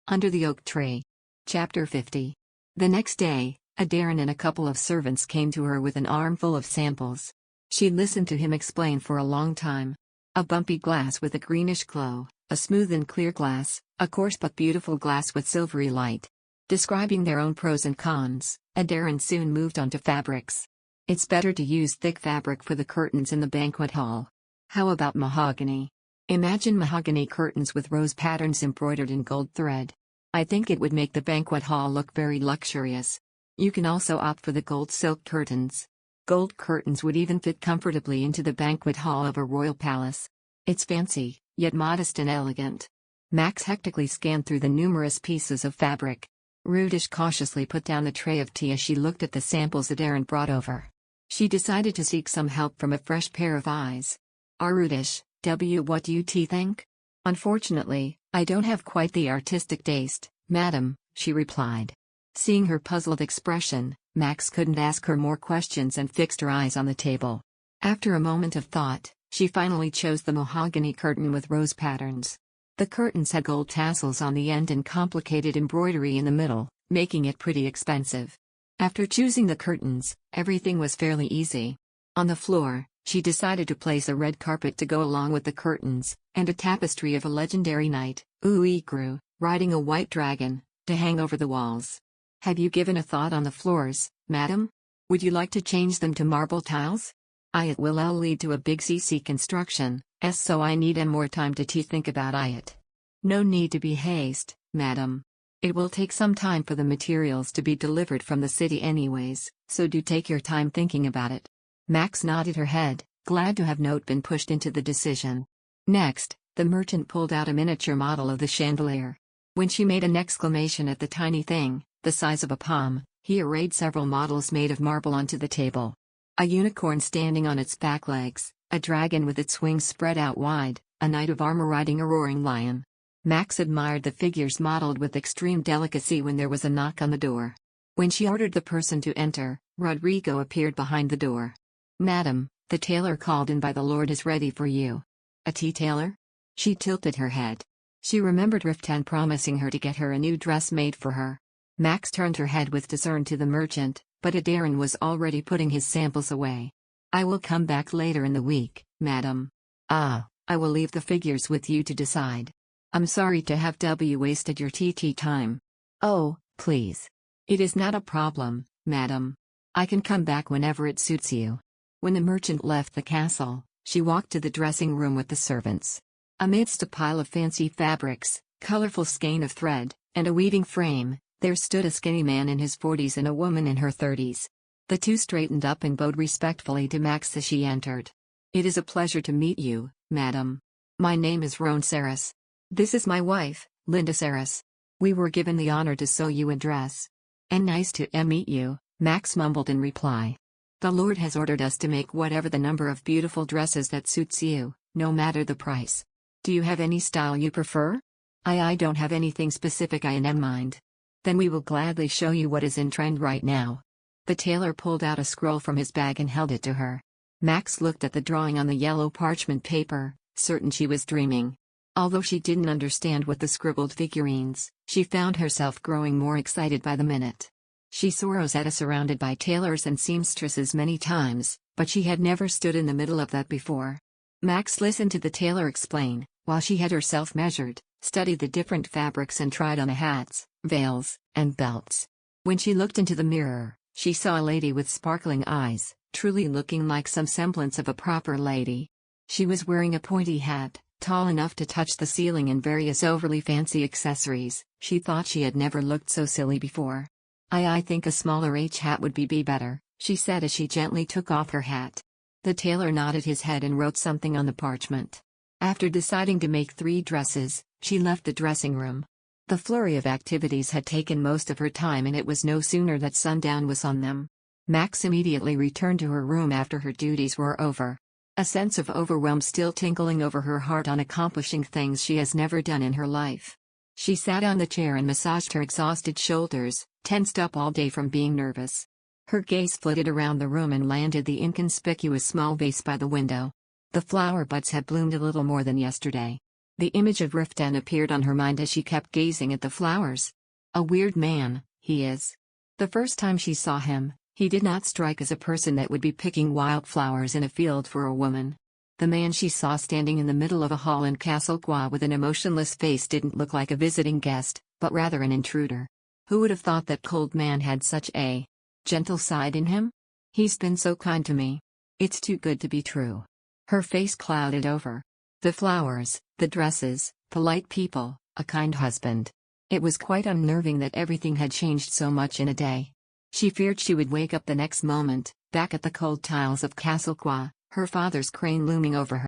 Under the Oak Tree. Chapter 50. The next day, Adarin and a couple of servants came to her with an armful of samples. She listened to him explain for a long time. A bumpy glass with a greenish glow, a smooth and clear glass, a coarse but beautiful glass with silvery light. Describing their own pros and cons, Adarin soon moved on to fabrics. "It's better to use thick fabric for the curtains in the banquet hall. How about mahogany? Imagine mahogany curtains with rose patterns embroidered in gold thread. I think it would make the banquet hall look very luxurious. You can also opt for the gold silk curtains. Gold curtains would even fit comfortably into the banquet hall of a royal palace. It's fancy, yet modest and elegant." Max hectically scanned through the numerous pieces of fabric. Rudish cautiously put down the tray of tea as she looked at the samples Adarin brought over. She decided to seek some help from a fresh pair of eyes. "Rudish, what do you think?" "Unfortunately, I don't have quite the artistic taste, madam," she replied. Seeing her puzzled expression, Max couldn't ask her more questions and fixed her eyes on the table. After a moment of thought, she finally chose the mahogany curtain with rose patterns. The curtains had gold tassels on the end and complicated embroidery in the middle, making it pretty expensive. After choosing the curtains, everything was fairly easy. On the floor, she decided to place a red carpet to go along with the curtains, and a tapestry of a legendary knight, Uigru, riding a white dragon, to hang over the walls. "Have you given a thought on the floors, madam? Would you like to change them to marble tiles? It will lead to a big CC construction, so I need more time to think about it. No need to be haste, madam. It will take some time for the materials to be delivered from the city anyways, so do take your time thinking about it." Max nodded her head, glad to have note been pushed into the decision. Next, the merchant pulled out a miniature model of the chandelier. When she made an exclamation at the tiny thing, the size of a palm, he arrayed several models made of marble onto the table. A unicorn standing on its back legs, a dragon with its wings spread out wide, a knight of armor riding a roaring lion. Max admired the figures modeled with extreme delicacy when there was a knock on the door. When she ordered the person to enter, Rodrigo appeared behind the door. "Madam, the tailor called in by the lord is ready for you." "A tea tailor?" She tilted her head. She remembered Riftan promising her to get her a new dress made for her. Max turned her head with discern to the merchant, but Adarin was already putting his samples away. "I will come back later in the week, madam. I will leave the figures with you to decide. I'm sorry to have wasted your tea time." "Oh, please. It is not a problem, madam. I can come back whenever it suits you." When the merchant left the castle, she walked to the dressing room with the servants. Amidst a pile of fancy fabrics, colorful skein of thread, and a weaving frame, There stood a skinny man in his 40s and a woman in her 30s. The two straightened up and bowed respectfully to Max as she entered. "It is a pleasure to meet you, madam. My name is Roan Saris. This is my wife, Linda Saris. We were given the honor to sew you a dress." "And nice to meet you," Max mumbled in reply. "The Lord has ordered us to make whatever the number of beautiful dresses that suits you, no matter the price. Do you have any style you prefer?" I don't have anything specific in mind." "Then we will gladly show you what is in trend right now." The tailor pulled out a scroll from his bag and held it to her. Max looked at the drawing on the yellow parchment paper, certain she was dreaming. Although she didn't understand what the scribbled figurines, she found herself growing more excited by the minute. She saw Rosetta surrounded by tailors and seamstresses many times, but she had never stood in the middle of that before. Max listened to the tailor explain, while she had herself measured, studied the different fabrics and tried on the hats, veils, and belts. When she looked into the mirror, she saw a lady with sparkling eyes, truly looking like some semblance of a proper lady. She was wearing a pointy hat, tall enough to touch the ceiling, and various overly fancy accessories. She thought she had never looked so silly before. I think a smaller H hat would be better," she said as she gently took off her hat. The tailor nodded his head and wrote something on the parchment. After deciding to make 3 dresses, she left the dressing room. The flurry of activities had taken most of her time, and it was no sooner that sundown was on them. Max immediately returned to her room after her duties were over. A sense of overwhelm still tingling over her heart on accomplishing things she has never done in her life. She sat on the chair and massaged her exhausted shoulders, tensed up all day from being nervous. Her gaze flitted around the room and landed the inconspicuous small vase by the window. The flower buds had bloomed a little more than yesterday. The image of Riftan appeared on her mind as she kept gazing at the flowers. A weird man, he is. The first time she saw him, he did not strike as a person that would be picking wildflowers in a field for a woman. The man she saw standing in the middle of a hall in Castle Gua with an emotionless face didn't look like a visiting guest, but rather an intruder. Who would have thought that cold man had such a gentle side in him? "He's been so kind to me. It's too good to be true." Her face clouded over. The flowers, the dresses, polite people, a kind husband. It was quite unnerving that everything had changed so much in a day. She feared she would wake up the next moment, back at the cold tiles of Castle Gua, her father's crane looming over her.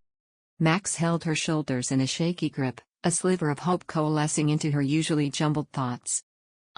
Max held her shoulders in a shaky grip, a sliver of hope coalescing into her usually jumbled thoughts.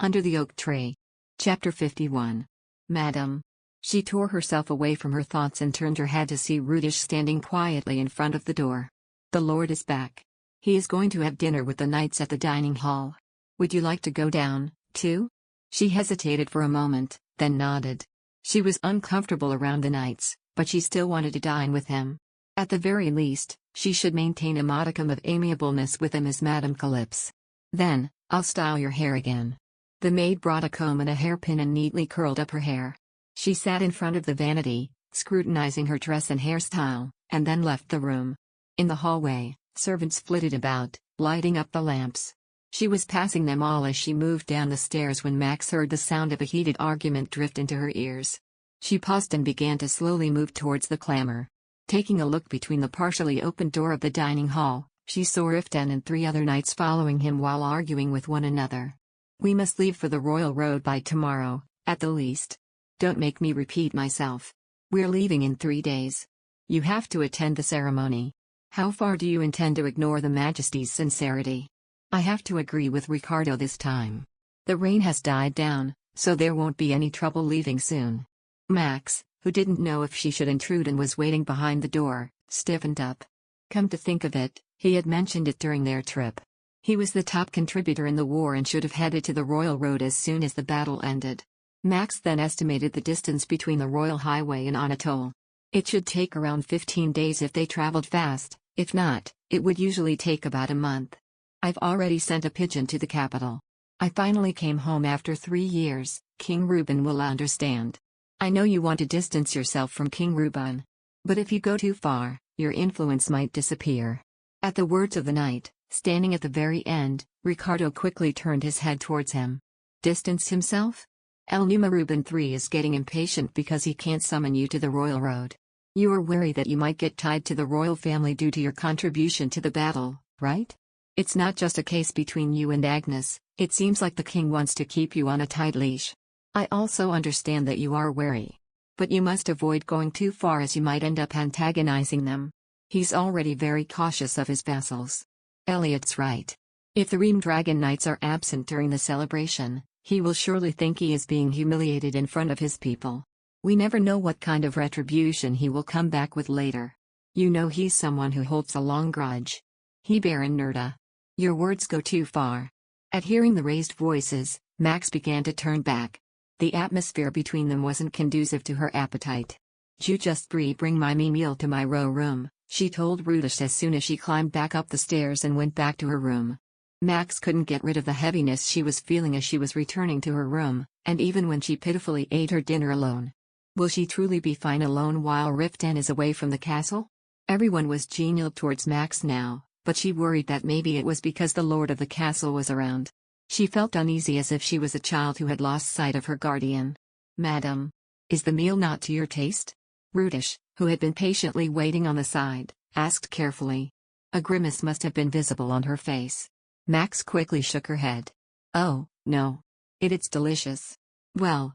Under the oak tree. Chapter 51. "Madam." She tore herself away from her thoughts and turned her head to see Rudish standing quietly in front of the door. "The Lord is back. He is going to have dinner with the knights at the dining hall. Would you like to go down, too?" She hesitated for a moment, then nodded. She was uncomfortable around the knights, but she still wanted to dine with him. At the very least, she should maintain a modicum of amiableness with him as Madame Calypse. "Then, I'll style your hair again." The maid brought a comb and a hairpin and neatly curled up her hair. She sat in front of the vanity, scrutinizing her dress and hairstyle, and then left the room. In the hallway, servants flitted about, lighting up the lamps. She was passing them all as she moved down the stairs when Max heard the sound of a heated argument drift into her ears. She paused and began to slowly move towards the clamor. Taking a look between the partially opened door of the dining hall, she saw Riftan and 3 other knights following him while arguing with one another. "We must leave for the Royal Road by tomorrow, at the least. Don't make me repeat myself. We're leaving in 3 days. You have to attend the ceremony. How far do you intend to ignore the Majesty's sincerity?" "I have to agree with Ricardo this time. The rain has died down, so there won't be any trouble leaving soon." Max, who didn't know if she should intrude and was waiting behind the door, stiffened up. Come to think of it, he had mentioned it during their trip. He was the top contributor in the war and should have headed to the Royal Road as soon as the battle ended. Max then estimated the distance between the Royal Highway and Anatole. It should take around 15 days if they traveled fast. If not, it would usually take about a month. "I've already sent a pigeon to the capital. I finally came home after 3 years, King Reuben will understand. I know you want to distance yourself from King Reuben. But if you go too far, your influence might disappear." At the words of the knight, standing at the very end, Ricardo quickly turned his head towards him. Distance himself? El Numa Reuben III is getting impatient because he can't summon you to the Royal Road. You are worried that you might get tied to the royal family due to your contribution to the battle, right? It's not just a case between you and Agnes, it seems like the king wants to keep you on a tight leash. I also understand that you are wary. But you must avoid going too far as you might end up antagonizing them. He's already very cautious of his vassals. Elliot's right. If the Ream Dragon Knights are absent during the celebration, he will surely think he is being humiliated in front of his people. We never know what kind of retribution he will come back with later. You know he's someone who holds a long grudge. He Baron Nerda. Your words go too far. At hearing the raised voices, Max began to turn back. The atmosphere between them wasn't conducive to her appetite. "You just bring my meal to my room," she told Rudish as soon as she climbed back up the stairs and went back to her room. Max couldn't get rid of the heaviness she was feeling as she was returning to her room, and even when she pitifully ate her dinner alone. Will she truly be fine alone while Riftan is away from the castle? Everyone was genial towards Max now, but she worried that maybe it was because the lord of the castle was around. She felt uneasy as if she was a child who had lost sight of her guardian. "Madam, is the meal not to your taste?" Rudish, who had been patiently waiting on the side, asked carefully. A grimace must have been visible on her face. Max quickly shook her head. "Oh, no. It's delicious. Well,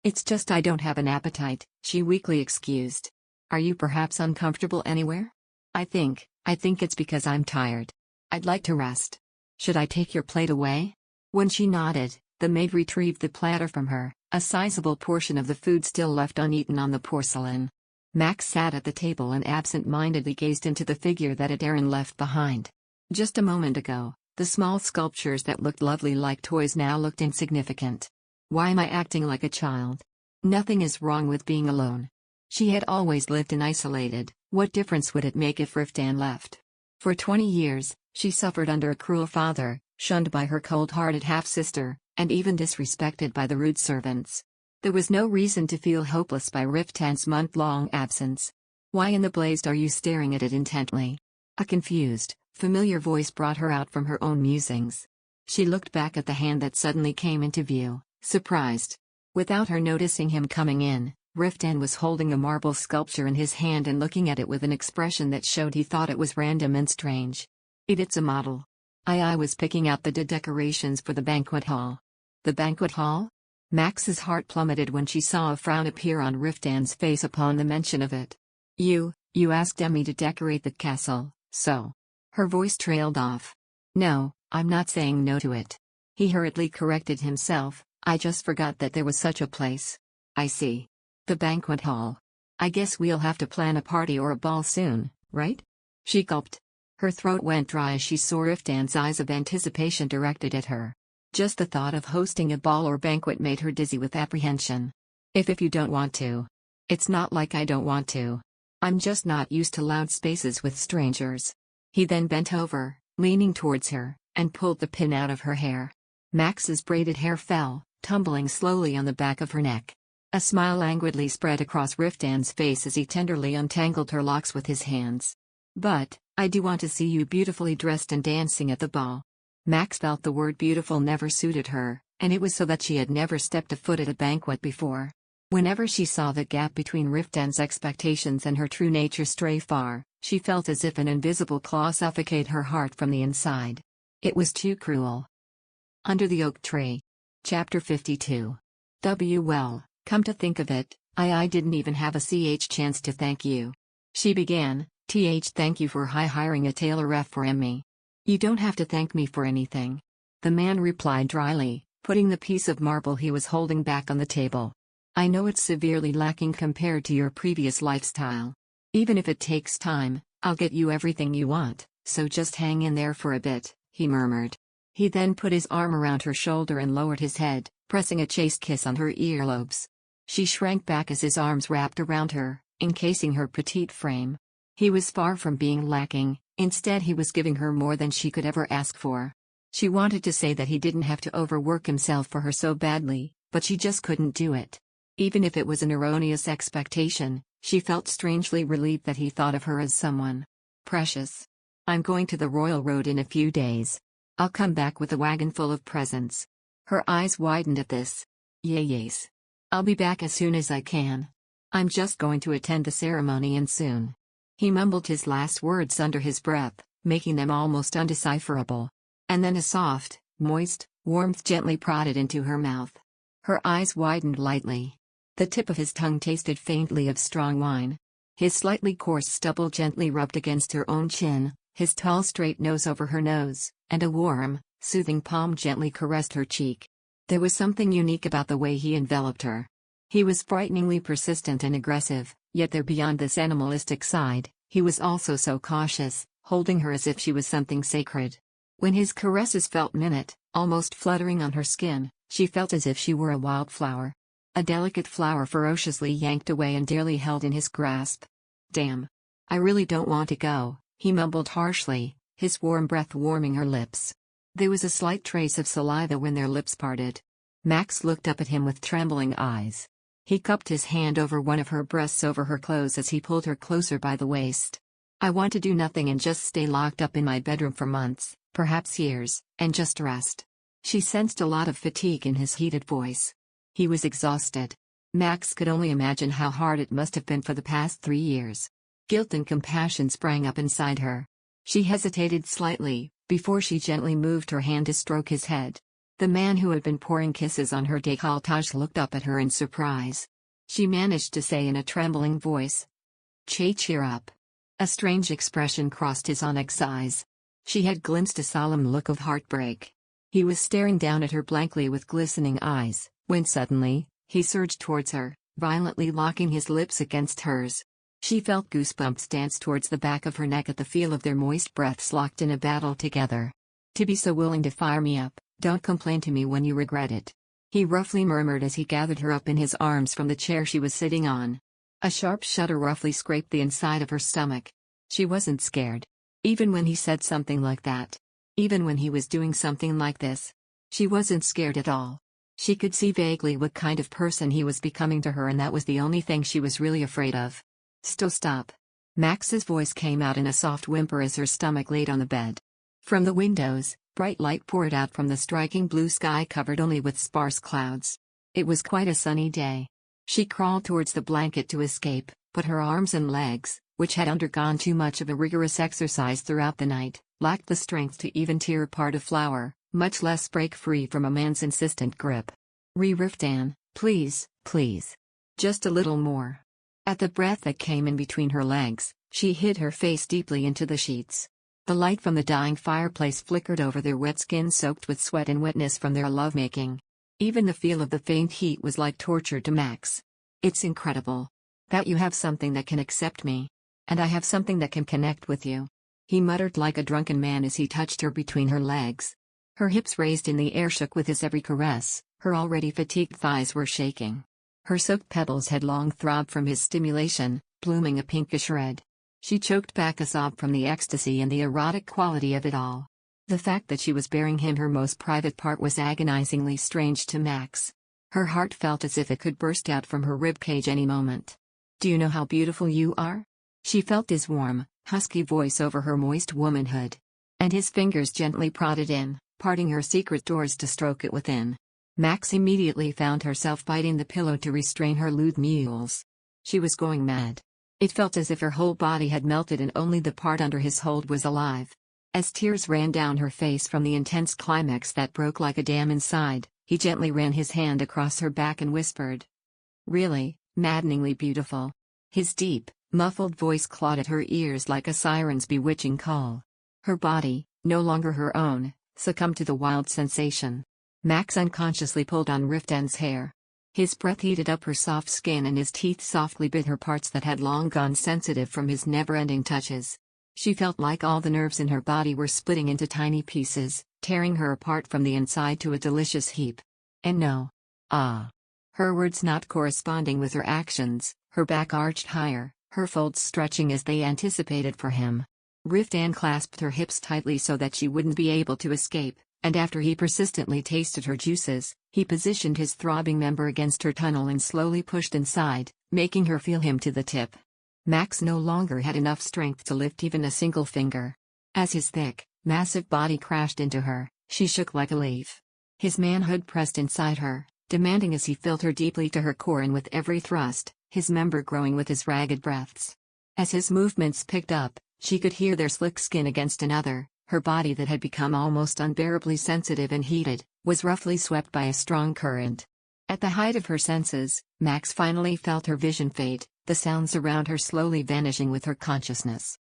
It's just I don't have an appetite," she weakly excused. "Are you perhaps uncomfortable anywhere?" I think it's because I'm tired. I'd like to rest. Should I take your plate away?" When she nodded, the maid retrieved the platter from her, a sizable portion of the food still left uneaten on the porcelain. Max sat at the table and absent-mindedly gazed into the figure that Adarin left behind. Just a moment ago, the small sculptures that looked lovely like toys now looked insignificant. Why am I acting like a child? Nothing is wrong with being alone. She had always lived in isolated. What difference would it make if Riftan left? For 20 years, she suffered under a cruel father, shunned by her cold-hearted half-sister, and even disrespected by the rude servants. There was no reason to feel hopeless by Riftan's month-long absence. "Why in the blazed are you staring at it intently?" A confused, familiar voice brought her out from her own musings. She looked back at the hand that suddenly came into view, surprised. Without her noticing him coming in, Riftan was holding a marble sculpture in his hand and looking at it with an expression that showed he thought it was random and strange. It's a model. I was picking out the decorations for the banquet hall." "The banquet hall?" Max's heart plummeted when she saw a frown appear on Riftan's face upon the mention of it. You asked Emmy to decorate the castle, so..." Her voice trailed off. "No, I'm not saying no to it." He hurriedly corrected himself. "I just forgot that there was such a place." "I see. The banquet hall. I guess we'll have to plan a party or a ball soon, right?" She gulped. Her throat went dry as she saw Riftan's eyes of anticipation directed at her. Just the thought of hosting a ball or banquet made her dizzy with apprehension. If you don't want to." "It's not like I don't want to. I'm just not used to loud spaces with strangers." He then bent over, leaning towards her, and pulled the pin out of her hair. Max's braided hair fell, tumbling slowly on the back of her neck. A smile languidly spread across Riftan's face as he tenderly untangled her locks with his hands. "But, I do want to see you beautifully dressed and dancing at the ball." Max felt the word beautiful never suited her, and it was so that she had never stepped a foot at a banquet before. Whenever she saw the gap between Riftan's expectations and her true nature stray far, she felt as if an invisible claw suffocated her heart from the inside. It was too cruel. Under the Oak Tree. Chapter 52. Well, come to think of it, I didn't even have a chance to thank you." She began. Thank you for hiring a tailor ref for Emmy." "You don't have to thank me for anything," the man replied dryly, putting the piece of marble he was holding back on the table. "I know it's severely lacking compared to your previous lifestyle. Even if it takes time, I'll get you everything you want, so just hang in there for a bit," he murmured. He then put his arm around her shoulder and lowered his head, pressing a chaste kiss on her earlobes. She shrank back as his arms wrapped around her, encasing her petite frame. He was far from being lacking, instead he was giving her more than she could ever ask for. She wanted to say that he didn't have to overwork himself for her so badly, but she just couldn't do it. Even if it was an erroneous expectation, she felt strangely relieved that he thought of her as someone precious. "I'm going to the Royal Road in a few days. I'll come back with a wagon full of presents." Her eyes widened at this. Yes. I'll be back as soon as I can. I'm just going to attend the ceremony and soon." He mumbled his last words under his breath, making them almost undecipherable. And then a soft, moist warmth gently prodded into her mouth. Her eyes widened lightly. The tip of his tongue tasted faintly of strong wine. His slightly coarse stubble gently rubbed against her own chin, his tall straight nose over her nose, and a warm, soothing palm gently caressed her cheek. There was something unique about the way he enveloped her. He was frighteningly persistent and aggressive, yet there beyond this animalistic side, he was also so cautious, holding her as if she was something sacred. When his caresses felt minute, almost fluttering on her skin, she felt as if she were a wildflower. A delicate flower ferociously yanked away and dearly held in his grasp. "Damn. I really don't want to go," he mumbled harshly, his warm breath warming her lips. There was a slight trace of saliva when their lips parted. Max looked up at him with trembling eyes. He cupped his hand over one of her breasts over her clothes as he pulled her closer by the waist. "I want to do nothing and just stay locked up in my bedroom for months, perhaps years, and just rest." She sensed a lot of fatigue in his heated voice. He was exhausted. Max could only imagine how hard it must have been for the past 3 years. Guilt and compassion sprang up inside her. She hesitated slightly, before she gently moved her hand to stroke his head. The man who had been pouring kisses on her décolletage looked up at her in surprise. She managed to say in a trembling voice, Cheer up." A strange expression crossed his onyx eyes. She had glimpsed a solemn look of heartbreak. He was staring down at her blankly with glistening eyes, when suddenly, he surged towards her, violently locking his lips against hers. She felt goosebumps dance towards the back of her neck at the feel of their moist breaths locked in a battle together. "To be so willing to fire me up, don't complain to me when you regret it," he roughly murmured as he gathered her up in his arms from the chair she was sitting on. A sharp shudder roughly scraped the inside of her stomach. She wasn't scared. Even when he said something like that. Even when he was doing something like this. She wasn't scared at all. She could see vaguely what kind of person he was becoming to her, and that was the only thing she was really afraid of. Stop." Max's voice came out in a soft whimper as her stomach laid on the bed. From the windows, bright light poured out from the striking blue sky covered only with sparse clouds. It was quite a sunny day. She crawled towards the blanket to escape, but her arms and legs, which had undergone too much of a rigorous exercise throughout the night, lacked the strength to even tear apart a flower, much less break free from a man's insistent grip. "Riftan, please, please. Just a little more." At the breath that came in between her legs, she hid her face deeply into the sheets. The light from the dying fireplace flickered over their wet skin soaked with sweat and wetness from their lovemaking. Even the feel of the faint heat was like torture to Max. "It's incredible. That you have something that can accept me. And I have something that can connect with you," he muttered like a drunken man as he touched her between her legs. Her hips raised in the air shook with his every caress, her already fatigued thighs were shaking. Her soaked pebbles had long throbbed from his stimulation, blooming a pinkish red. She choked back a sob from the ecstasy and the erotic quality of it all. The fact that she was bearing him her most private part was agonizingly strange to Max. Her heart felt as if it could burst out from her ribcage any moment. "Do you know how beautiful you are?" She felt his warm, husky voice over her moist womanhood. And his fingers gently prodded in, parting her secret doors to stroke it within. Max immediately found herself biting the pillow to restrain her lewd mewls. She was going mad. It felt as if her whole body had melted and only the part under his hold was alive. As tears ran down her face from the intense climax that broke like a dam inside, he gently ran his hand across her back and whispered, "Really, maddeningly beautiful." His deep, muffled voice clawed at her ears like a siren's bewitching call. Her body, no longer her own, succumbed to the wild sensation. Max unconsciously pulled on Riftan's hair. His breath heated up her soft skin and his teeth softly bit her parts that had long gone sensitive from his never-ending touches. She felt like all the nerves in her body were splitting into tiny pieces, tearing her apart from the inside to a delicious heap. And no. Her words not corresponding with her actions, her back arched higher, her folds stretching as they anticipated for him. Riftan clasped her hips tightly so that she wouldn't be able to escape, and after he persistently tasted her juices, he positioned his throbbing member against her tunnel and slowly pushed inside, making her feel him to the tip. Max no longer had enough strength to lift even a single finger. As his thick, massive body crashed into her, she shook like a leaf. His manhood pressed inside her, demanding as he filled her deeply to her core, and with every thrust, his member growing with his ragged breaths. As his movements picked up, She could hear their slick skin against another. Her body that had become almost unbearably sensitive and heated, was roughly swept by a strong current. At the height of her senses, Max finally felt her vision fade, the sounds around her slowly vanishing with her consciousness.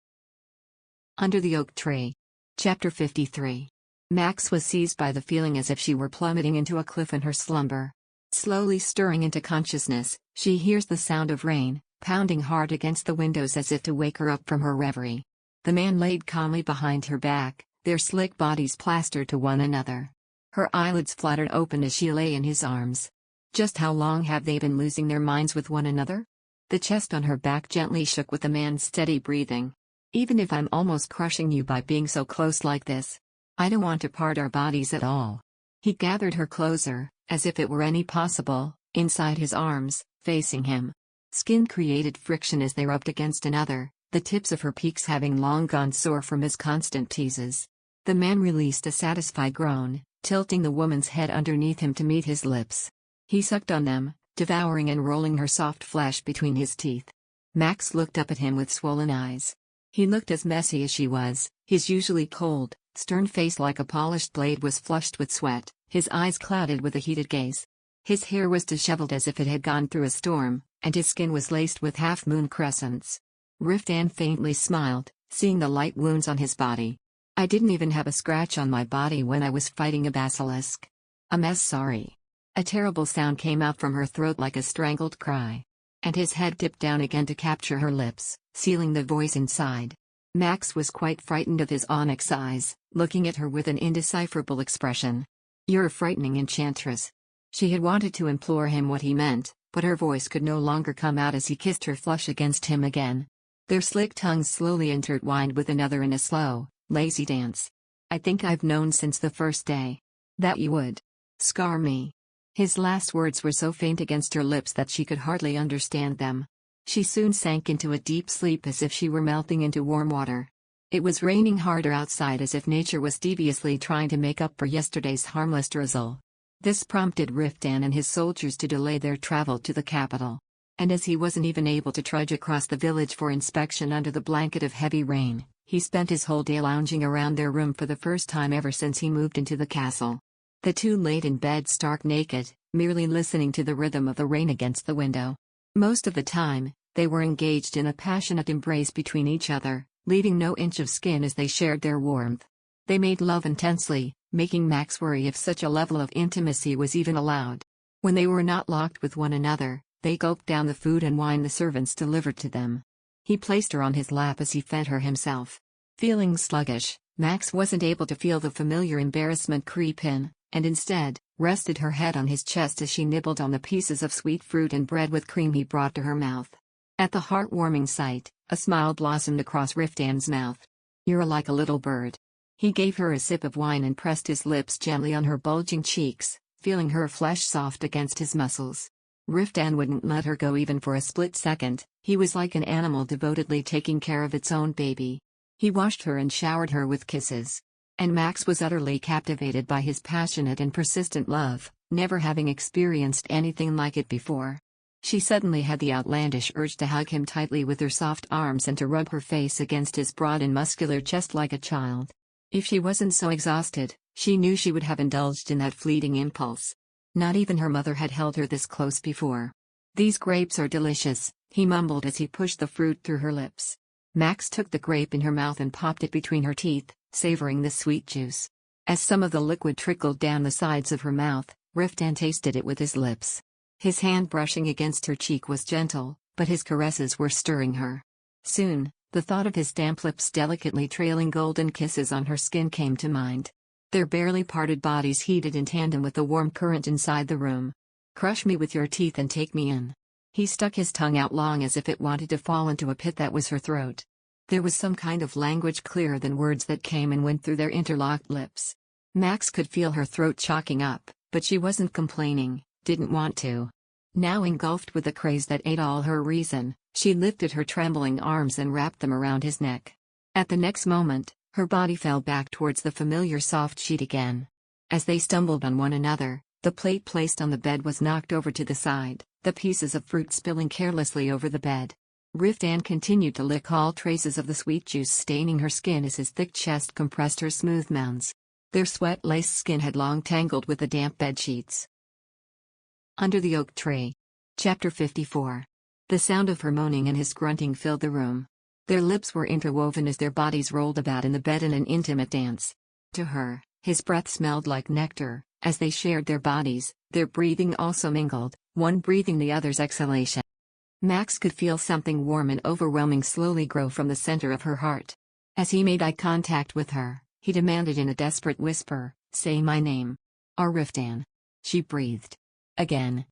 Under the Oak Tree. Chapter 53. Max was seized by the feeling as if she were plummeting into a cliff in her slumber. Slowly stirring into consciousness, she hears the sound of rain, pounding hard against the windows as if to wake her up from her reverie. The man laid calmly behind her back, their slick bodies plastered to one another. Her eyelids fluttered open as she lay in his arms. Just how long have they been losing their minds with one another? The chest on her back gently shook with the man's steady breathing. Even if I'm almost crushing you by being so close like this, I don't want to part our bodies at all. He gathered her closer, as if it were any possible, inside his arms, facing him. Skin created friction as they rubbed against another, the tips of her peaks having long gone sore from his constant teases. The man released a satisfied groan, tilting the woman's head underneath him to meet his lips. He sucked on them, devouring and rolling her soft flesh between his teeth. Max looked up at him with swollen eyes. He looked as messy as she was, his usually cold, stern face like a polished blade was flushed with sweat, his eyes clouded with a heated gaze. His hair was disheveled as if it had gone through a storm, and his skin was laced with half-moon crescents. Riftan faintly smiled, seeing the light wounds on his body. I didn't even have a scratch on my body when I was fighting a basilisk. I'm as sorry. A terrible sound came out from her throat like a strangled cry. And his head dipped down again to capture her lips, sealing the voice inside. Max was quite frightened of his onyx eyes, looking at her with an indecipherable expression. You're a frightening enchantress. She had wanted to implore him what he meant, but her voice could no longer come out as he kissed her flush against him again. Their slick tongues slowly intertwined with another in a slow, lazy dance. I think I've known since the first day that you would scar me. His last words were so faint against her lips that she could hardly understand them. She soon sank into a deep sleep as if she were melting into warm water. It was raining harder outside as if nature was deviously trying to make up for yesterday's harmless drizzle. This prompted Riftan and his soldiers to delay their travel to the capital. And as he wasn't even able to trudge across the village for inspection under the blanket of heavy rain, he spent his whole day lounging around their room for the first time ever since he moved into the castle. The two laid in bed stark naked, merely listening to the rhythm of the rain against the window. Most of the time, they were engaged in a passionate embrace between each other, leaving no inch of skin as they shared their warmth. They made love intensely, making Max worry if such a level of intimacy was even allowed. When they were not locked with one another, they gulped down the food and wine the servants delivered to them. He placed her on his lap as he fed her himself. Feeling sluggish, Max wasn't able to feel the familiar embarrassment creep in, and instead, rested her head on his chest as she nibbled on the pieces of sweet fruit and bread with cream he brought to her mouth. At the heartwarming sight, a smile blossomed across Riftan's mouth. You're like a little bird. He gave her a sip of wine and pressed his lips gently on her bulging cheeks, feeling her flesh soft against his muscles. Riftan wouldn't let her go even for a split second. He was like an animal devotedly taking care of its own baby. He washed her and showered her with kisses. And Max was utterly captivated by his passionate and persistent love, never having experienced anything like it before. She suddenly had the outlandish urge to hug him tightly with her soft arms and to rub her face against his broad and muscular chest like a child. If she wasn't so exhausted, she knew she would have indulged in that fleeting impulse. Not even her mother had held her this close before. These grapes are delicious, he mumbled as he pushed the fruit through her lips. Max took the grape in her mouth and popped it between her teeth, savoring the sweet juice. As some of the liquid trickled down the sides of her mouth, Riftan tasted it with his lips. His hand brushing against her cheek was gentle, but his caresses were stirring her. Soon, the thought of his damp lips delicately trailing golden kisses on her skin came to mind. Their barely parted bodies heated in tandem with the warm current inside the room. Crush me with your teeth and take me in. He stuck his tongue out long as if it wanted to fall into a pit that was her throat. There was some kind of language clearer than words that came and went through their interlocked lips. Max could feel her throat choking up, but she wasn't complaining, didn't want to. Now engulfed with a craze that ate all her reason, she lifted her trembling arms and wrapped them around his neck. At the next moment, her body fell back towards the familiar soft sheet again. As they stumbled on one another, the plate placed on the bed was knocked over to the side, the pieces of fruit spilling carelessly over the bed. Riftan continued to lick all traces of the sweet juice staining her skin as his thick chest compressed her smooth mounds. Their sweat-laced skin had long tangled with the damp bedsheets. Under the oak tree. Chapter 54. The sound of her moaning and his grunting filled the room. Their lips were interwoven as their bodies rolled about in the bed in an intimate dance. To her, his breath smelled like nectar. As they shared their bodies, their breathing also mingled, one breathing the other's exhalation. Max could feel something warm and overwhelming slowly grow from the center of her heart. As he made eye contact with her, he demanded in a desperate whisper, "Say my name." Riftan. She breathed. Again.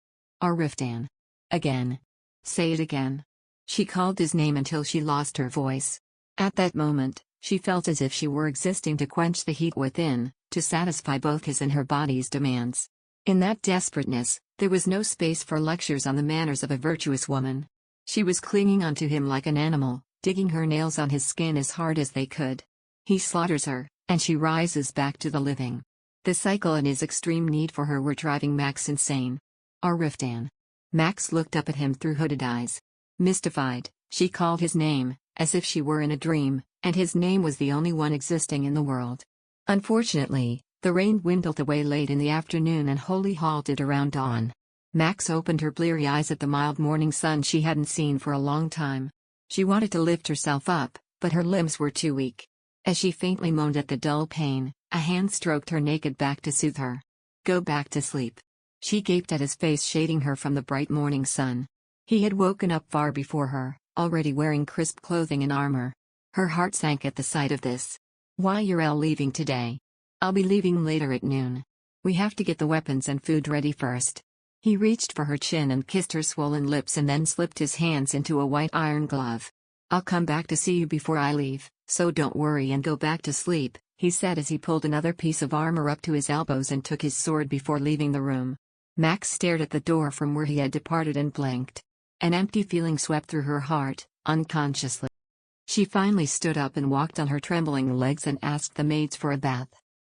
Riftan. Again. Say it again. She called his name until she lost her voice. At that moment, she felt as if she were existing to quench the heat within, to satisfy both his and her body's demands. In that desperateness, there was no space for lectures on the manners of a virtuous woman. She was clinging onto him like an animal, digging her nails on his skin as hard as they could. He slaughters her, and she rises back to the living. The cycle and his extreme need for her were driving Max insane. Riftan. Max looked up at him through hooded eyes. Mystified, she called his name, as if she were in a dream, and his name was the only one existing in the world. Unfortunately, the rain dwindled away late in the afternoon and wholly halted around dawn. Max opened her bleary eyes at the mild morning sun she hadn't seen for a long time. She wanted to lift herself up, but her limbs were too weak. As she faintly moaned at the dull pain, a hand stroked her naked back to soothe her. "Go back to sleep." She gaped at his face shading her from the bright morning sun. He had woken up far before her, already wearing crisp clothing and armor. Her heart sank at the sight of this. "Why you're leaving today?" "I'll be leaving later at noon. We have to get the weapons and food ready first." He reached for her chin and kissed her swollen lips and then slipped his hands into a white iron glove. "I'll come back to see you before I leave, so don't worry and go back to sleep," he said as he pulled another piece of armor up to his elbows and took his sword before leaving the room. Max stared at the door from where he had departed and blinked. An empty feeling swept through her heart, unconsciously. She finally stood up and walked on her trembling legs and asked the maids for a bath.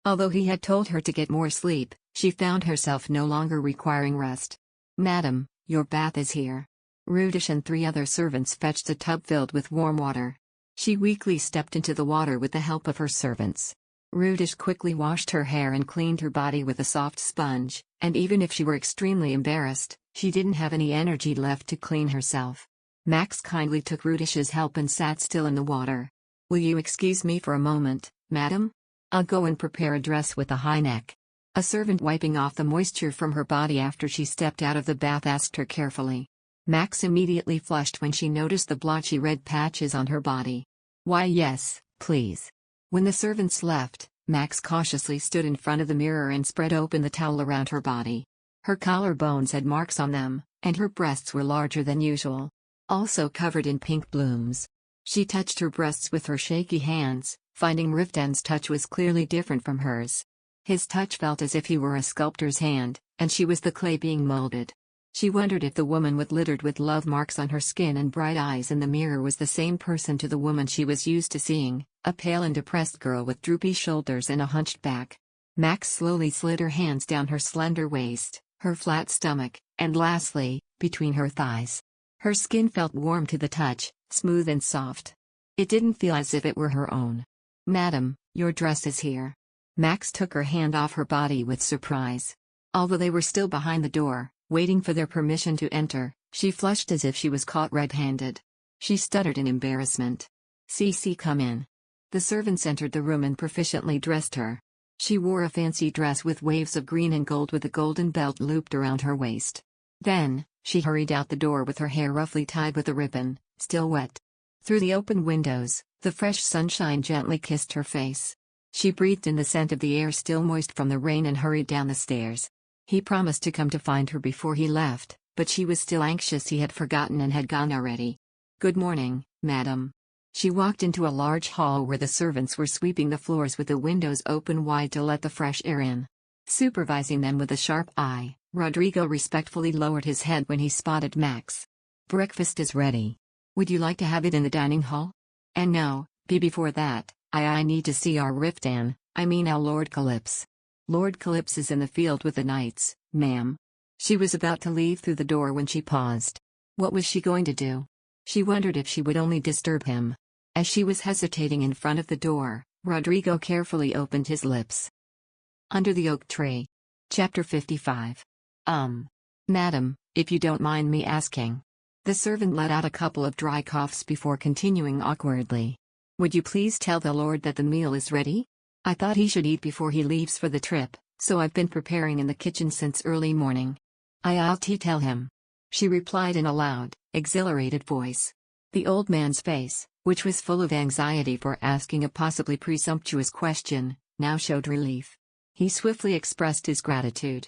Although he had told her to get more sleep, she found herself no longer requiring rest. "Madam, your bath is here." Rudish and 3 other servants fetched a tub filled with warm water. She weakly stepped into the water with the help of her servants. Rudish quickly washed her hair and cleaned her body with a soft sponge, and even if she were extremely embarrassed, she didn't have any energy left to clean herself. Max kindly took Rudish's help and sat still in the water. "Will you excuse me for a moment, madam? I'll go and prepare a dress with a high neck." A servant wiping off the moisture from her body after she stepped out of the bath asked her carefully. Max immediately flushed when she noticed the blotchy red patches on her body. "Why yes, please." When the servants left, Max cautiously stood in front of the mirror and spread open the towel around her body. Her collarbones had marks on them, and her breasts were larger than usual. Also covered in pink blooms. She touched her breasts with her shaky hands, finding Riftan's touch was clearly different from hers. His touch felt as if he were a sculptor's hand, and she was the clay being molded. She wondered if the woman littered with love marks on her skin and bright eyes in the mirror was the same person to the woman she was used to seeing, a pale and depressed girl with droopy shoulders and a hunched back. Max slowly slid her hands down her slender waist, her flat stomach, and lastly, between her thighs. Her skin felt warm to the touch, smooth and soft. It didn't feel as if it were her own. "Madam, your dress is here." Max took her hand off her body with surprise. Although they were still behind the door, waiting for their permission to enter, she flushed as if she was caught red-handed. She stuttered in embarrassment. "Cece, come in." The servants entered the room and proficiently dressed her. She wore a fancy dress with waves of green and gold with a golden belt looped around her waist. Then, she hurried out the door with her hair roughly tied with a ribbon, still wet. Through the open windows, the fresh sunshine gently kissed her face. She breathed in the scent of the air still moist from the rain and hurried down the stairs. He promised to come to find her before he left, but she was still anxious he had forgotten and had gone already. "Good morning, madam." She walked into a large hall where the servants were sweeping the floors with the windows open wide to let the fresh air in. Supervising them with a sharp eye, Rodrigo respectfully lowered his head when he spotted Max. "Breakfast is ready. Would you like to have it in the dining hall? And no, before that, I need to see our Riftan, our Lord Calypso." "Lord Calypso is in the field with the knights, ma'am." She was about to leave through the door when she paused. What was she going to do? She wondered if she would only disturb him. As she was hesitating in front of the door, Rodrigo carefully opened his lips. Under the oak tree. Chapter 55. Madam, if you don't mind me asking. The servant let out a couple of dry coughs before continuing awkwardly. Would you please tell the Lord that the meal is ready? I thought he should eat before he leaves for the trip, so I've been preparing in the kitchen since early morning. I'll tell him. She replied in a loud, exhilarated voice. The old man's face, which was full of anxiety for asking a possibly presumptuous question, now showed relief. He swiftly expressed his gratitude.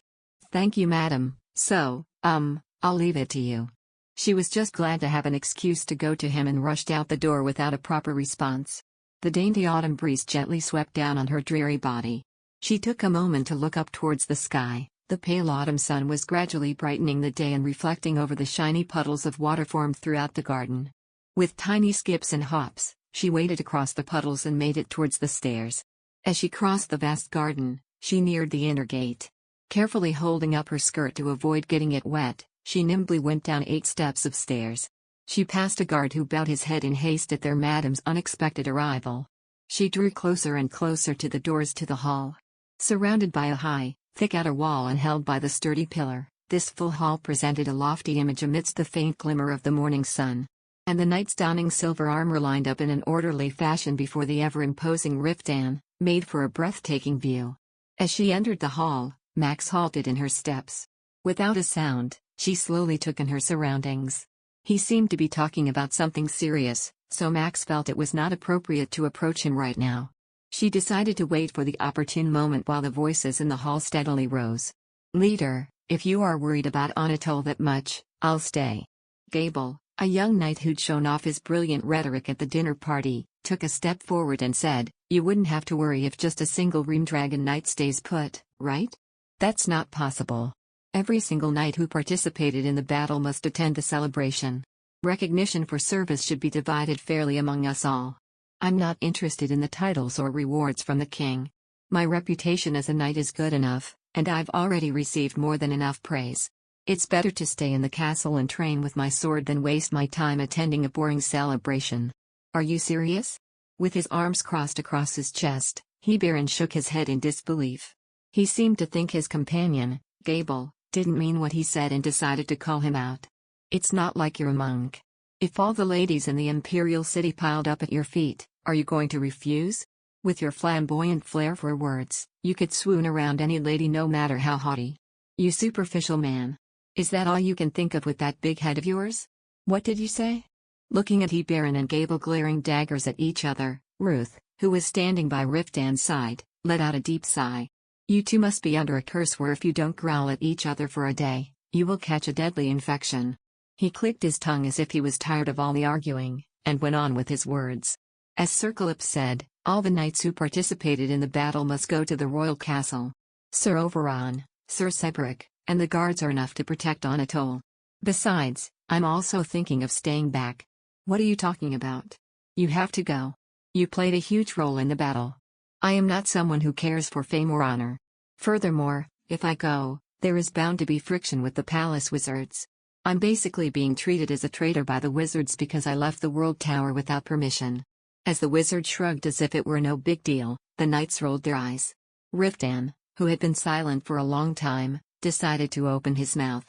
Thank you, madam, so, I'll leave it to you. She was just glad to have an excuse to go to him and rushed out the door without a proper response. The dainty autumn breeze gently swept down on her dreary body. She took a moment to look up towards the sky. The pale autumn sun was gradually brightening the day and reflecting over the shiny puddles of water formed throughout the garden. With tiny skips and hops, she waded across the puddles and made it towards the stairs. As she crossed the vast garden, she neared the inner gate. Carefully holding up her skirt to avoid getting it wet, she nimbly went down 8 steps of stairs. She passed a guard who bowed his head in haste at their madam's unexpected arrival. She drew closer and closer to the doors to the hall. Surrounded by a high, thick outer wall and held by the sturdy pillar, this full hall presented a lofty image amidst the faint glimmer of the morning sun. And the knight's donning silver armor lined up in an orderly fashion before the ever-imposing Riftan, made for a breathtaking view. As she entered the hall, Max halted in her steps. Without a sound, she slowly took in her surroundings. He seemed to be talking about something serious, so Max felt it was not appropriate to approach him right now. She decided to wait for the opportune moment while the voices in the hall steadily rose. Leader, if you are worried about Anatole that much, I'll stay. Gable, a young knight who'd shown off his brilliant rhetoric at the dinner party, took a step forward and said, You wouldn't have to worry if just a single Reamdragon knight stays put, right? That's not possible. Every single knight who participated in the battle must attend the celebration. Recognition for service should be divided fairly among us all. I'm not interested in the titles or rewards from the king. My reputation as a knight is good enough, and I've already received more than enough praise. It's better to stay in the castle and train with my sword than waste my time attending a boring celebration. Are you serious? With his arms crossed across his chest, Heberon shook his head in disbelief. He seemed to think his companion, Gable, didn't mean what he said and decided to call him out. It's not like you're a monk. If all the ladies in the imperial city piled up at your feet, are you going to refuse? With your flamboyant flair for words, you could swoon around any lady no matter how haughty. You superficial man. Is that all you can think of with that big head of yours? What did you say? Looking at Heberon and Gable glaring daggers at each other, Ruth, who was standing by Riftan's side, let out a deep sigh. You two must be under a curse where if you don't growl at each other for a day, you will catch a deadly infection. He clicked his tongue as if he was tired of all the arguing, and went on with his words. As Sir Philip said, all the knights who participated in the battle must go to the royal castle. Sir Oberon, Sir Cedric, and the guards are enough to protect Anatole. Besides, I'm also thinking of staying back. What are you talking about? You have to go. You played a huge role in the battle. I am not someone who cares for fame or honor. Furthermore, if I go, there is bound to be friction with the palace wizards. I'm basically being treated as a traitor by the wizards because I left the World Tower without permission. As the wizard shrugged as if it were no big deal, the knights rolled their eyes. Riftan, who had been silent for a long time, decided to open his mouth.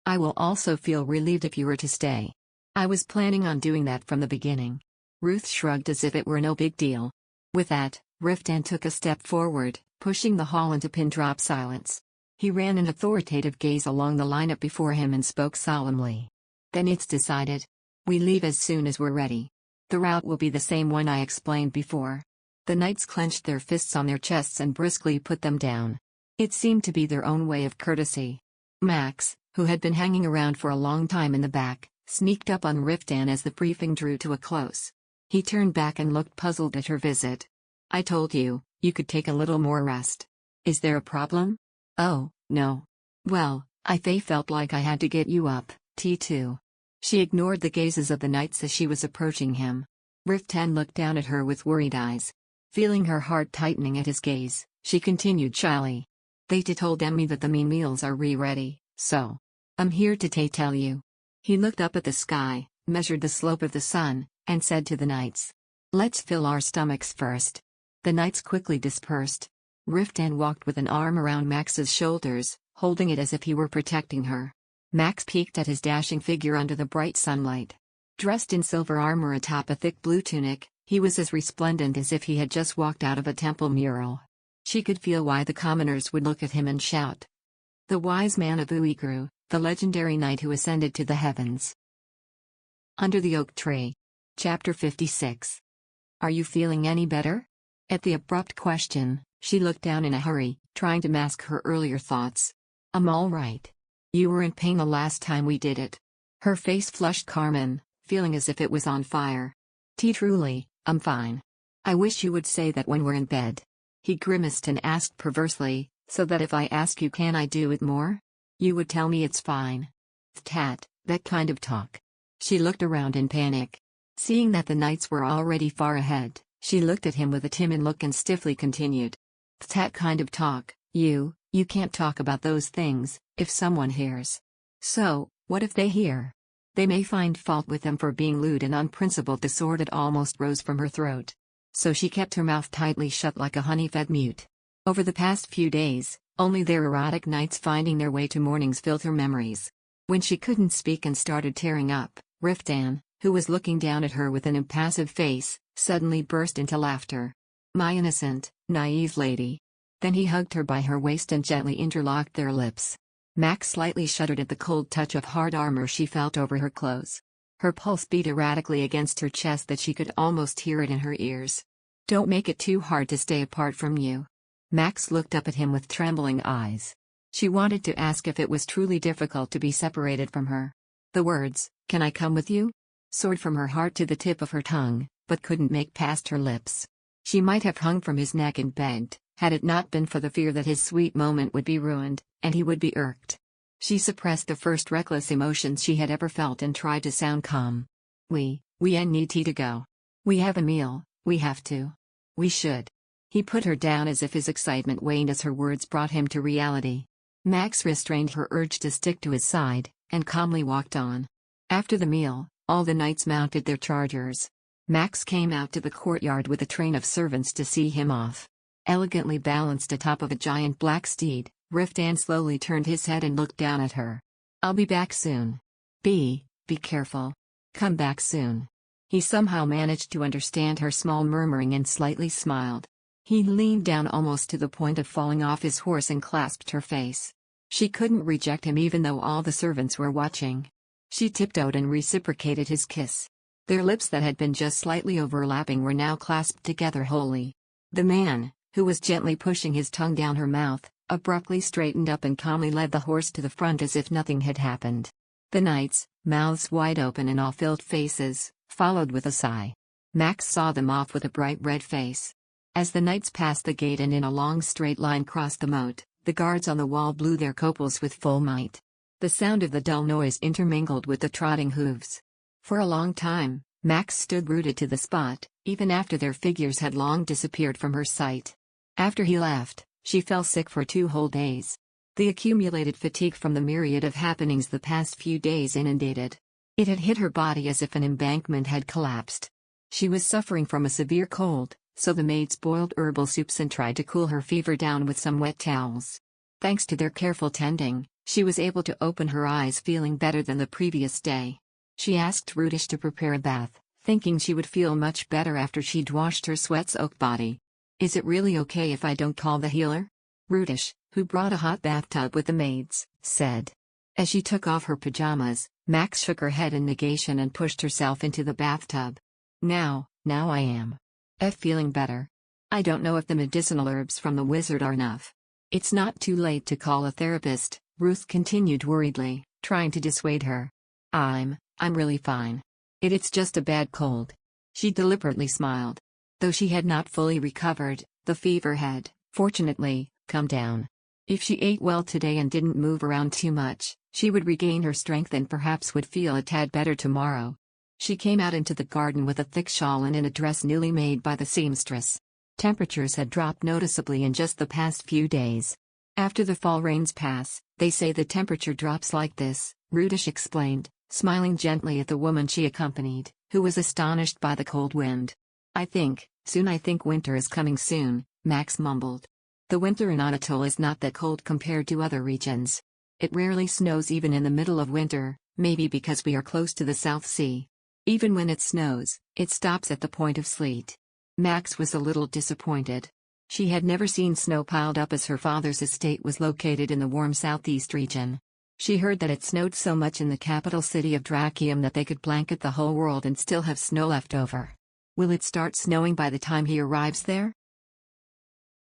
I will also feel relieved if you were to stay. I was planning on doing that from the beginning. Ruth shrugged as if it were no big deal. With that, Riftan took a step forward, pushing the hall into pin-drop silence. He ran an authoritative gaze along the lineup before him and spoke solemnly. Then it's decided. We leave as soon as we're ready. The route will be the same one I explained before. The knights clenched their fists on their chests and briskly put them down. It seemed to be their own way of courtesy. Max, who had been hanging around for a long time in the back, sneaked up on Riftan as the briefing drew to a close. He turned back and looked puzzled at her visit. I told you, you could take a little more rest. Is there a problem? Oh, no. Well, I felt like I had to get you up, T2. She ignored the gazes of the knights as she was approaching him. Riftan looked down at her with worried eyes. Feeling her heart tightening at his gaze, she continued shyly. They told me that the meals are ready, so I'm here to tell you. He looked up at the sky, measured the slope of the sun, and said to the knights, "Let's fill our stomachs first." The knights quickly dispersed. Riftan walked with an arm around Max's shoulders, holding it as if he were protecting her. Max peeked at his dashing figure under the bright sunlight. Dressed in silver armor atop a thick blue tunic, he was as resplendent as if he had just walked out of a temple mural. She could feel why the commoners would look at him and shout. The wise man of Uiguru, the legendary knight who ascended to the heavens. Under the oak tree. Chapter 56. Are you feeling any better? At the abrupt question, she looked down in a hurry, trying to mask her earlier thoughts. I'm all right. You were in pain the last time we did it. Her face flushed carmine, feeling as if it was on fire. Truly, I'm fine. I wish you would say that when we're in bed. He grimaced and asked perversely, so that if I ask you can I do it more? You would tell me it's fine. Tat, that kind of talk. She looked around in panic. Seeing that the knights were already far ahead, she looked at him with a timid look and stiffly continued. That kind of talk, you can't talk about those things, if someone hears. So, what if they hear? They may find fault with them for being lewd and unprincipled. The sword almost rose from her throat. So she kept her mouth tightly shut like a honey-fed mute. Over the past few days, only their erotic nights finding their way to mornings filled her memories. When she couldn't speak and started tearing up, Riftan, who was looking down at her with an impassive face, suddenly burst into laughter. My innocent, naive lady. Then he hugged her by her waist and gently interlocked their lips. Max slightly shuddered at the cold touch of hard armor she felt over her clothes. Her pulse beat erratically against her chest that she could almost hear it in her ears. Don't make it too hard to stay apart from you. Max looked up at him with trembling eyes. She wanted to ask if it was truly difficult to be separated from her. The words, "Can I come with you?" soared from her heart to the tip of her tongue, but couldn't make past her lips. She might have hung from his neck and begged, had it not been for the fear that his sweet moment would be ruined, and he would be irked. She suppressed the first reckless emotions she had ever felt and tried to sound calm. We need to go. We have a meal, we have to. We should. He put her down as if his excitement waned as her words brought him to reality. Max restrained her urge to stick to his side, and calmly walked on. After the meal, all the knights mounted their chargers. Max came out to the courtyard with a train of servants to see him off. Elegantly balanced atop of a giant black steed, Riftan slowly turned his head and looked down at her. I'll be back soon. Be careful. Come back soon. He somehow managed to understand her small murmuring and slightly smiled. He leaned down almost to the point of falling off his horse and clasped her face. She couldn't reject him even though all the servants were watching. She tiptoed and reciprocated his kiss. Their lips that had been just slightly overlapping were now clasped together wholly. The man, who was gently pushing his tongue down her mouth, abruptly straightened up and calmly led the horse to the front as if nothing had happened. The knights, mouths wide open and awe-filled faces, followed with a sigh. Max saw them off with a bright red face. As the knights passed the gate and in a long straight line crossed the moat, the guards on the wall blew their copals with full might. The sound of the dull noise intermingled with the trotting hooves. For a long time, Max stood rooted to the spot, even after their figures had long disappeared from her sight. After he left, she fell sick for 2 whole days. The accumulated fatigue from the myriad of happenings the past few days inundated. It had hit her body as if an embankment had collapsed. She was suffering from a severe cold, so the maids boiled herbal soups and tried to cool her fever down with some wet towels. Thanks to their careful tending, she was able to open her eyes feeling better than the previous day. She asked Rudish to prepare a bath, thinking she would feel much better after she'd washed her sweat-soaked body. Is it really okay if I don't call the healer? Rudish, who brought a hot bathtub with the maids, said. As she took off her pajamas, Max shook her head in negation and pushed herself into the bathtub. Now I am feeling better. I don't know if the medicinal herbs from the wizard are enough. It's not too late to call a therapist, Ruth continued worriedly, trying to dissuade her. I'm really fine. It's just a bad cold. She deliberately smiled. Though she had not fully recovered, the fever had, fortunately, come down. If she ate well today and didn't move around too much, she would regain her strength and perhaps would feel a tad better tomorrow. She came out into the garden with a thick shawl and in a dress newly made by the seamstress. Temperatures had dropped noticeably in just the past few days. After the fall rains pass, they say the temperature drops like this, Rudish explained, smiling gently at the woman she accompanied, who was astonished by the cold wind. I think winter is coming soon," Max mumbled. The winter in Anatole is not that cold compared to other regions. It rarely snows even in the middle of winter, maybe because we are close to the South Sea. Even when it snows, it stops at the point of sleet. Max was a little disappointed. She had never seen snow piled up as her father's estate was located in the warm southeast region. She heard that it snowed so much in the capital city of Drachium that they could blanket the whole world and still have snow left over. Will it start snowing by the time he arrives there?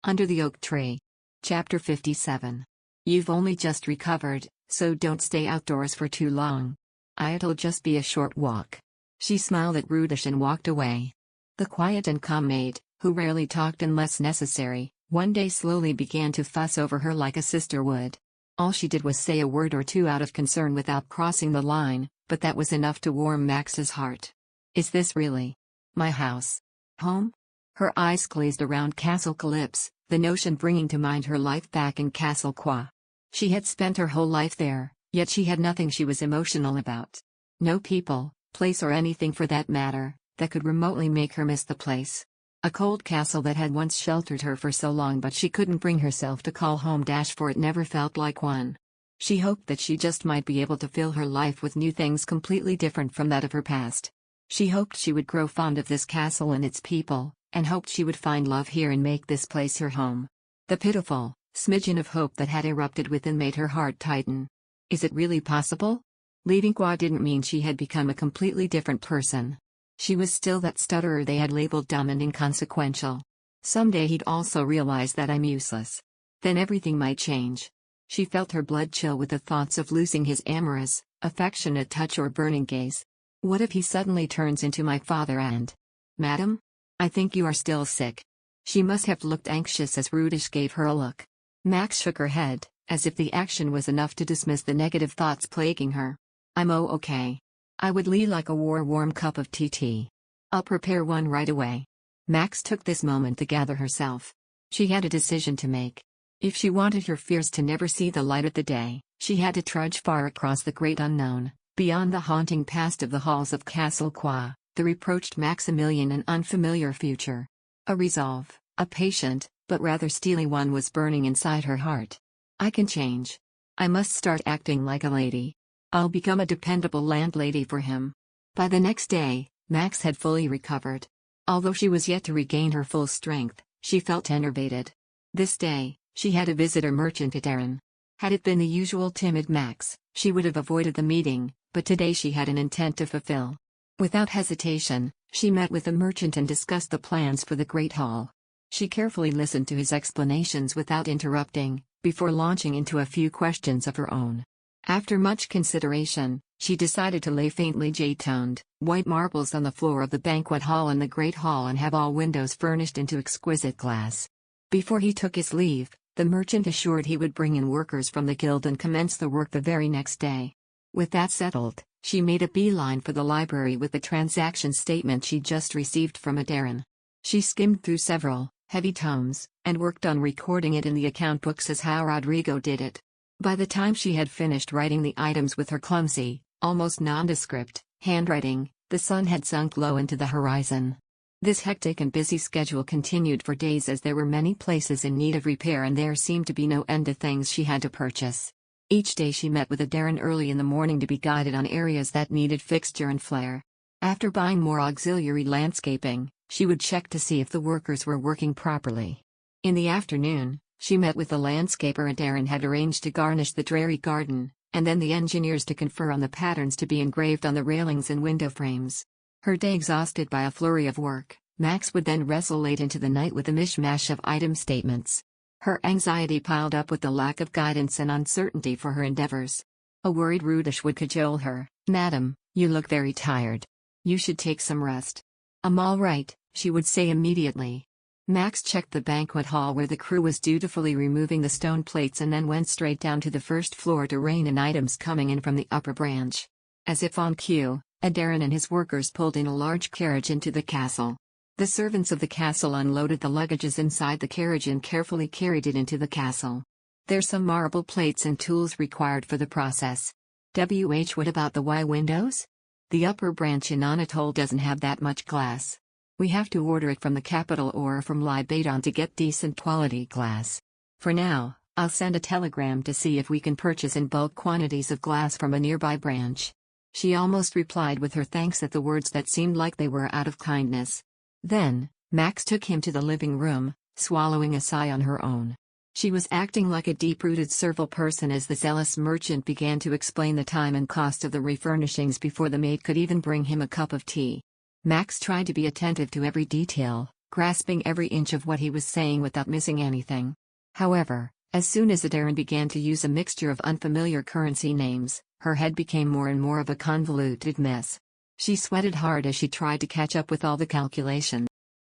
Under the Oak Tree. Chapter 57. You've only just recovered, so don't stay outdoors for too long. It'll just be a short walk. She smiled at Rudish and walked away. The quiet and calm maid, who rarely talked unless necessary, one day slowly began to fuss over her like a sister would. All she did was say a word or two out of concern without crossing the line, but that was enough to warm Max's heart. Is this really my house? Home? Her eyes glazed around Castle Calypse, the notion bringing to mind her life back in Castle Qua. She had spent her whole life there, yet she had nothing she was emotional about. No people, place or anything for that matter, that could remotely make her miss the place. A cold castle that had once sheltered her for so long, but she couldn't bring herself to call home, for it never felt like one. She hoped that she just might be able to fill her life with new things completely different from that of her past. She hoped she would grow fond of this castle and its people, and hoped she would find love here and make this place her home. The pitiful smidgen of hope that had erupted within made her heart tighten. Is it really possible? Leaving Qua didn't mean she had become a completely different person. She was still that stutterer they had labeled dumb and inconsequential. Someday he'd also realize that I'm useless. Then everything might change. She felt her blood chill with the thoughts of losing his amorous, affectionate touch or burning gaze. What if he suddenly turns into my father and... Madam? I think you are still sick. She must have looked anxious as Rudish gave her a look. Max shook her head, as if the action was enough to dismiss the negative thoughts plaguing her. I'm okay. I would like a warm cup of tea. I'll prepare one right away. Max took this moment to gather herself. She had a decision to make. If she wanted her fears to never see the light of the day, she had to trudge far across the great unknown, beyond the haunting past of the halls of Castle Qua, the reproached Maximilian and unfamiliar future. A resolve, a patient, but rather steely one was burning inside her heart. I can change. I must start acting like a lady. I'll become a dependable landlady for him. By the next day, Max had fully recovered. Although she was yet to regain her full strength, she felt enervated. This day, she had to visit a merchant at Erin. Had it been the usual timid Max, she would have avoided the meeting, but today she had an intent to fulfill. Without hesitation, she met with the merchant and discussed the plans for the Great Hall. She carefully listened to his explanations without interrupting, before launching into a few questions of her own. After much consideration, she decided to lay faintly jade-toned, white marbles on the floor of the banquet hall in the Great Hall and have all windows furnished into exquisite glass. Before he took his leave, the merchant assured he would bring in workers from the guild and commence the work the very next day. With that settled, she made a beeline for the library with the transaction statement she'd just received from Adarin. She skimmed through several heavy tomes, and worked on recording it in the account books as how Rodrigo did it. By the time she had finished writing the items with her clumsy, almost nondescript handwriting, the sun had sunk low into the horizon. This hectic and busy schedule continued for days as there were many places in need of repair and there seemed to be no end to things she had to purchase. Each day she met with Adarin early in the morning to be guided on areas that needed fixture and flair. After buying more auxiliary landscaping, she would check to see if the workers were working properly. In the afternoon, she met with the landscaper Adarin had arranged to garnish the dreary garden, and then the engineers to confer on the patterns to be engraved on the railings and window frames. Her day exhausted by a flurry of work, Max would then wrestle late into the night with a mishmash of item statements. Her anxiety piled up with the lack of guidance and uncertainty for her endeavors. A worried Rudish would cajole her. Madam, you look very tired. You should take some rest. I'm all right, she would say immediately. Max checked the banquet hall where the crew was dutifully removing the stone plates and then went straight down to the first floor to rein in items coming in from the upper branch. As if on cue, Adarin and his workers pulled in a large carriage into the castle. The servants of the castle unloaded the luggages inside the carriage and carefully carried it into the castle. There's some marble plates and tools required for the process. What about the Y windows? The upper branch in Anatole doesn't have that much glass. We have to order it from the capital or from Libadon to get decent quality glass. For now, I'll send a telegram to see if we can purchase in bulk quantities of glass from a nearby branch. She almost replied with her thanks at the words that seemed like they were out of kindness. Then, Max took him to the living room, swallowing a sigh on her own. She was acting like a deep-rooted servile person as the zealous merchant began to explain the time and cost of the refurnishings before the maid could even bring him a cup of tea. Max tried to be attentive to every detail, grasping every inch of what he was saying without missing anything. However, as soon as Audiron began to use a mixture of unfamiliar currency names, her head became more and more of a convoluted mess. She sweated hard as she tried to catch up with all the calculations.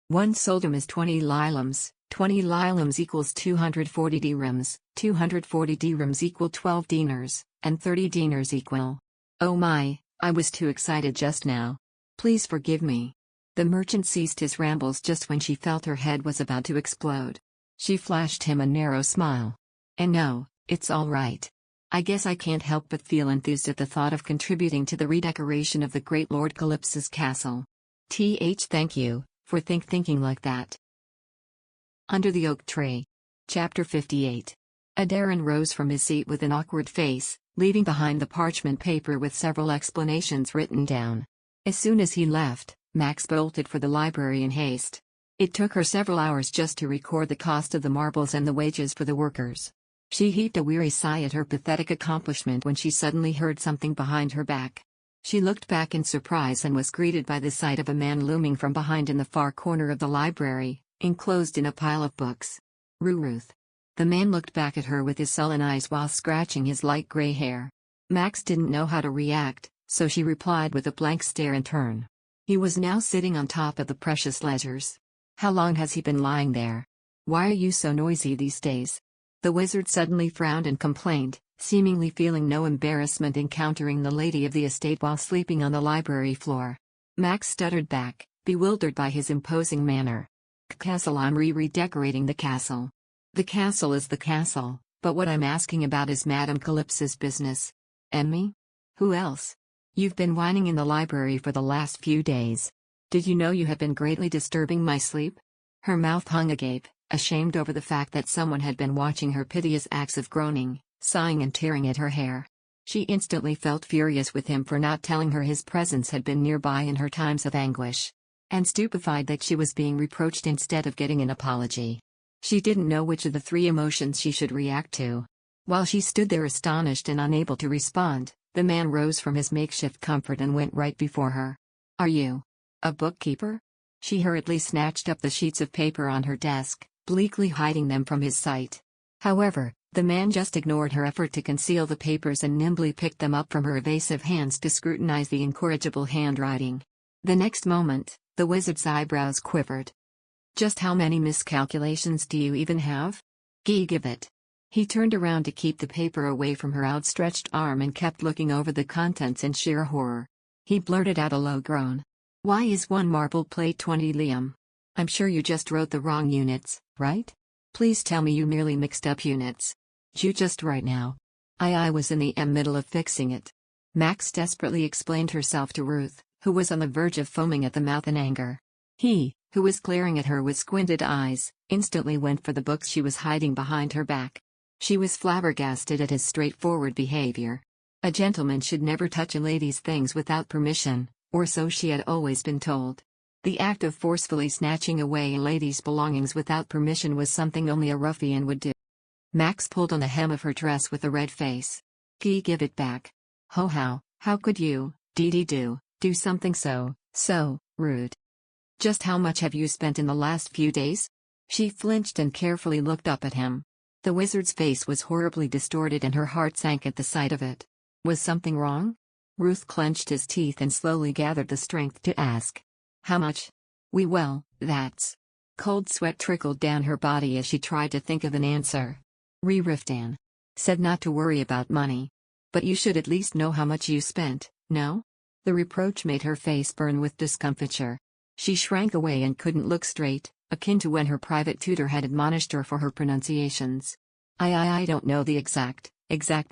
1 soldum is 20 lilams, 20 lilams equals 240 dirhams, 240 dirhams equal 12 dinars, and 30 dinars equal. Oh my, I was too excited just now. Please forgive me. The merchant ceased his rambles just when she felt her head was about to explode. She flashed him a narrow smile. And no, it's all right. I guess I can't help but feel enthused at the thought of contributing to the redecoration of the great Lord Calypso's castle. Thank you, for thinking like that. Under the Oak Tree. Chapter 58. Audiron rose from his seat with an awkward face, leaving behind the parchment paper with several explanations written down. As soon as he left, Max bolted for the library in haste. It took her several hours just to record the cost of the marbles and the wages for the workers. She heaved a weary sigh at her pathetic accomplishment when she suddenly heard something behind her back. She looked back in surprise and was greeted by the sight of a man looming from behind in the far corner of the library, enclosed in a pile of books. Ruth. The man looked back at her with his sullen eyes while scratching his light gray hair. Max didn't know how to react, so she replied with a blank stare in turn. He was now sitting on top of the precious ledgers. How long has he been lying there? Why are you so noisy these days? The wizard suddenly frowned and complained, seemingly feeling no embarrassment encountering the lady of the estate while sleeping on the library floor. Max stuttered back, bewildered by his imposing manner. Castle, I'm redecorating the castle. The castle is the castle, but what I'm asking about is Madame Calypso's business. And me? Who else? You've been whining in the library for the last few days. Did you know you have been greatly disturbing my sleep? Her mouth hung agape, ashamed over the fact that someone had been watching her piteous acts of groaning, sighing and tearing at her hair. She instantly felt furious with him for not telling her his presence had been nearby in her times of anguish. And stupefied that she was being reproached instead of getting an apology. She didn't know which of the three emotions she should react to. While she stood there astonished and unable to respond, the man rose from his makeshift comfort and went right before her. Are you a bookkeeper? She hurriedly snatched up the sheets of paper on her desk, bleakly hiding them from his sight. However, the man just ignored her effort to conceal the papers and nimbly picked them up from her evasive hands to scrutinize the incorrigible handwriting. The next moment, the wizard's eyebrows quivered. Just how many miscalculations do you even have? Give it. He turned around to keep the paper away from her outstretched arm and kept looking over the contents in sheer horror. He blurted out a low groan. Why is one marble plate 20 liam? I'm sure you just wrote the wrong units, right? Please tell me you merely mixed up units. You just right now. I was in the middle of fixing it. Max desperately explained herself to Ruth, who was on the verge of foaming at the mouth in anger. He, who was glaring at her with squinted eyes, instantly went for the books she was hiding behind her back. She was flabbergasted at his straightforward behavior. A gentleman should never touch a lady's things without permission, or so she had always been told. The act of forcefully snatching away a lady's belongings without permission was something only a ruffian would do. Max pulled on the hem of her dress with a red face. Give it back. How could you, do something so rude? Just how much have you spent in the last few days? She flinched and carefully looked up at him. The wizard's face was horribly distorted and her heart sank at the sight of it. Was something wrong? Ruth clenched his teeth and slowly gathered the strength to ask. How much? That's... Cold sweat trickled down her body as she tried to think of an answer. Sir Riftan said not to worry about money. But you should at least know how much you spent, no? The reproach made her face burn with discomfiture. She shrank away and couldn't look straight, akin to when her private tutor had admonished her for her pronunciations. I don't know the exact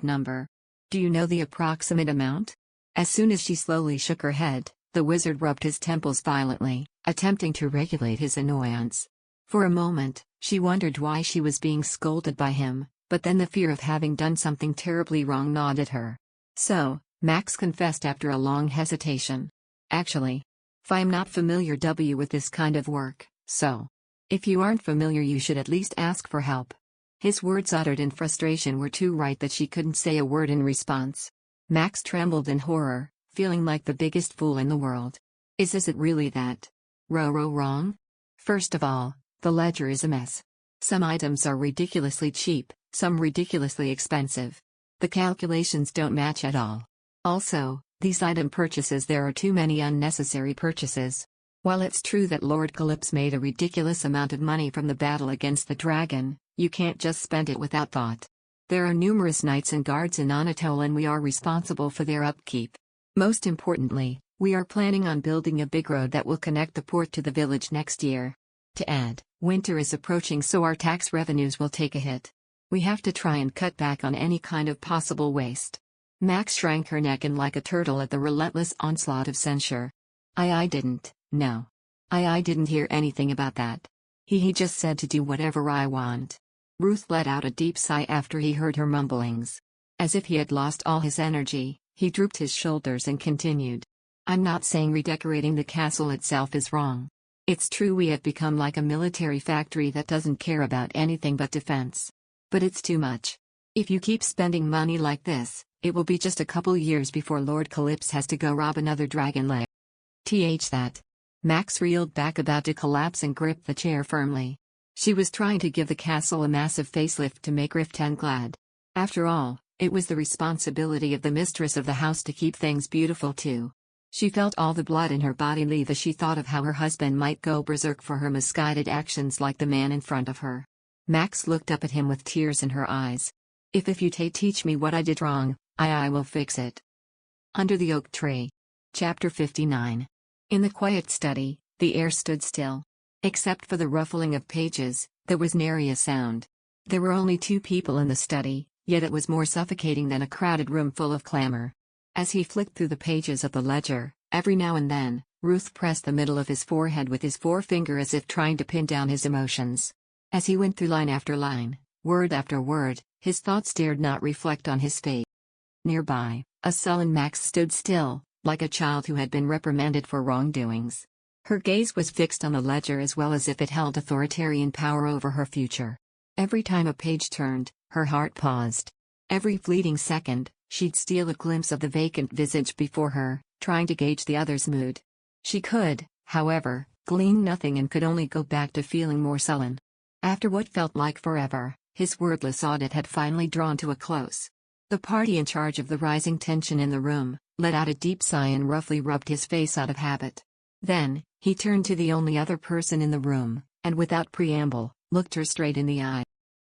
number. Do you know the approximate amount? As soon as she slowly shook her head, the wizard rubbed his temples violently, attempting to regulate his annoyance. For a moment, she wondered why she was being scolded by him, but then the fear of having done something terribly wrong gnawed at her. So, Max confessed after a long hesitation. Actually, I'm not familiar with this kind of work, so. If you aren't familiar, you should at least ask for help. His words uttered in frustration were too right that she couldn't say a word in response. Max trembled in horror, feeling like the biggest fool in the world. Is it really that wrong? First of all, the ledger is a mess. Some items are ridiculously cheap, some ridiculously expensive. The calculations don't match at all. Also, these item purchases, there are too many unnecessary purchases. While it's true that Lord Calypso made a ridiculous amount of money from the battle against the dragon, you can't just spend it without thought. There are numerous knights and guards in Anatole and we are responsible for their upkeep. Most importantly, we are planning on building a big road that will connect the port to the village next year. To add, winter is approaching, so our tax revenues will take a hit. We have to try and cut back on any kind of possible waste. Max shrank her neck in like a turtle at the relentless onslaught of censure. I didn't hear anything about that. He just said to do whatever I want. Ruth let out a deep sigh after he heard her mumblings. As if he had lost all his energy, he drooped his shoulders and continued. I'm not saying redecorating the castle itself is wrong. It's true we have become like a military factory that doesn't care about anything but defense. But it's too much. If you keep spending money like this, it will be just a couple years before Lord Calypso has to go rob another dragon lair. That. Max reeled back, about to collapse, and gripped the chair firmly. She was trying to give the castle a massive facelift to make Riftan glad. After all, it was the responsibility of the mistress of the house to keep things beautiful too. She felt all the blood in her body leave as she thought of how her husband might go berserk for her misguided actions like the man in front of her. Max looked up at him with tears in her eyes. If you teach me what I did wrong, I will fix it. Under the Oak Tree. Chapter 59. In the quiet study, the air stood still. Except for the ruffling of pages, there was nary a sound. There were only 2 people in the study, yet it was more suffocating than a crowded room full of clamor. As he flicked through the pages of the ledger, every now and then, Ruth pressed the middle of his forehead with his forefinger as if trying to pin down his emotions. As he went through line after line, word after word, his thoughts dared not reflect on his fate. Nearby, a sullen Max stood still, like a child who had been reprimanded for wrongdoings. Her gaze was fixed on the ledger as well as if it held authoritarian power over her future. Every time a page turned, her heart paused. Every fleeting second, she'd steal a glimpse of the vacant visage before her, trying to gauge the other's mood. She could, however, glean nothing and could only go back to feeling more sullen. After what felt like forever, his wordless audit had finally drawn to a close. The party in charge of the rising tension in the room let out a deep sigh and roughly rubbed his face out of habit. Then, he turned to the only other person in the room, and without preamble, looked her straight in the eye.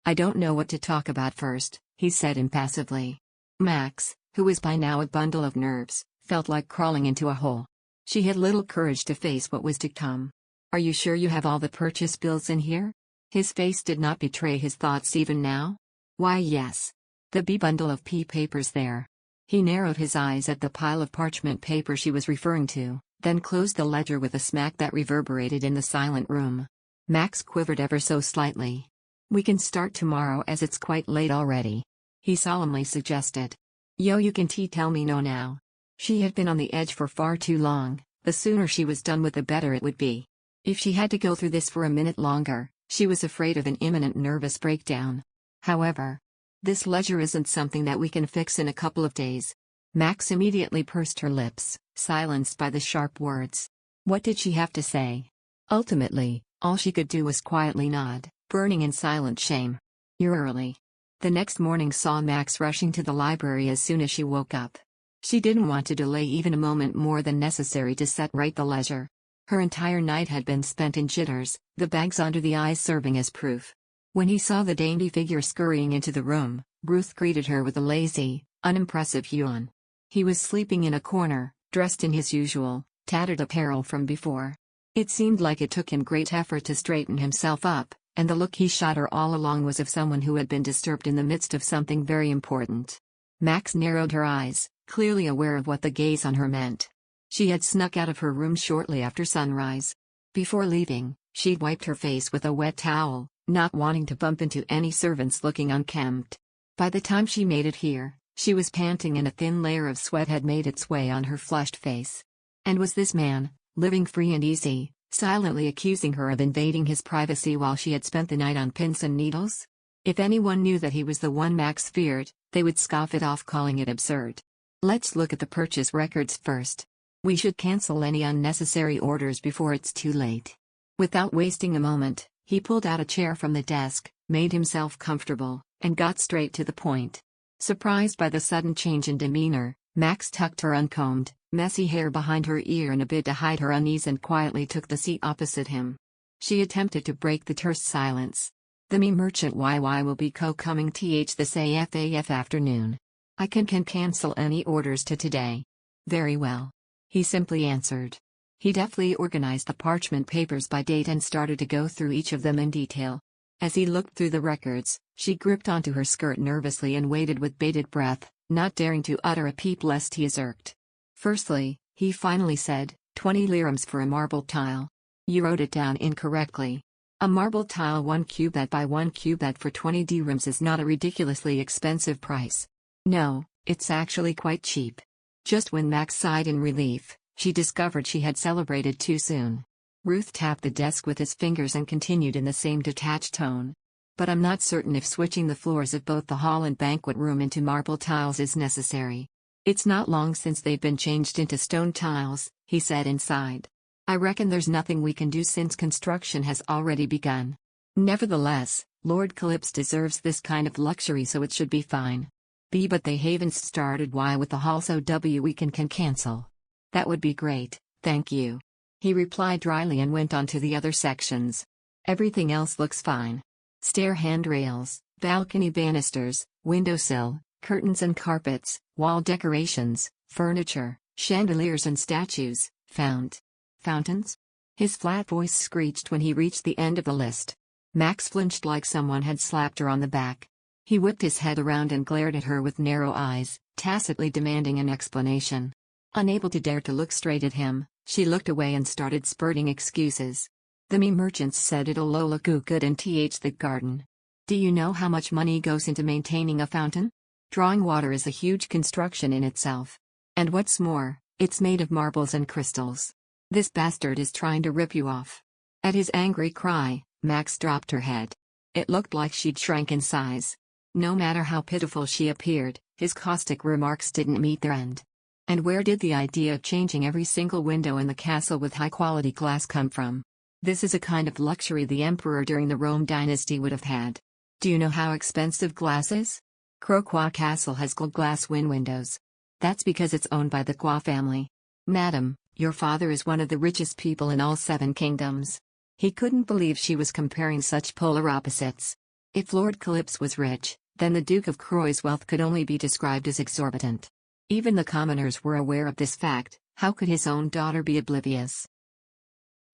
I don't know what to talk about first, he said impassively. Max, who was by now a bundle of nerves, felt like crawling into a hole. She had little courage to face what was to come. Are you sure you have all the purchase bills in here? His face did not betray his thoughts even now. Why, yes. The bundle of papers there. He narrowed his eyes at the pile of parchment paper she was referring to, then closed the ledger with a smack that reverberated in the silent room. Max quivered ever so slightly. We can start tomorrow as it's quite late already, he solemnly suggested. You can tell me no now. She had been on the edge for far too long. The sooner she was done with the better it would be. If she had to go through this for a minute longer, she was afraid of an imminent nervous breakdown. However, this ledger isn't something that we can fix in a couple of days. Max immediately pursed her lips, silenced by the sharp words. What did she have to say? Ultimately, all she could do was quietly nod, burning in silent shame. You're early. The next morning saw Max rushing to the library as soon as she woke up. She didn't want to delay even a moment more than necessary to set right the ledger. Her entire night had been spent in jitters, the bags under the eyes serving as proof. When he saw the dainty figure scurrying into the room, Ruth greeted her with a lazy, unimpressive yawn. He was sleeping in a corner, dressed in his usual, tattered apparel from before. It seemed like it took him great effort to straighten himself up, and the look he shot her all along was of someone who had been disturbed in the midst of something very important. Max narrowed her eyes, clearly aware of what the gaze on her meant. She had snuck out of her room shortly after sunrise. Before leaving, she'd wiped her face with a wet towel, not wanting to bump into any servants looking unkempt. By the time she made it here, she was panting and a thin layer of sweat had made its way on her flushed face. And was this man, living free and easy, silently accusing her of invading his privacy while she had spent the night on pins and needles? If anyone knew that he was the one Max feared, they would scoff it off, calling it absurd. Let's look at the purchase records first. We should cancel any unnecessary orders before it's too late. Without wasting a moment, he pulled out a chair from the desk, made himself comfortable, and got straight to the point. Surprised by the sudden change in demeanor, Max tucked her uncombed, messy hair behind her ear in a bid to hide her unease and quietly took the seat opposite him. She attempted to break the terse silence. The me merchant YY will be coming this AF afternoon. I can cancel any orders to today. Very well. He simply answered. He deftly organized the parchment papers by date and started to go through each of them in detail. As he looked through the records, she gripped onto her skirt nervously and waited with bated breath, not daring to utter a peep lest he is irked. Firstly, he finally said, 20 lirams for a marble tile. You wrote it down incorrectly. A marble tile 1 cubit by 1 cubit for 20 dirhams is not a ridiculously expensive price. No, it's actually quite cheap. Just when Max sighed in relief, she discovered she had celebrated too soon. Ruth tapped the desk with his fingers and continued in the same detached tone. But I'm not certain if switching the floors of both the hall and banquet room into marble tiles is necessary. It's not long since they've been changed into stone tiles, he said inside. I reckon there's nothing we can do since construction has already begun. Nevertheless, Lord Calypso deserves this kind of luxury, so it should be fine. But they haven't started with the hall, so we can cancel. That would be great, thank you. He replied dryly and went on to the other sections. Everything else looks fine. Stair handrails, balcony banisters, windowsill, curtains and carpets, wall decorations, furniture, chandeliers and statues, fountains? His flat voice screeched when he reached the end of the list. Max flinched like someone had slapped her on the back. He whipped his head around and glared at her with narrow eyes, tacitly demanding an explanation. Unable to dare to look straight at him, she looked away and started spurting excuses. The me merchants said it'll look good in the garden. Do you know how much money goes into maintaining a fountain? Drawing water is a huge construction in itself. And what's more, it's made of marbles and crystals. This bastard is trying to rip you off. At his angry cry, Max dropped her head. It looked like she'd shrank in size. No matter how pitiful she appeared, his caustic remarks didn't meet their end. And where did the idea of changing every single window in the castle with high-quality glass come from? This is a kind of luxury the emperor during the Rome dynasty would have had. Do you know how expensive glass is? Croquois Castle has gold glass windows. That's because it's owned by the Qua family. Madam, your father is one of the richest people in all 7 kingdoms. He couldn't believe she was comparing such polar opposites. If Lord Calypso was rich, then the Duke of Croy's wealth could only be described as exorbitant. Even the commoners were aware of this fact. How could his own daughter be oblivious?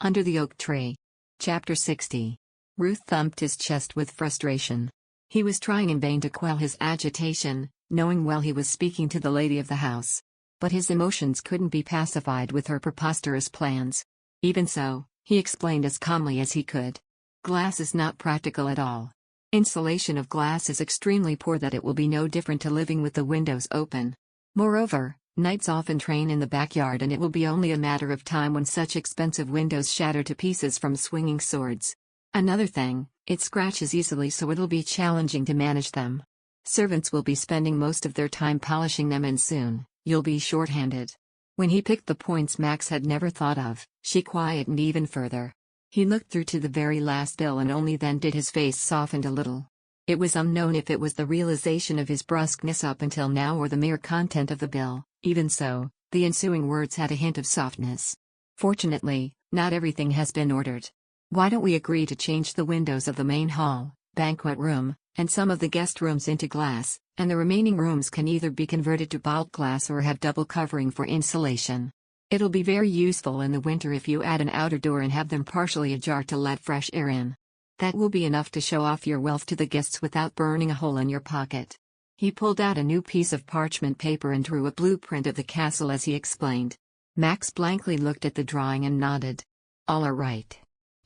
Under the Oak Tree. Chapter 60. Ruth thumped his chest with frustration. He was trying in vain to quell his agitation, knowing well he was speaking to the lady of the house. But his emotions couldn't be pacified with her preposterous plans. Even so, he explained as calmly as he could. Glass is not practical at all. Insulation of glass is extremely poor, that it will be no different to living with the windows open. Moreover, knights often train in the backyard, and it will be only a matter of time when such expensive windows shatter to pieces from swinging swords. Another thing, it scratches easily, so it'll be challenging to manage them. Servants will be spending most of their time polishing them, and soon, you'll be short-handed. When he picked the points Max had never thought of, she quietened even further. He looked through to the very last bill, and only then did his face soften a little. It was unknown if it was the realization of his brusqueness up until now or the mere content of the bill. Even so, the ensuing words had a hint of softness. Fortunately, not everything has been ordered. Why don't we agree to change the windows of the main hall, banquet room, and some of the guest rooms into glass, and the remaining rooms can either be converted to bulk glass or have double covering for insulation. It'll be very useful in the winter if you add an outer door and have them partially ajar to let fresh air in. That will be enough to show off your wealth to the guests without burning a hole in your pocket. He pulled out a new piece of parchment paper and drew a blueprint of the castle as he explained. Max blankly looked at the drawing and nodded. All right.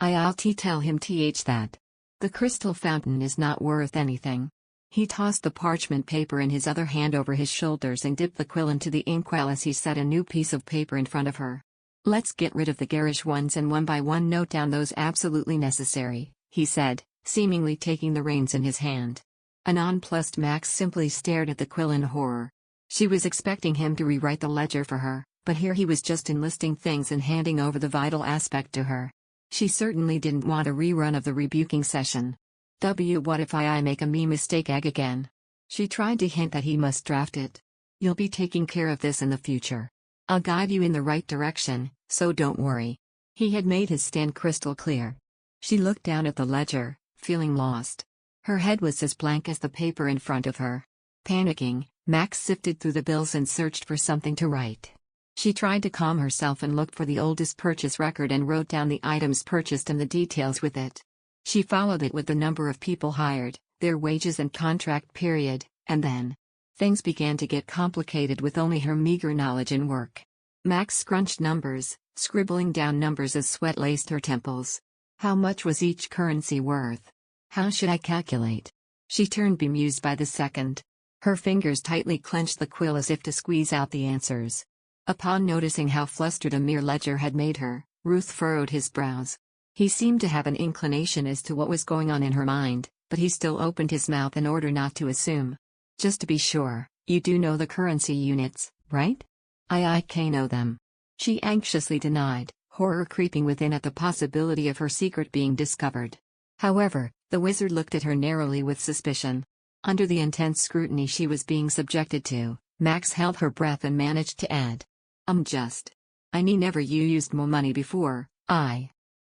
I'll tell him that. The crystal fountain is not worth anything. He tossed the parchment paper in his other hand over his shoulders and dipped the quill into the inkwell as he set a new piece of paper in front of her. Let's get rid of the garish ones and one by one note down those absolutely necessary, he said, seemingly taking the reins in his hand. A nonplussed Max simply stared at the quill in horror. She was expecting him to rewrite the ledger for her, but here he was just enlisting things and handing over the vital aspect to her. She certainly didn't want a rerun of the rebuking session. What if I make a mistake again? She tried to hint that he must draft it. You'll be taking care of this in the future. I'll guide you in the right direction, so don't worry. He had made his stand crystal clear. She looked down at the ledger, feeling lost. Her head was as blank as the paper in front of her. Panicking, Max sifted through the bills and searched for something to write. She tried to calm herself and looked for the oldest purchase record and wrote down the items purchased and the details with it. She followed it with the number of people hired, their wages and contract period, and then things began to get complicated with only her meager knowledge in work. Max scrunched numbers, scribbling down numbers as sweat laced her temples. How much was each currency worth? How should I calculate? She turned bemused by the second. Her fingers tightly clenched the quill as if to squeeze out the answers. Upon noticing how flustered a mere ledger had made her, Ruth furrowed his brows. He seemed to have an inclination as to what was going on in her mind, but he still opened his mouth in order not to assume. Just to be sure, you do know the currency units, right? I know them. She anxiously denied, horror creeping within at the possibility of her secret being discovered. However, the wizard looked at her narrowly with suspicion. Under the intense scrutiny she was being subjected to, Max held her breath and managed to add. I never you used more money before,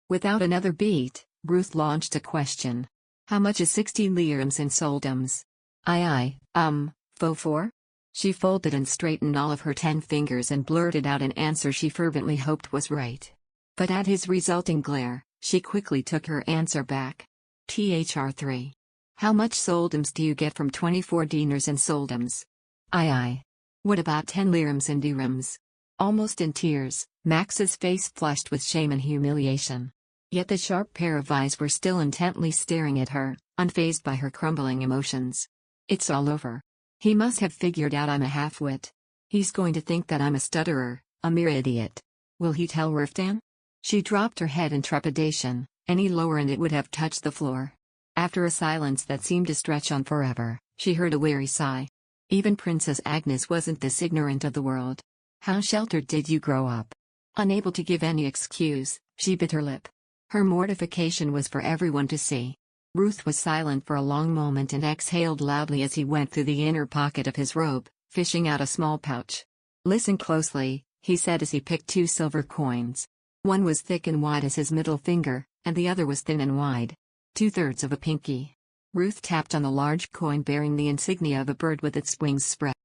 Without another beat, Ruth launched a question. How much is 60 lirems in soldoms? For? She folded and straightened all of her 10 fingers and blurted out an answer she fervently hoped was right. But at his resulting glare, she quickly took her answer back. Thr3. How much soldoms do you get from 24 dinars in soldoms? What about 10 lirems in dirhams? Almost in tears, Max's face flushed with shame and humiliation. Yet the sharp pair of eyes were still intently staring at her, unfazed by her crumbling emotions. It's all over. He must have figured out I'm a half-wit. He's going to think that I'm a stutterer, a mere idiot. Will he tell Riftan? She dropped her head in trepidation, any lower and it would have touched the floor. After a silence that seemed to stretch on forever, she heard a weary sigh. Even Princess Agnes wasn't this ignorant of the world. How sheltered did you grow up? Unable to give any excuse, she bit her lip. Her mortification was for everyone to see. Ruth was silent for a long moment and exhaled loudly as he went through the inner pocket of his robe, fishing out a small pouch. Listen closely, he said as he picked 2 silver coins. One was thick and wide as his middle finger, and the other was thin and wide. 2/3 of a pinky. Ruth tapped on the large coin bearing the insignia of a bird with its wings spread.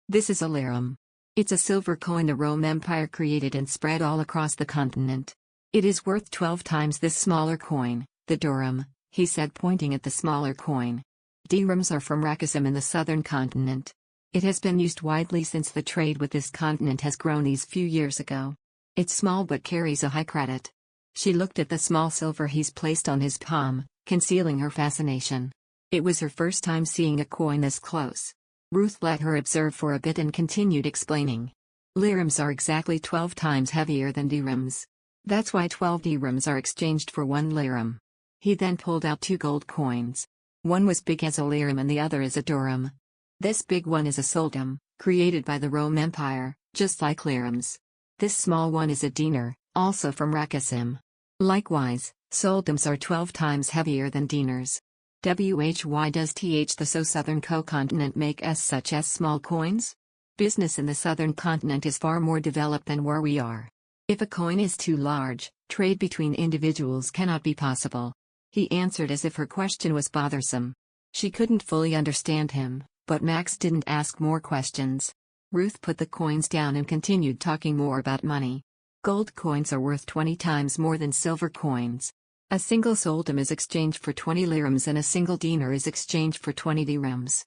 This is a lirum. It's a silver coin the Rome Empire created and spread all across the continent. It is worth 12 times this smaller coin, the dirham, he said pointing at the smaller coin. Dirhams are from Rakissim in the southern continent. It has been used widely since the trade with this continent has grown these few years ago. It's small but carries a high credit. She looked at the small silver he's placed on his palm, concealing her fascination. It was her first time seeing a coin this close. Ruth let her observe for a bit and continued explaining. Lirams are exactly 12 times heavier than dirhams. That's why 12 dirhams are exchanged for 1 liram. He then pulled out 2 gold coins. One was big as a liram and the other is a dirham. This big one is a soldum, created by the Rome Empire, just like lirams. This small one is a dinar, also from Rakissim. Likewise, soldums are 12 times heavier than dinars. Why does the southern co-continent make such as small coins? Business in the southern continent is far more developed than where we are. If a coin is too large, trade between individuals cannot be possible. He answered as if her question was bothersome. She couldn't fully understand him, but Max didn't ask more questions. Ruth put the coins down and continued talking more about money. Gold coins are worth 20 times more than silver coins. A single soldum is exchanged for 20 lirams and a single dinar is exchanged for 20 dirhams.